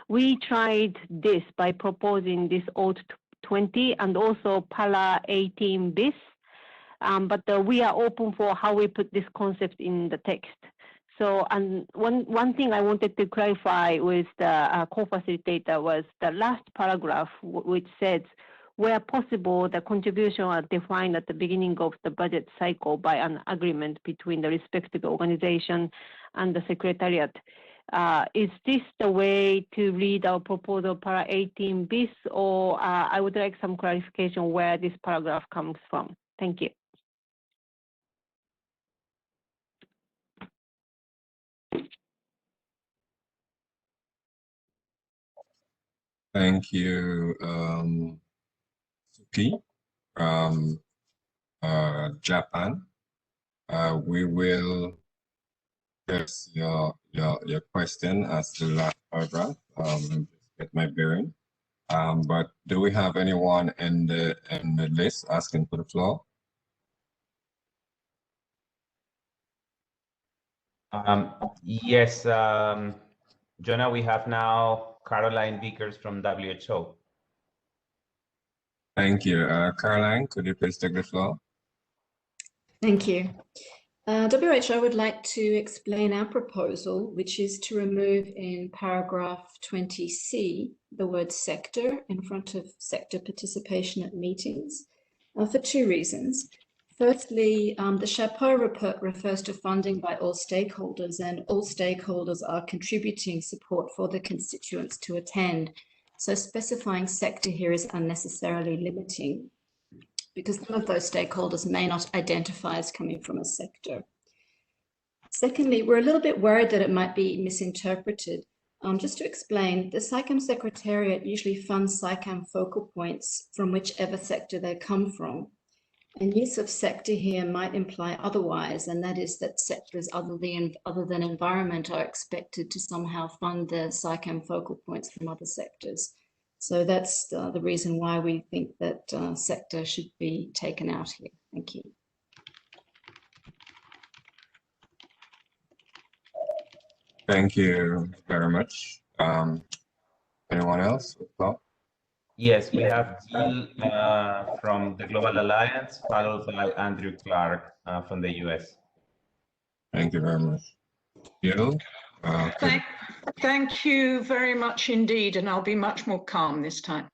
We tried this by proposing this old 20 and also para 18 bis, but we are open for how we put this concept in the text. So, and one thing I wanted to clarify with the co-facilitator was the last paragraph, which says, where possible, the contribution are defined at the beginning of the budget cycle by an agreement between the respective organization and the Secretariat. Is this the way to read our proposal para 18 bis, or I would like some clarification where this paragraph comes from. Thank you. Thank you, Suki from Japan. We will address your question as the last paragraph. Just get my bearing. But do we have anyone in the list asking for the floor? Yes, Jonah, we have now Caroline Vickers from WHO. Thank you. Caroline, could you please take the floor? Thank you. WHO would like to explain our proposal, which is to remove in paragraph 20C the word sector in front of sector participation at meetings for two reasons. Firstly, the Chapeau report refers to funding by all stakeholders, and all stakeholders are contributing support for the constituents to attend. So specifying sector here is unnecessarily limiting, because some of those stakeholders may not identify as coming from a sector. Secondly, we're a little bit worried that it might be misinterpreted. Just to explain, the SciCam Secretariat usually funds SciCam focal points from whichever sector they come from. And use of sector here might imply otherwise, and that is that sectors other than environment are expected to somehow fund the SciCam focal points from other sectors. So that's the reason why we think that sector should be taken out here. Thank you. Thank you very much. Anyone else? Yes, we have Jill from the Global Alliance, followed by Andrew Clark from the US. Thank you very much. Jill? Thank you very much indeed, and I'll be much more calm this time.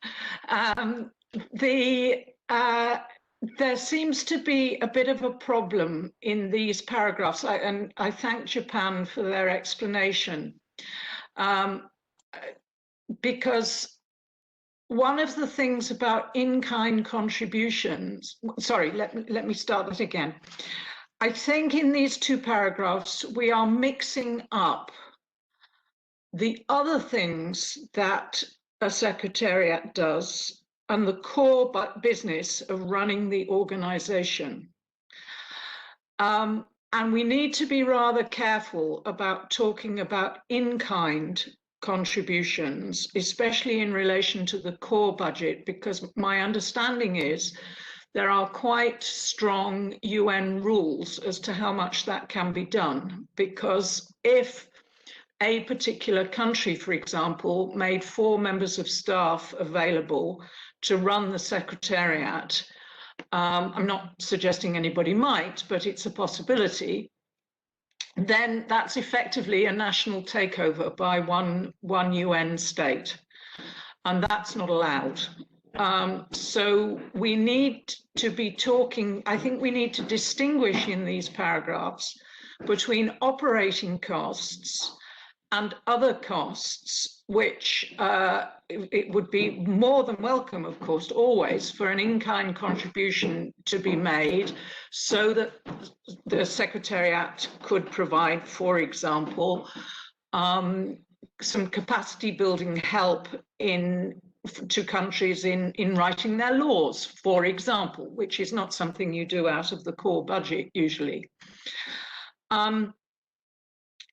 The There seems to be a bit of a problem in these paragraphs, and I thank Japan for their explanation, because one of the things about in-kind contributions, sorry, let me start that again. I think in these two paragraphs, we are mixing up the other things that a secretariat does and the core business of running the organization. And we need to be rather careful about talking about in-kind contributions, especially in relation to the core budget, because my understanding is there are quite strong UN rules as to how much that can be done, because if a particular country, for example, made 4 members of staff available to run the Secretariat, I'm not suggesting anybody might, but it's a possibility, then that's effectively a national takeover by one UN state, and that's not allowed. So we need to be talking, I think we need to distinguish in these paragraphs between operating costs and other costs, which it would be more than welcome, of course, always for an in-kind contribution to be made so that the Secretariat could provide, for example, some capacity building help to countries in writing their laws, for example, which is not something you do out of the core budget usually.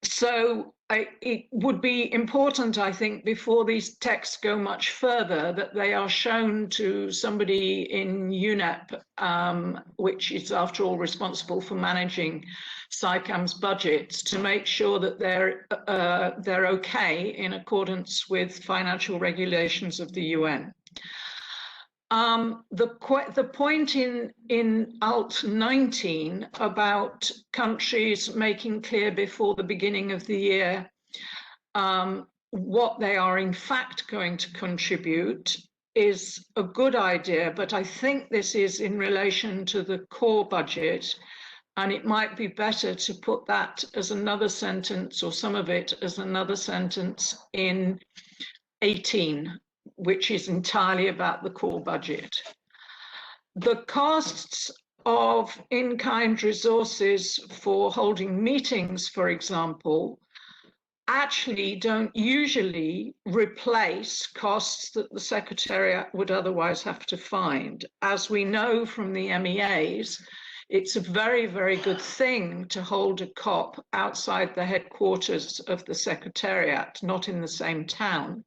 So it would be important, I think, before these texts go much further, that they are shown to somebody in UNEP, which is, after all, responsible for managing SICAM's budgets, to make sure that they're okay in accordance with financial regulations of the UN. The point in Alt 19 about countries making clear before the beginning of the year what they are in fact going to contribute is a good idea, but I think this is in relation to the core budget, and it might be better to put that as another sentence, or some of it as another sentence in 18. Which is entirely about the core budget. The costs of in-kind resources for holding meetings, for example, actually don't usually replace costs that the Secretariat would otherwise have to find. As we know from the MEAs, it's a very, very good thing to hold a COP outside the headquarters of the Secretariat, not in the same town.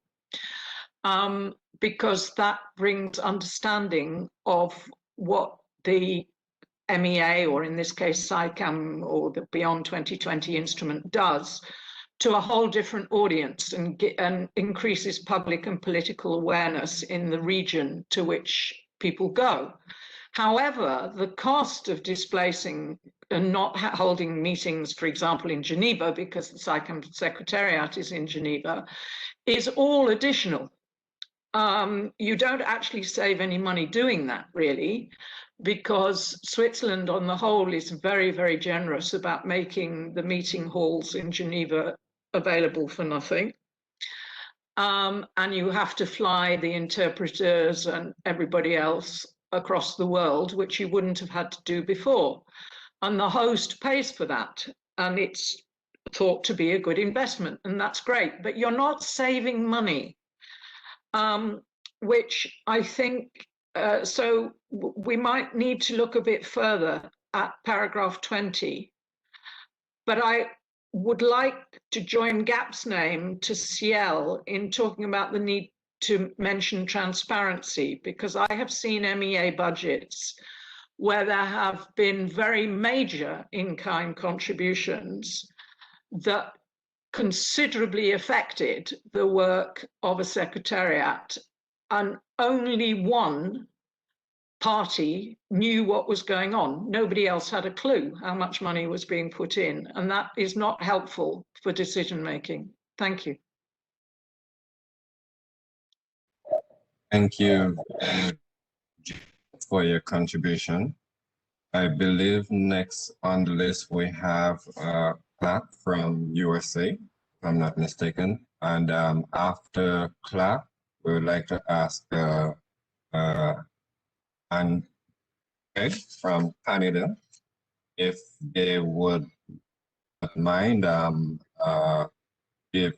Because that brings understanding of what the MEA, or in this case SICAM, or the Beyond 2020 instrument does to a whole different audience, and increases public and political awareness in the region to which people go. However, the cost of displacing and not holding meetings, for example, in Geneva, because the SICAM Secretariat is in Geneva, is all additional. You don't actually save any money doing that, really, because Switzerland on the whole is very, very generous about making the meeting halls in Geneva available for nothing. And you have to fly the interpreters and everybody else across the world, which you wouldn't have had to do before. And the host pays for that, and it's thought to be a good investment, and that's great, but you're not saving money. Which I think, so we might need to look a bit further at paragraph 20. But I would like to join GAP's name to Ciel in talking about the need to mention transparency, because I have seen MEA budgets where there have been very major in-kind contributions that considerably affected the work of a secretariat, and only one party knew what was going on. Nobody else had a clue how much money was being put in, and that is not helpful for decision making. Thank you. Thank you. for your contribution. I believe next on the list we have Clark from USA, if I'm not mistaken. And after Clark, we would like to ask and Ed from Canada if they would mind if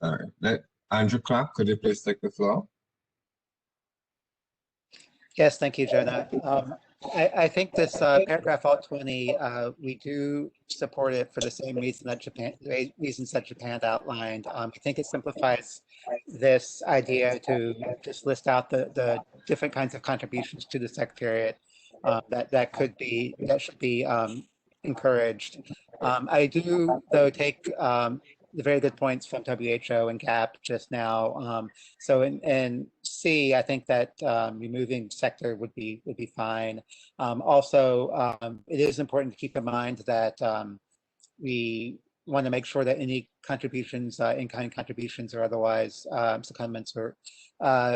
sorry, Andrew Clark, could you please take the floor? Yes, thank you, Jonah. I think this paragraph alt 20, we do support it for the same reason that Japan outlined. I think it simplifies this idea to just list out the different kinds of contributions to the Secretariat that should be encouraged. I do, though, take the very good points from WHO and GAP just now. So in C, I think that removing sector would be fine. Also, it is important to keep in mind that we want to make sure that any contributions, in-kind contributions or otherwise, secondments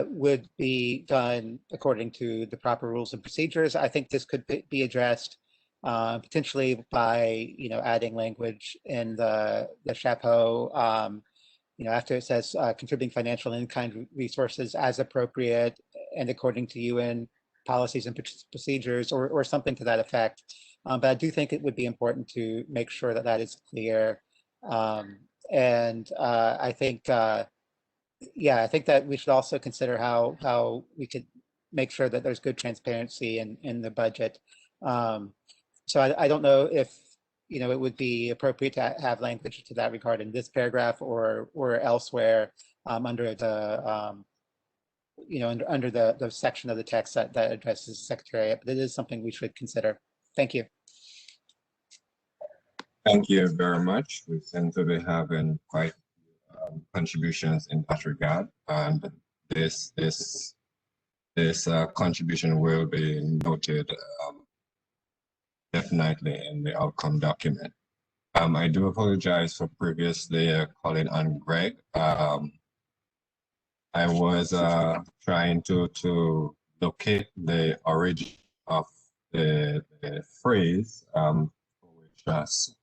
would be done according to the proper rules and procedures. I think this could be addressed potentially by adding language in the chapeau, after it says contributing financial and in-kind resources as appropriate and according to UN policies and procedures, or something to that effect. But I do think it would be important to make sure that that is clear. And I think, I think that we should also consider how we could make sure that there's good transparency in the budget. So I don't know if it would be appropriate to have language to that regard in this paragraph or elsewhere under the under the section of the text that addresses Secretariat, but it is something we should consider. Thank you. Thank you very much. We seem to be having quite contributions in that regard, and this contribution will be noted definitely in the outcome document. I do apologize for previously calling on Greg. I was trying to locate the origin of the phrase which Suki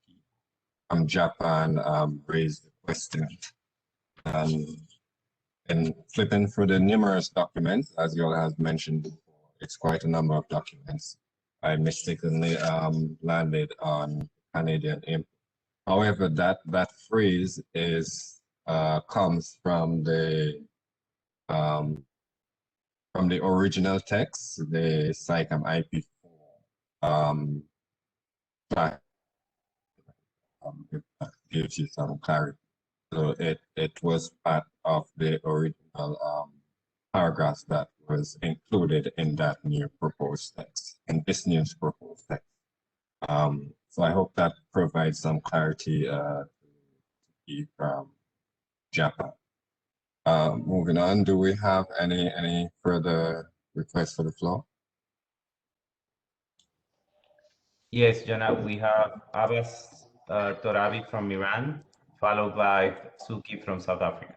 from Japan raised the question. And flipping through the numerous documents, as you all have mentioned before, it's quite a number of documents. I mistakenly landed on Canadian input. However, that phrase is comes from the original text, the SICAM IP4. If that gives you some clarity. So it was part of the original paragraph that was included in that new proposed text, in this new proposed text. So I hope that provides some clarity to Japan. Moving on, do we have any further requests for the floor? Yes, Jana, we have Abbas Torabi from Iran, followed by Suki from South Africa.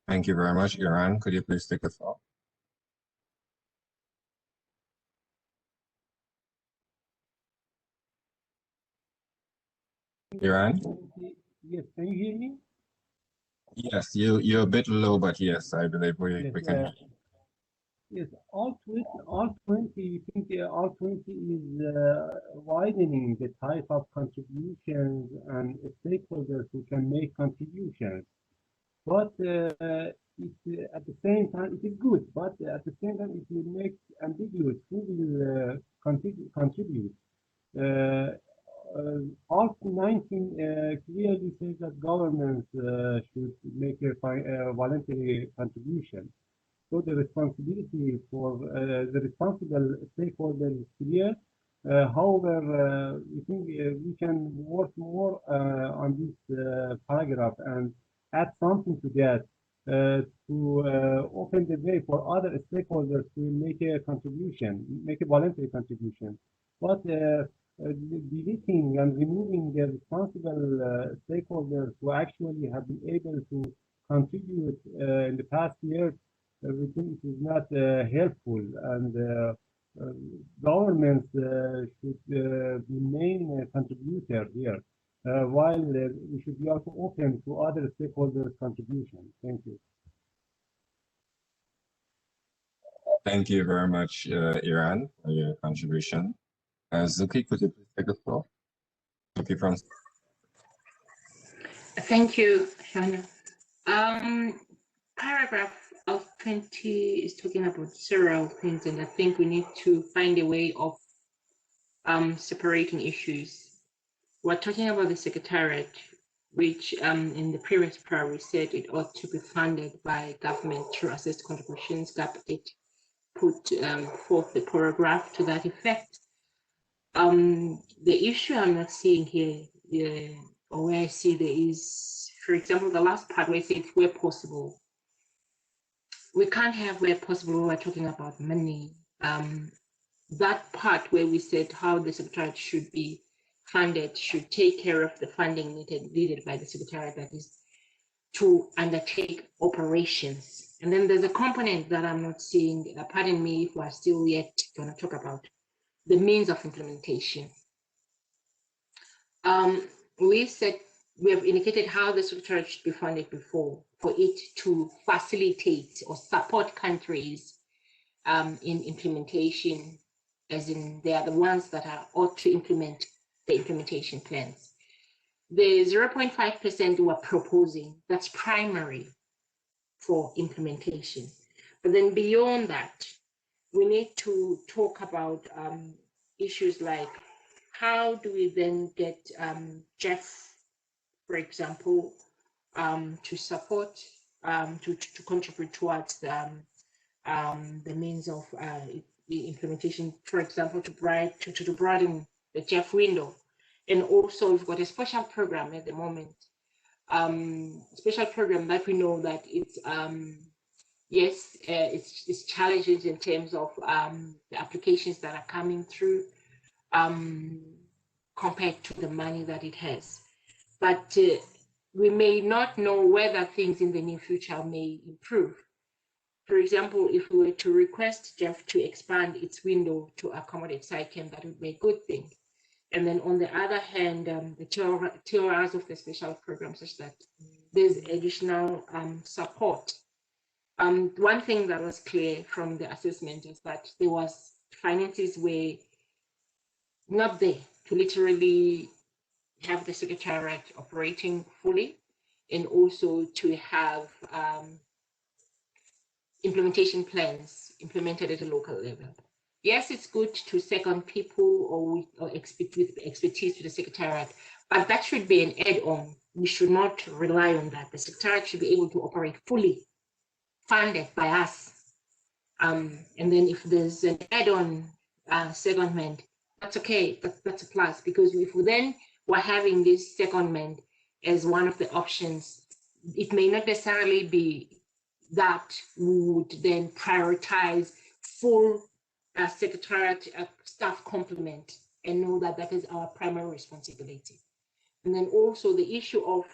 Thank you very much, Iran. Could you please take the floor? Iran? Yes, can you hear me? Yes, you're a bit low, but yes, I believe we can hear you. Yes, all 20, you think all 20 is widening the type of contributions and stakeholders who can make contributions. But it's, at the same time, it is good, but at the same time, it will make ambiguous who will contribute. Alt 19 clearly says that governments should make a voluntary contribution. So the responsibility for the responsible stakeholder is clear. However, we think we can work more on this paragraph and add something to that to open the way for other stakeholders to make a contribution, make a voluntary contribution. But deleting and removing the responsible stakeholders who actually have been able to contribute in the past years, we think it is not helpful, and governments should be main contributor here, while we should be also open to other stakeholders' contributions. Thank you. Thank you very much, Iran, for your contribution. Zuki, could you please take the floor? Zuki from. Thank you, Shana. Paragraph of 20 is talking about several things, and I think we need to find a way of separating issues. We're talking about the Secretariat, which in the previous part we said it ought to be funded by government through assessed contributions. GAP it put forth the paragraph to that effect. The issue I'm not seeing here, or where I see there is, for example, the last part where it says where possible. We can't have where possible when we're talking about money. That part where we said how the Secretariat should be funded should take care of the funding needed by the Secretariat, that is to undertake operations. And then there's a component that I'm not seeing, pardon me if we're still yet going to talk about, the means of implementation. We said, we have indicated how the Secretariat should be funded before, for it to facilitate or support countries in implementation, as in they are the ones that ought to implement the implementation plans. The 0.5% we're proposing, that's primary for implementation. But then beyond that, we need to talk about issues like how do we then get Jeff, for example, to support, to contribute towards the means of the implementation, for example, to broaden the Jeff window. And also we've got a special program at the moment, special program that we know that it's, yes, it's challenges in terms of the applications that are coming through compared to the money that it has. But we may not know whether things in the near future may improve. For example, if we were to request Jeff to expand its window to accommodate SciChem, that would be a good thing. And then on the other hand, the TORs of the special program, such that there's additional support. One thing that was clear from the assessment is that there was finances were not there to literally have the Secretariat operating fully, and also to have implementation plans implemented at a local level. Yes, it's good to second people or with expertise to the Secretariat, but that should be an add-on. We should not rely on that. The Secretariat should be able to operate fully, funded by us. And then if there's an add-on secondment, that's okay, that's a plus, because if we're having this secondment as one of the options, it may not necessarily be that we would then prioritize full Secretariat staff complement and know that that is our primary responsibility. And then also the issue of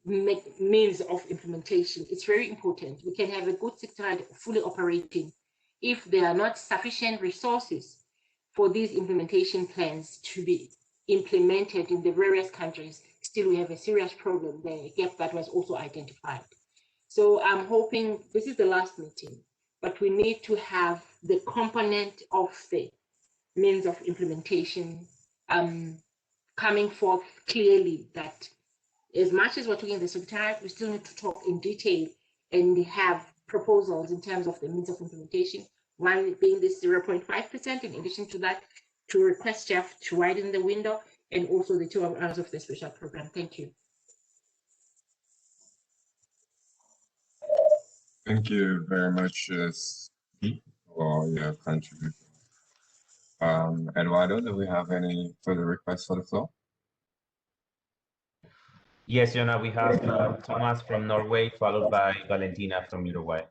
means of implementation. It's very important. We can have a good Secretariat fully operating. If there are not sufficient resources for these implementation plans to be implemented in the various countries, still we have a serious problem there, a gap that was also identified. So I'm hoping this is the last meeting, but we need to have the component of the means of implementation coming forth clearly, that as much as we're talking the Secretariat, we still need to talk in detail and have proposals in terms of the means of implementation, one being this 0.5%, in addition to that, to request Jeff to widen the window, and also the 2 hours of the special program. Thank you. Thank you very much, Steve, for your contribution. Eduardo, do we have any further requests for the floor? Yes, Jonah, we have Thomas from Norway, followed by Valentina from Uruguay.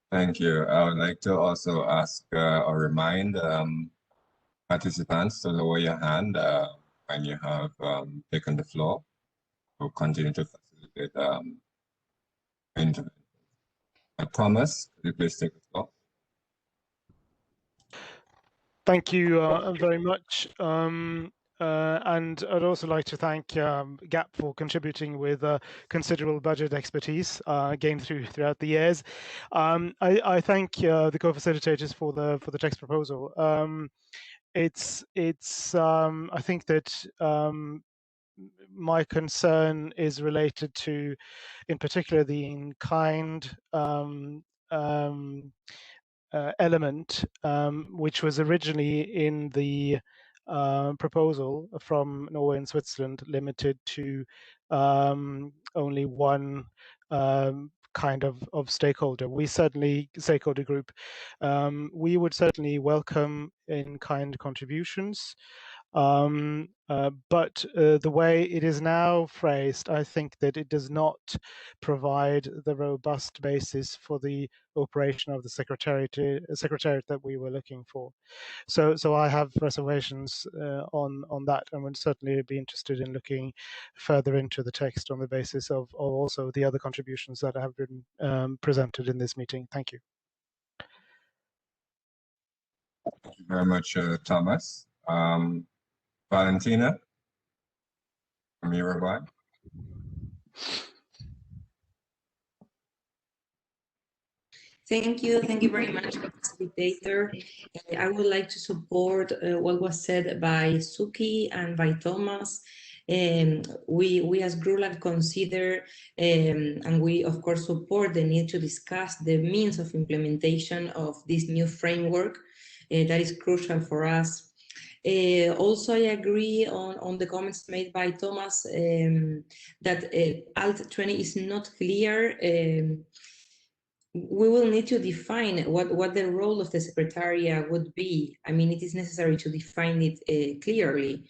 Thank you. I would like to also ask or remind participants to lower your hand when you have taken the floor. We'll continue to facilitate intervention. Thomas, could you please take the floor? Thank you very much. And I'd also like to thank GAP for contributing with considerable budget expertise gained throughout the years. I thank the co-facilitators for the text proposal. I think that my concern is related to, in particular, the in-kind element, which was originally in the proposal from Norway and Switzerland, limited to only one kind of stakeholder. We certainly, stakeholder group, we would certainly welcome in-kind contributions. But the way it is now phrased, I think that it does not provide the robust basis for the operation of the secretariat that we were looking for. So I have reservations on that, and would certainly be interested in looking further into the text on the basis of also the other contributions that have been presented in this meeting. Thank you. Thank you very much, Thomas. Valentina from Uruguay. Thank you very much, facilitator. I would like to support what was said by Suki and by Thomas. We as GRULAC consider and we of course support the need to discuss the means of implementation of this new framework that is crucial for us. Also, I agree on the comments made by Thomas that Alt 20 is not clear. We will need to define what the role of the Secretariat would be. I mean, it is necessary to define it clearly,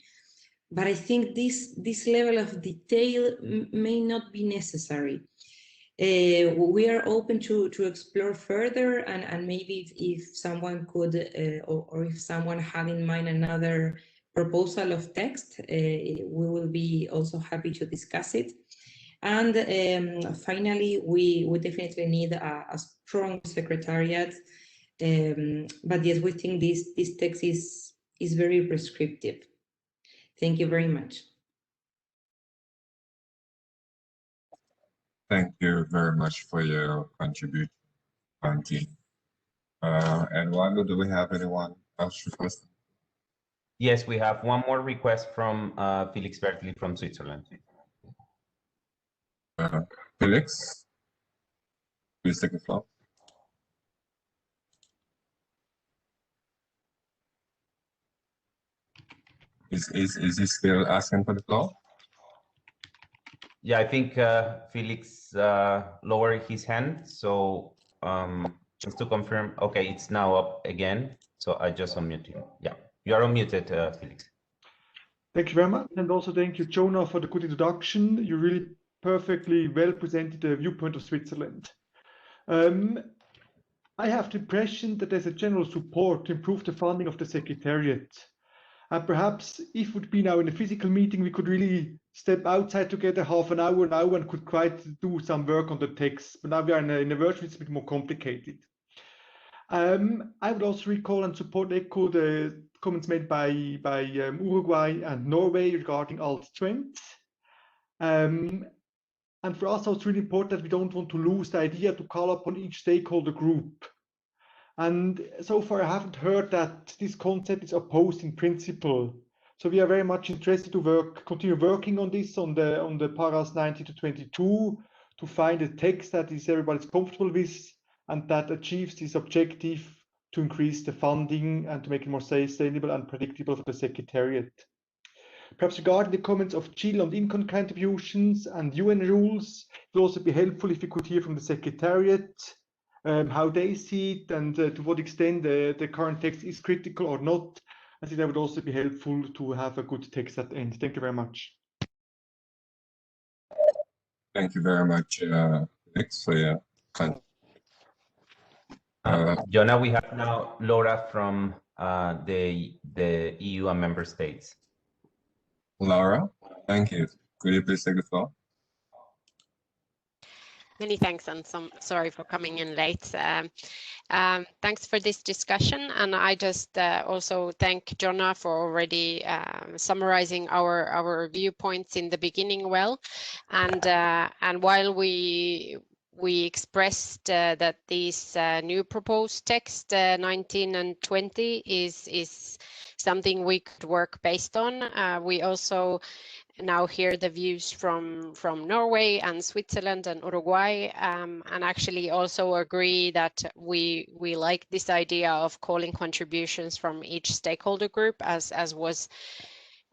but I think this level of detail may not be necessary. We are open to explore further, and maybe if someone could, or if someone have in mind another proposal of text, we will be also happy to discuss it. And finally, we definitely need a strong secretariat. But yes, we think this text is very prescriptive. Thank you very much. Thank you very much for your contribution, Auntie. And Wanda, do we have anyone else requesting? Yes, we have one more request from Felix Bertley from Switzerland. Felix, please take the floor. Is he still asking for the floor? Yeah, I think Felix lowered his hand. So just to confirm, okay, it's now up again. So I just unmute him. Yeah, you are unmuted, Felix. Thank you very much. And also thank you, Jonah, for the good introduction. You really perfectly well presented the viewpoint of Switzerland. I have the impression that there's a general support to improve the funding of the Secretariat. And perhaps if it would be now in a physical meeting, we could really step outside together half an hour now and could quite do some work on the text. But now we are in a version, it's a bit more complicated. I would also recall and echo the comments made by Uruguay and Norway regarding Alt 20. And for us, it's really important that we don't want to lose the idea to call upon each stakeholder group. And so far, I haven't heard that this concept is opposed in principle. So we are very much interested to continue working on this, on the paras 90 to 22, to find a text that is everybody's comfortable with and that achieves this objective to increase the funding and to make it more sustainable and predictable for the Secretariat. Perhaps regarding the comments of Jill on income contributions and UN rules, it would also be helpful if we could hear from the Secretariat how they see it and to what extent the current text is critical or not. I think that would also be helpful to have a good text at the end. Thank you very much. Thank you very much, Felix, for your contribution. Jonah, we have now Laura from the EU and member states. Laura, thank you. Could you please take the floor? Many thanks, and sorry for coming in late. Thanks for this discussion, and I just also thank Jonah for already summarizing our viewpoints in the beginning well. And while we expressed that these new proposed text 19 and 20 is something we could work based on, we also now hear the views from Norway and Switzerland and Uruguay, and actually also agree that we like this idea of calling contributions from each stakeholder group as was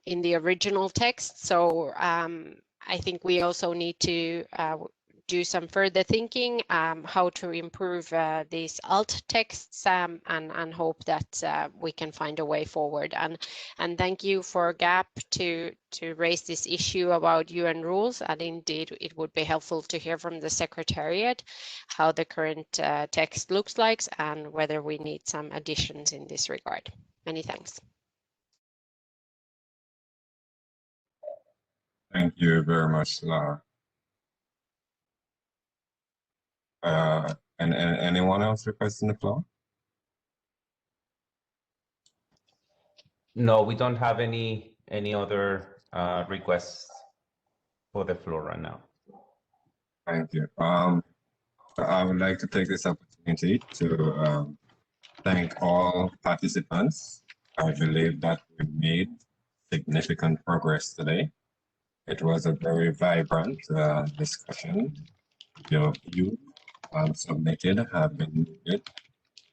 in the original text. So I think we also need to do some further thinking how to improve these alt texts and hope that we can find a way forward. And thank you for GAP to raise this issue about UN rules. And indeed, it would be helpful to hear from the Secretariat how the current text looks like and whether we need some additions in this regard. Many thanks. Thank you very much, Laura. And anyone else requesting the floor? No, we don't have any other requests for the floor right now. Thank you. I would like to take this opportunity to thank all participants. I believe that we made significant progress today. It was a very vibrant discussion. Your views submitted have been noted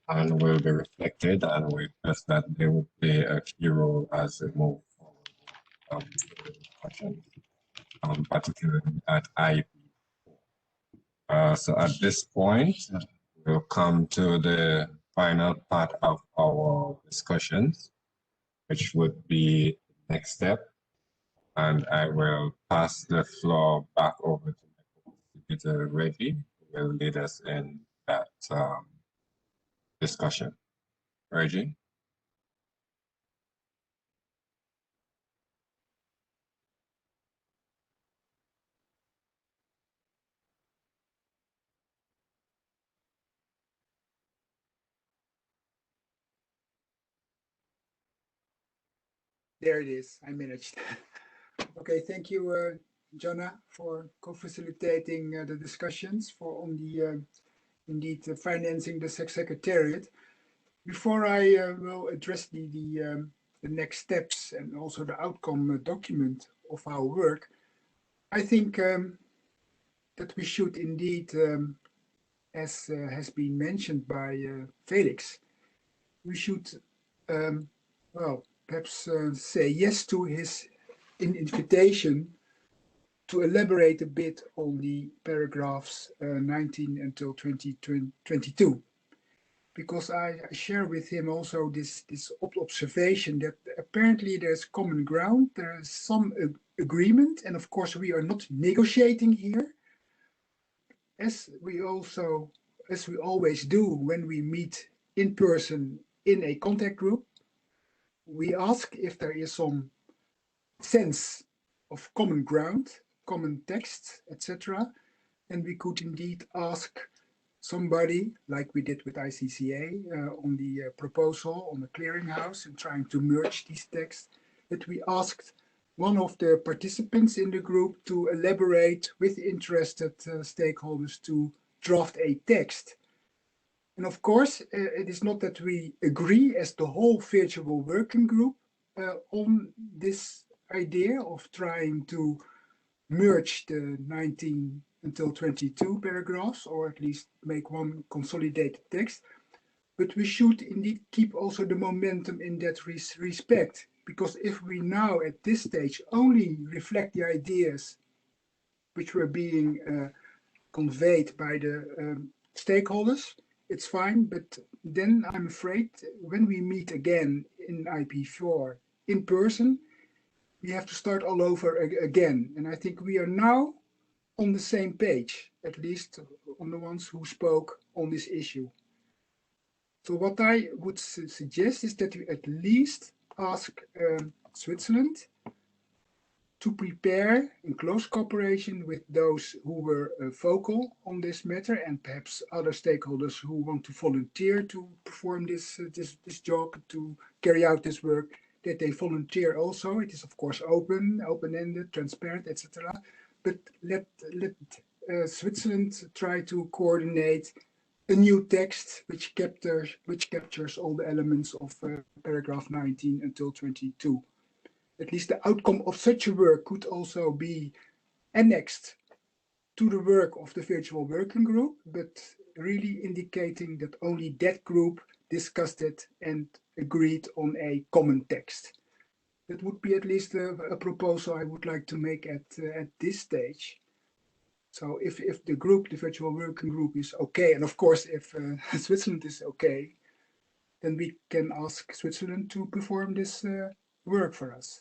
and will be reflected, and we trust that they will play a key role as we move forward with the discussion, particularly at IP. So at this point, we'll come to the final part of our discussions, which would be the next step. And I will pass the floor back over to Peter Reggie, who will lead us in that discussion. Reggie? There it is. I managed. Okay, thank you, Jonah, for co-facilitating the discussions on the indeed financing the Secretariat. Before I will address the next steps and also the outcome document of our work, I think that we should indeed, as has been mentioned by Felix, we should, well, perhaps say yes to his invitation to elaborate a bit on the paragraphs 19 until 2022. Because I share with him also this observation that apparently there's common ground, there is some agreement, and of course we are not negotiating here, as we always do when we meet in person in a contact group. We ask if there is some sense of common ground, common text, etc. And we could indeed ask somebody, like we did with ICCA on the proposal on the clearinghouse and trying to merge these texts, that we asked one of the participants in the group to elaborate with interested stakeholders to draft a text. And of course, it is not that we agree as the whole virtual working group on this idea of trying to merge the 19 until 22 paragraphs, or at least make one consolidated text. But we should indeed keep also the momentum in that respect, because if we now at this stage only reflect the ideas which were being conveyed by the stakeholders, it's fine, but then I'm afraid when we meet again in IP4 in person, we have to start all over again. And I think we are now on the same page, at least on the ones who spoke on this issue. So what I would suggest is that we at least ask Switzerland to prepare in close cooperation with those who were vocal on this matter and perhaps other stakeholders who want to volunteer to perform this job, to carry out this work, that they volunteer also. It is of course open-ended, transparent, etc. But let Switzerland try to coordinate a new text which captures all the elements of paragraph 19 until 22. At least the outcome of such a work could also be annexed to the work of the virtual working group, but really indicating that only that group discussed it and agreed on a common text. That would be at least a proposal I would like to make at this stage. So if the virtual working group is okay, and of course if Switzerland is okay, then we can ask Switzerland to perform this work for us.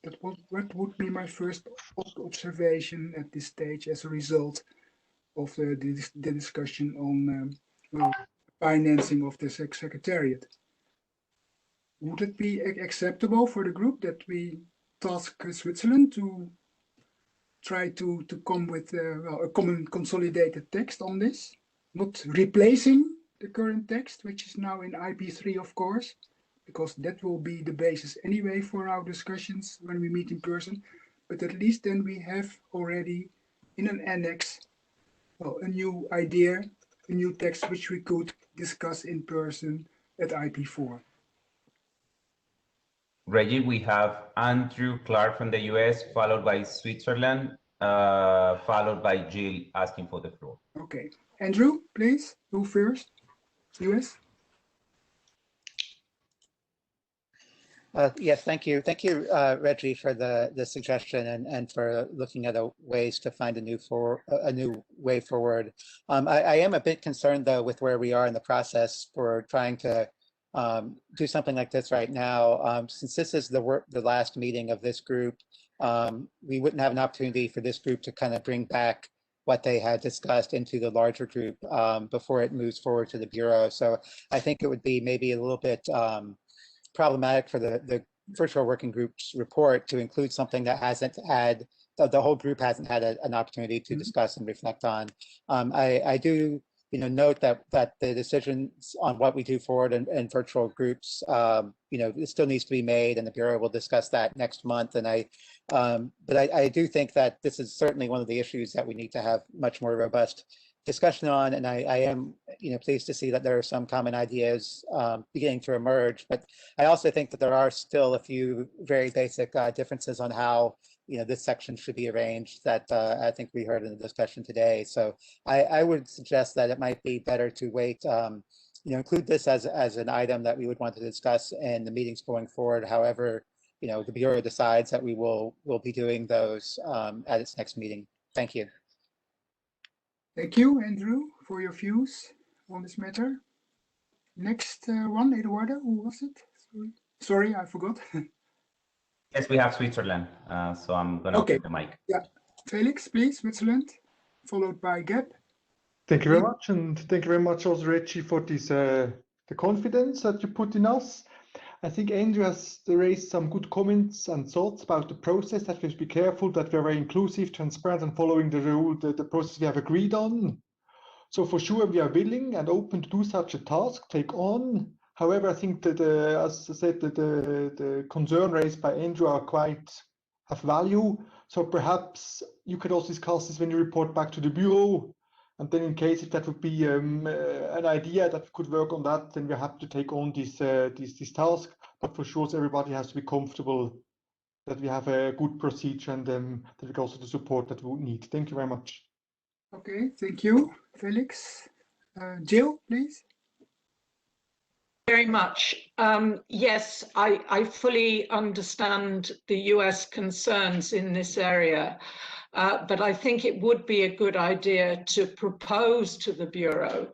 That would be my first observation at this stage as a result of the discussion on financing of the Secretariat. Would it be acceptable for the group that we task Switzerland to try to come with a common consolidated text on this, not replacing the current text, which is now in IP3, of course, because that will be the basis anyway for our discussions when we meet in person. But at least then we have already in an annex a new idea, a new text which we could discuss in person at IP4. Reggie, we have Andrew Clark from the US, followed by Switzerland, followed by Jill asking for the floor. Okay, Andrew, please, who first? US? Yes, thank you. Thank you, Reggie, for the suggestion and for looking at ways to find a new way forward. I am a bit concerned, though, with where we are in the process for trying to do something like this right now. Since this is the last meeting of this group, we wouldn't have an opportunity for this group to kind of bring back what they had discussed into the larger group before it moves forward to the Bureau. So I think it would be maybe a little bit problematic for the virtual working group's report to include something that hasn't had, the whole group hasn't had an opportunity to discuss and reflect on. I do note that the decisions on what we do forward in virtual groups, it still needs to be made, and the Bureau will discuss that next month. And but I do think that this is certainly one of the issues that we need to have much more robust discussion on, and I am pleased to see that there are some common ideas beginning to emerge. But I also think that there are still a few very basic differences on how this section should be arranged that I think we heard in the discussion today. So I would suggest that it might be better to wait, include this as an item that we would want to discuss in the meetings going forward. However, the Bureau decides that we'll be doing those at its next meeting. Thank you. Thank you, Andrew, for your views on this matter. Next one, Eduardo, who was it? Sorry, I forgot. Yes, we have Switzerland, so I'm going to open the mic. Yeah, Felix, please, Switzerland, followed by Gab. Thank you very much, and thank you very much also, Reggie, for this the confidence that you put in us. I think Andrew has raised some good comments and thoughts about the process, that we have to be careful, that we are very inclusive, transparent, and following the rule, the process we have agreed on. So for sure, we are willing and open to do such a task, take on. However, I think that, as I said, the concern raised by Andrew have value. So perhaps you could also discuss this when you report back to the Bureau. And then in case if that would be an idea that we could work on that, then we're happy to take on this task. But for sure, everybody has to be comfortable that we have a good procedure and that we get also the support that we would need. Thank you very much. Okay, thank you, Felix. Jill, please. Very much. Yes, I fully understand the US concerns in this area. But I think it would be a good idea to propose to the Bureau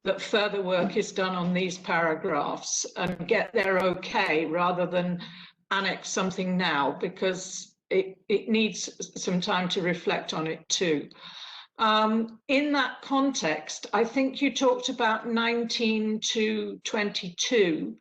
that further work is done on these paragraphs and get their okay rather than annex something now, because it needs some time to reflect on it too. In that context, I think you talked about 19 to 22.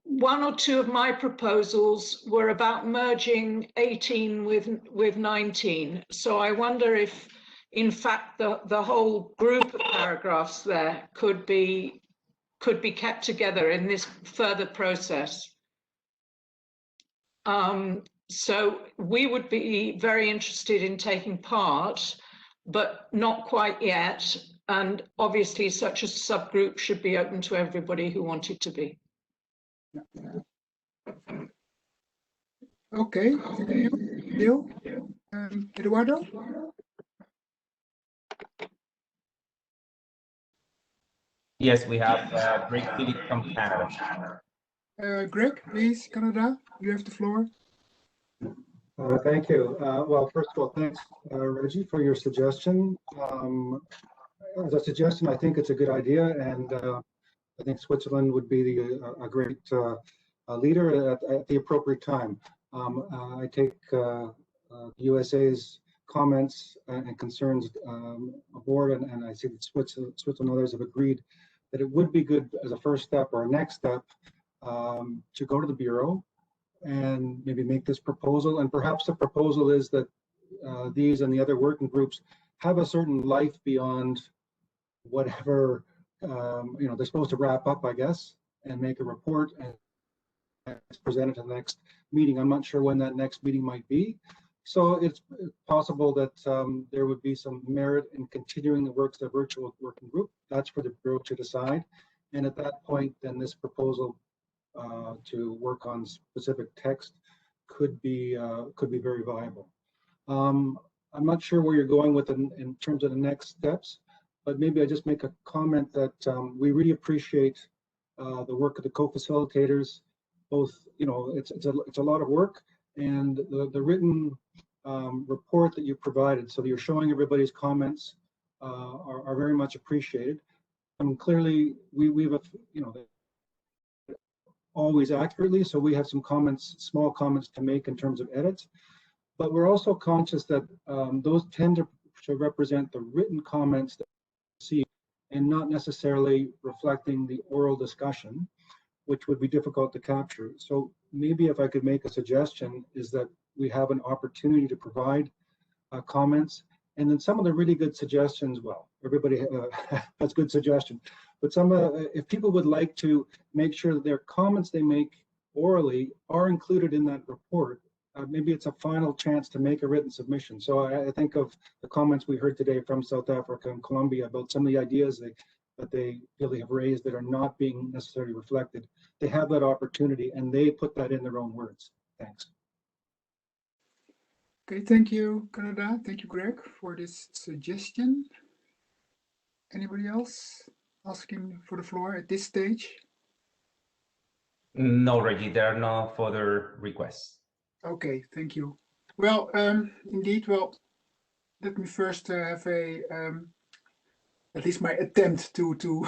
One or two of my proposals were about merging 18 with 19. So I wonder if, in fact, the whole group of paragraphs there could be kept together in this further process. So we would be very interested in taking part, but not quite yet. And obviously such a subgroup should be open to everybody who wanted to be. Okay, thank you. Neil? Eduardo? Yes, we have Greg Phillips from Canada. Greg, please, Canada, you have the floor. Thank you. Well, first of all, thanks, Reggie, for your suggestion. As a suggestion, I think it's a good idea, and I think Switzerland would be a great leader at the appropriate time. I take USA's comments and concerns aboard, and I see that Switzerland and others have agreed that it would be good as a first step or a next step to go to the Bureau and maybe make this proposal. And perhaps the proposal is that these and the other working groups have a certain life beyond whatever, they're supposed to wrap up, I guess, and make a report and present it to the next meeting. I'm not sure when that next meeting might be. So it's possible that there would be some merit in continuing the work of the virtual working group. That's for the Bureau to decide. And at that point, then this proposal to work on specific text could be very viable. I'm not sure where you're going with in terms of the next steps, but maybe I just make a comment that we really appreciate the work of the co-facilitators. Both, it's a lot of work, and the written report that you provided, so that you're showing everybody's comments, are very much appreciated. Clearly, we've always accurately, so we have some comments, small comments to make in terms of edits, but we're also conscious that those tend to represent the written comments that we see and not necessarily reflecting the oral discussion, which would be difficult to capture. So maybe if I could make a suggestion is that we have an opportunity to provide comments, and then some of the really good suggestions, well, everybody has good suggestions, but if people would like to make sure that their comments they make orally are included in that report, maybe it's a final chance to make a written submission. So I think of the comments we heard today from South Africa and Colombia about some of the ideas that they feel they have raised that are not being necessarily reflected. They have that opportunity and they put that in their own words. Thanks. Okay, thank you, Canada. Thank you, Greg, for this suggestion. Anybody else asking for the floor at this stage? No, Reggie, there are no further requests. Okay, thank you. Well, indeed, well, let me first have at least my attempt to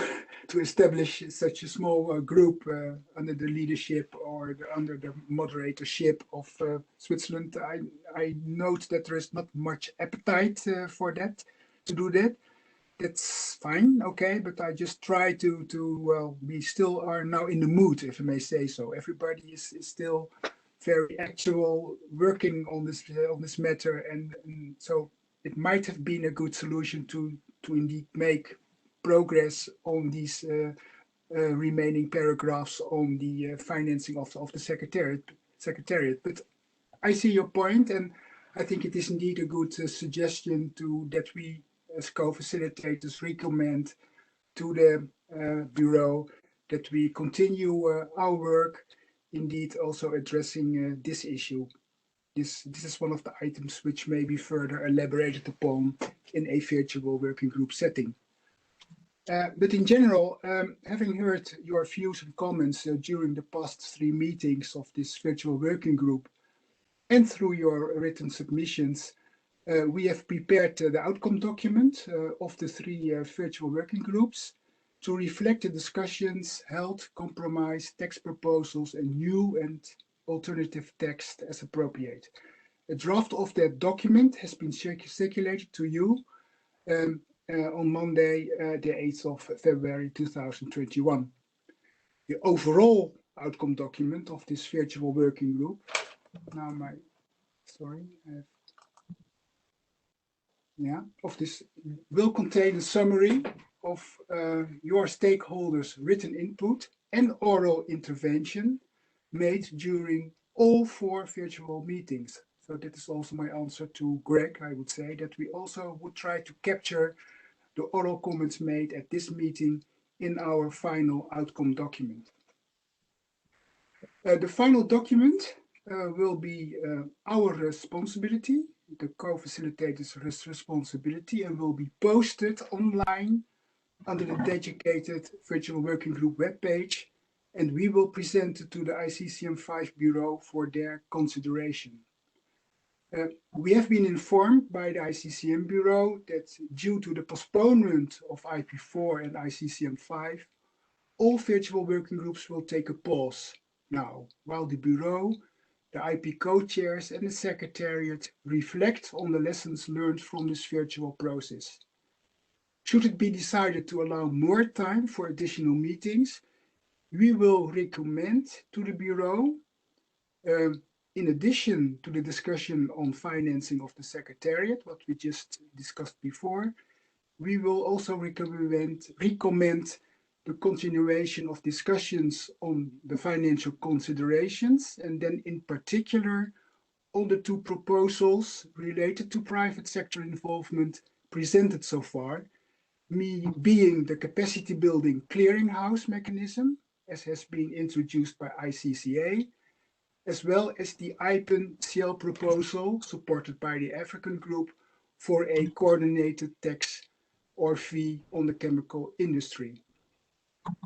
establish such a small group under the leadership or under the moderatorship of Switzerland. I note that there is not much appetite for that, to do that. That's fine, okay, but I just try well, we still are now in the mood, if I may say so. Everybody is still very actual working on this matter, and so it might have been a good solution to indeed make progress on these remaining paragraphs on the financing of the Secretariat. But I see your point, and I think it is indeed a good suggestion that we as co-facilitators recommend to the Bureau that we continue our work, indeed also addressing this issue. This is one of the items which may be further elaborated upon in a virtual working group setting. But in general, having heard your views and comments during the past 3 meetings of this virtual working group and through your written submissions, we have prepared the outcome document of the 3 virtual working groups to reflect the discussions held, compromise, text proposals, and new and alternative text as appropriate. A draft of that document has been circulated to you on Monday, the 8th of February 2021. The overall outcome document of this virtual working group, of this will contain a summary of your stakeholders' written input and oral intervention made during all 4 virtual meetings. So that is also my answer to Greg. I would say that we also would try to capture the oral comments made at this meeting in our final outcome document. The final document will be our responsibility, the co-facilitator's responsibility, and will be posted online under the dedicated virtual working group webpage, and we will present it to the ICCM5 Bureau for their consideration. We have been informed by the ICCM Bureau that due to the postponement of IP4 and ICCM5, all virtual working groups will take a pause now, while the Bureau, the IP co-chairs and the Secretariat reflect on the lessons learned from this virtual process. Should it be decided to allow more time for additional meetings, we will recommend to the Bureau, in addition to the discussion on financing of the Secretariat, what we just discussed before, we will also recommend the continuation of discussions on the financial considerations, and then in particular on the 2 proposals related to private sector involvement presented so far, being the capacity building clearinghouse mechanism, as has been introduced by ICCA, as well as the IPEN-CL proposal supported by the African group for a coordinated tax or fee on the chemical industry.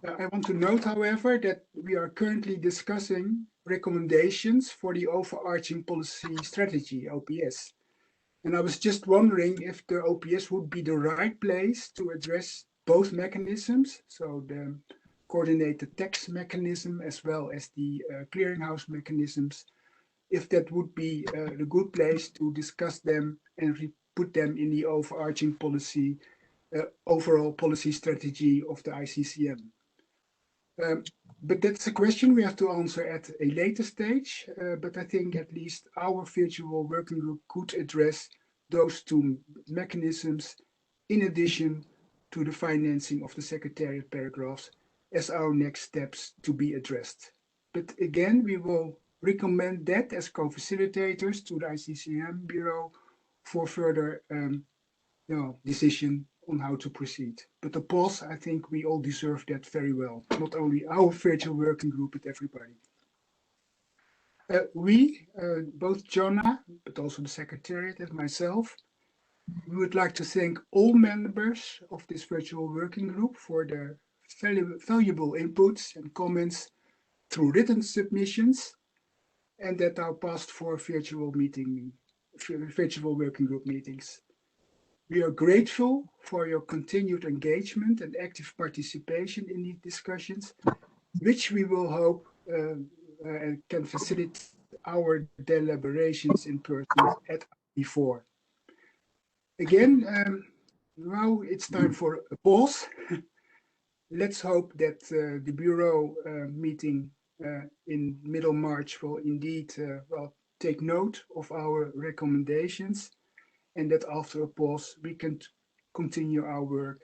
I want to note, however, that we are currently discussing recommendations for the overarching policy strategy, OPS. And I was just wondering if the OPS would be the right place to address both mechanisms, so the coordinated tax mechanism as well as the clearinghouse mechanisms, if that would be a good place to discuss them and put them in the overarching policy, overall policy strategy of the ICCM. But that's a question we have to answer at a later stage, but I think at least our virtual working group could address those 2 mechanisms in addition to the financing of the Secretariat paragraphs as our next steps to be addressed. But again, we will recommend that as co-facilitators to the ICCM Bureau for further decision on how to proceed. But the pause, I think we all deserve that very well, not only our virtual working group, but everybody. Both Jonah, but also the Secretariat and myself, we would like to thank all members of this virtual working group for their valuable inputs and comments through written submissions, and that are passed for virtual working group meetings. We are grateful for your continued engagement and active participation in these discussions, which we will hope can facilitate our deliberations in person at before. Again, now it's time for a pause. Let's hope that the Bureau meeting in middle March will indeed take note of our recommendations, and that after a pause we can continue our work,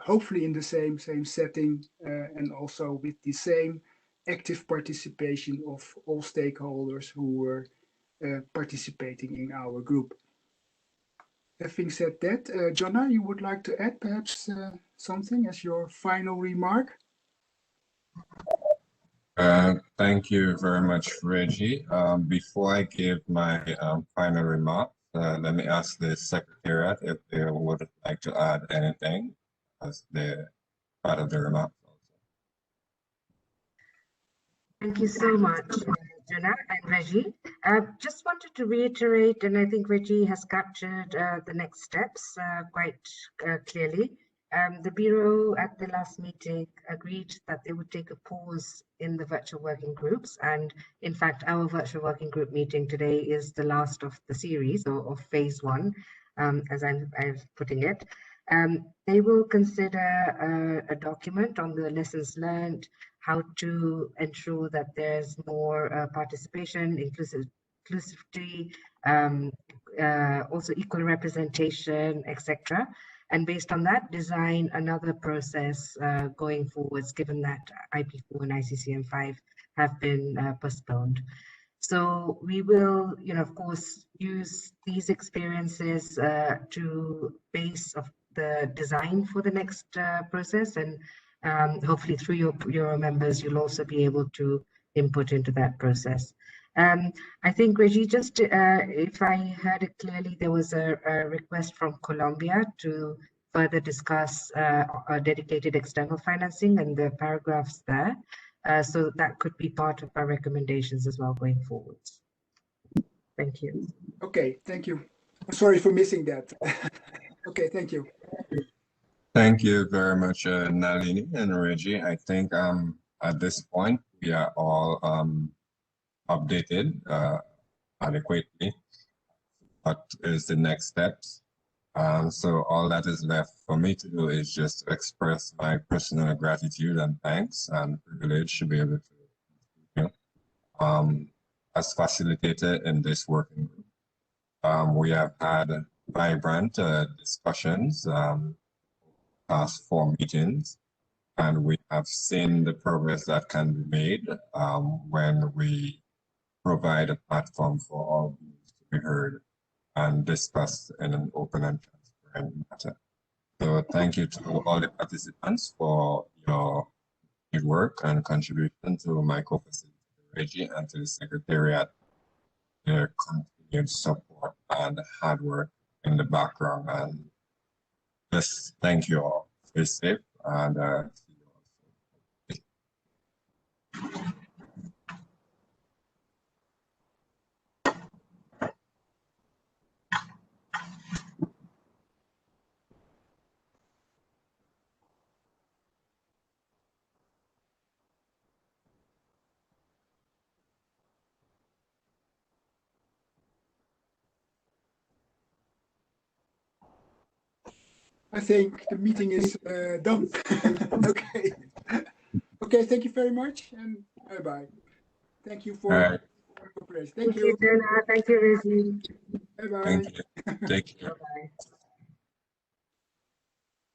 hopefully in the same setting and also with the same active participation of all stakeholders who were participating in our group. Having said that, Jonna, you would like to add perhaps something as your final remark? Thank you very much, Reggie. Before I give my final remark, let me ask the Secretariat if they would like to add anything as the part of the remark. Thank you so much, Jonah and Reggie. Just wanted to reiterate, and I think Reggie has captured the next steps quite clearly. The Bureau at the last meeting agreed that they would take a pause in the virtual working groups. And in fact, our virtual working group meeting today is the last of the series or of phase one, as I'm putting it. They will consider a document on the lessons learned, how to ensure that there's more participation, inclusivity, also equal representation, etc. And based on that, design another process going forwards, given that IP4 and ICCM5 have been postponed. So we will, of course, use these experiences to base of the design for the next process, and hopefully through your members, you'll also be able to input into that process. I think, Reggie, just if I heard it clearly, there was a request from Colombia to further discuss a dedicated external financing and the paragraphs there. So that could be part of our recommendations as well going forwards. Thank you. Okay, thank you. I'm sorry for missing that. Okay, thank you. Thank you very much, Nalini and Reggie. I think at this point, we are all updated adequately. What is the next steps? So all that is left for me to do is just express my personal gratitude and thanks and privilege to be able to, as facilitator in this working group. We have had vibrant discussions, past 4 meetings, and we have seen the progress that can be made when we provide a platform for all views to be heard and discussed in an open and transparent matter. So thank you to all the participants for your good work and contribution to my co-facilitator Reggie and to the Secretariat, their continued support and hard work in the background. And just thank you all. Stay safe and see you all soon. I think the meeting is done. Okay. Okay, thank you very much and bye-bye. Thank you for your cooperation. Thank you. Thank you, Jonah. Thank you, Reggie. Bye-bye. Thank you. Take care. Bye-bye.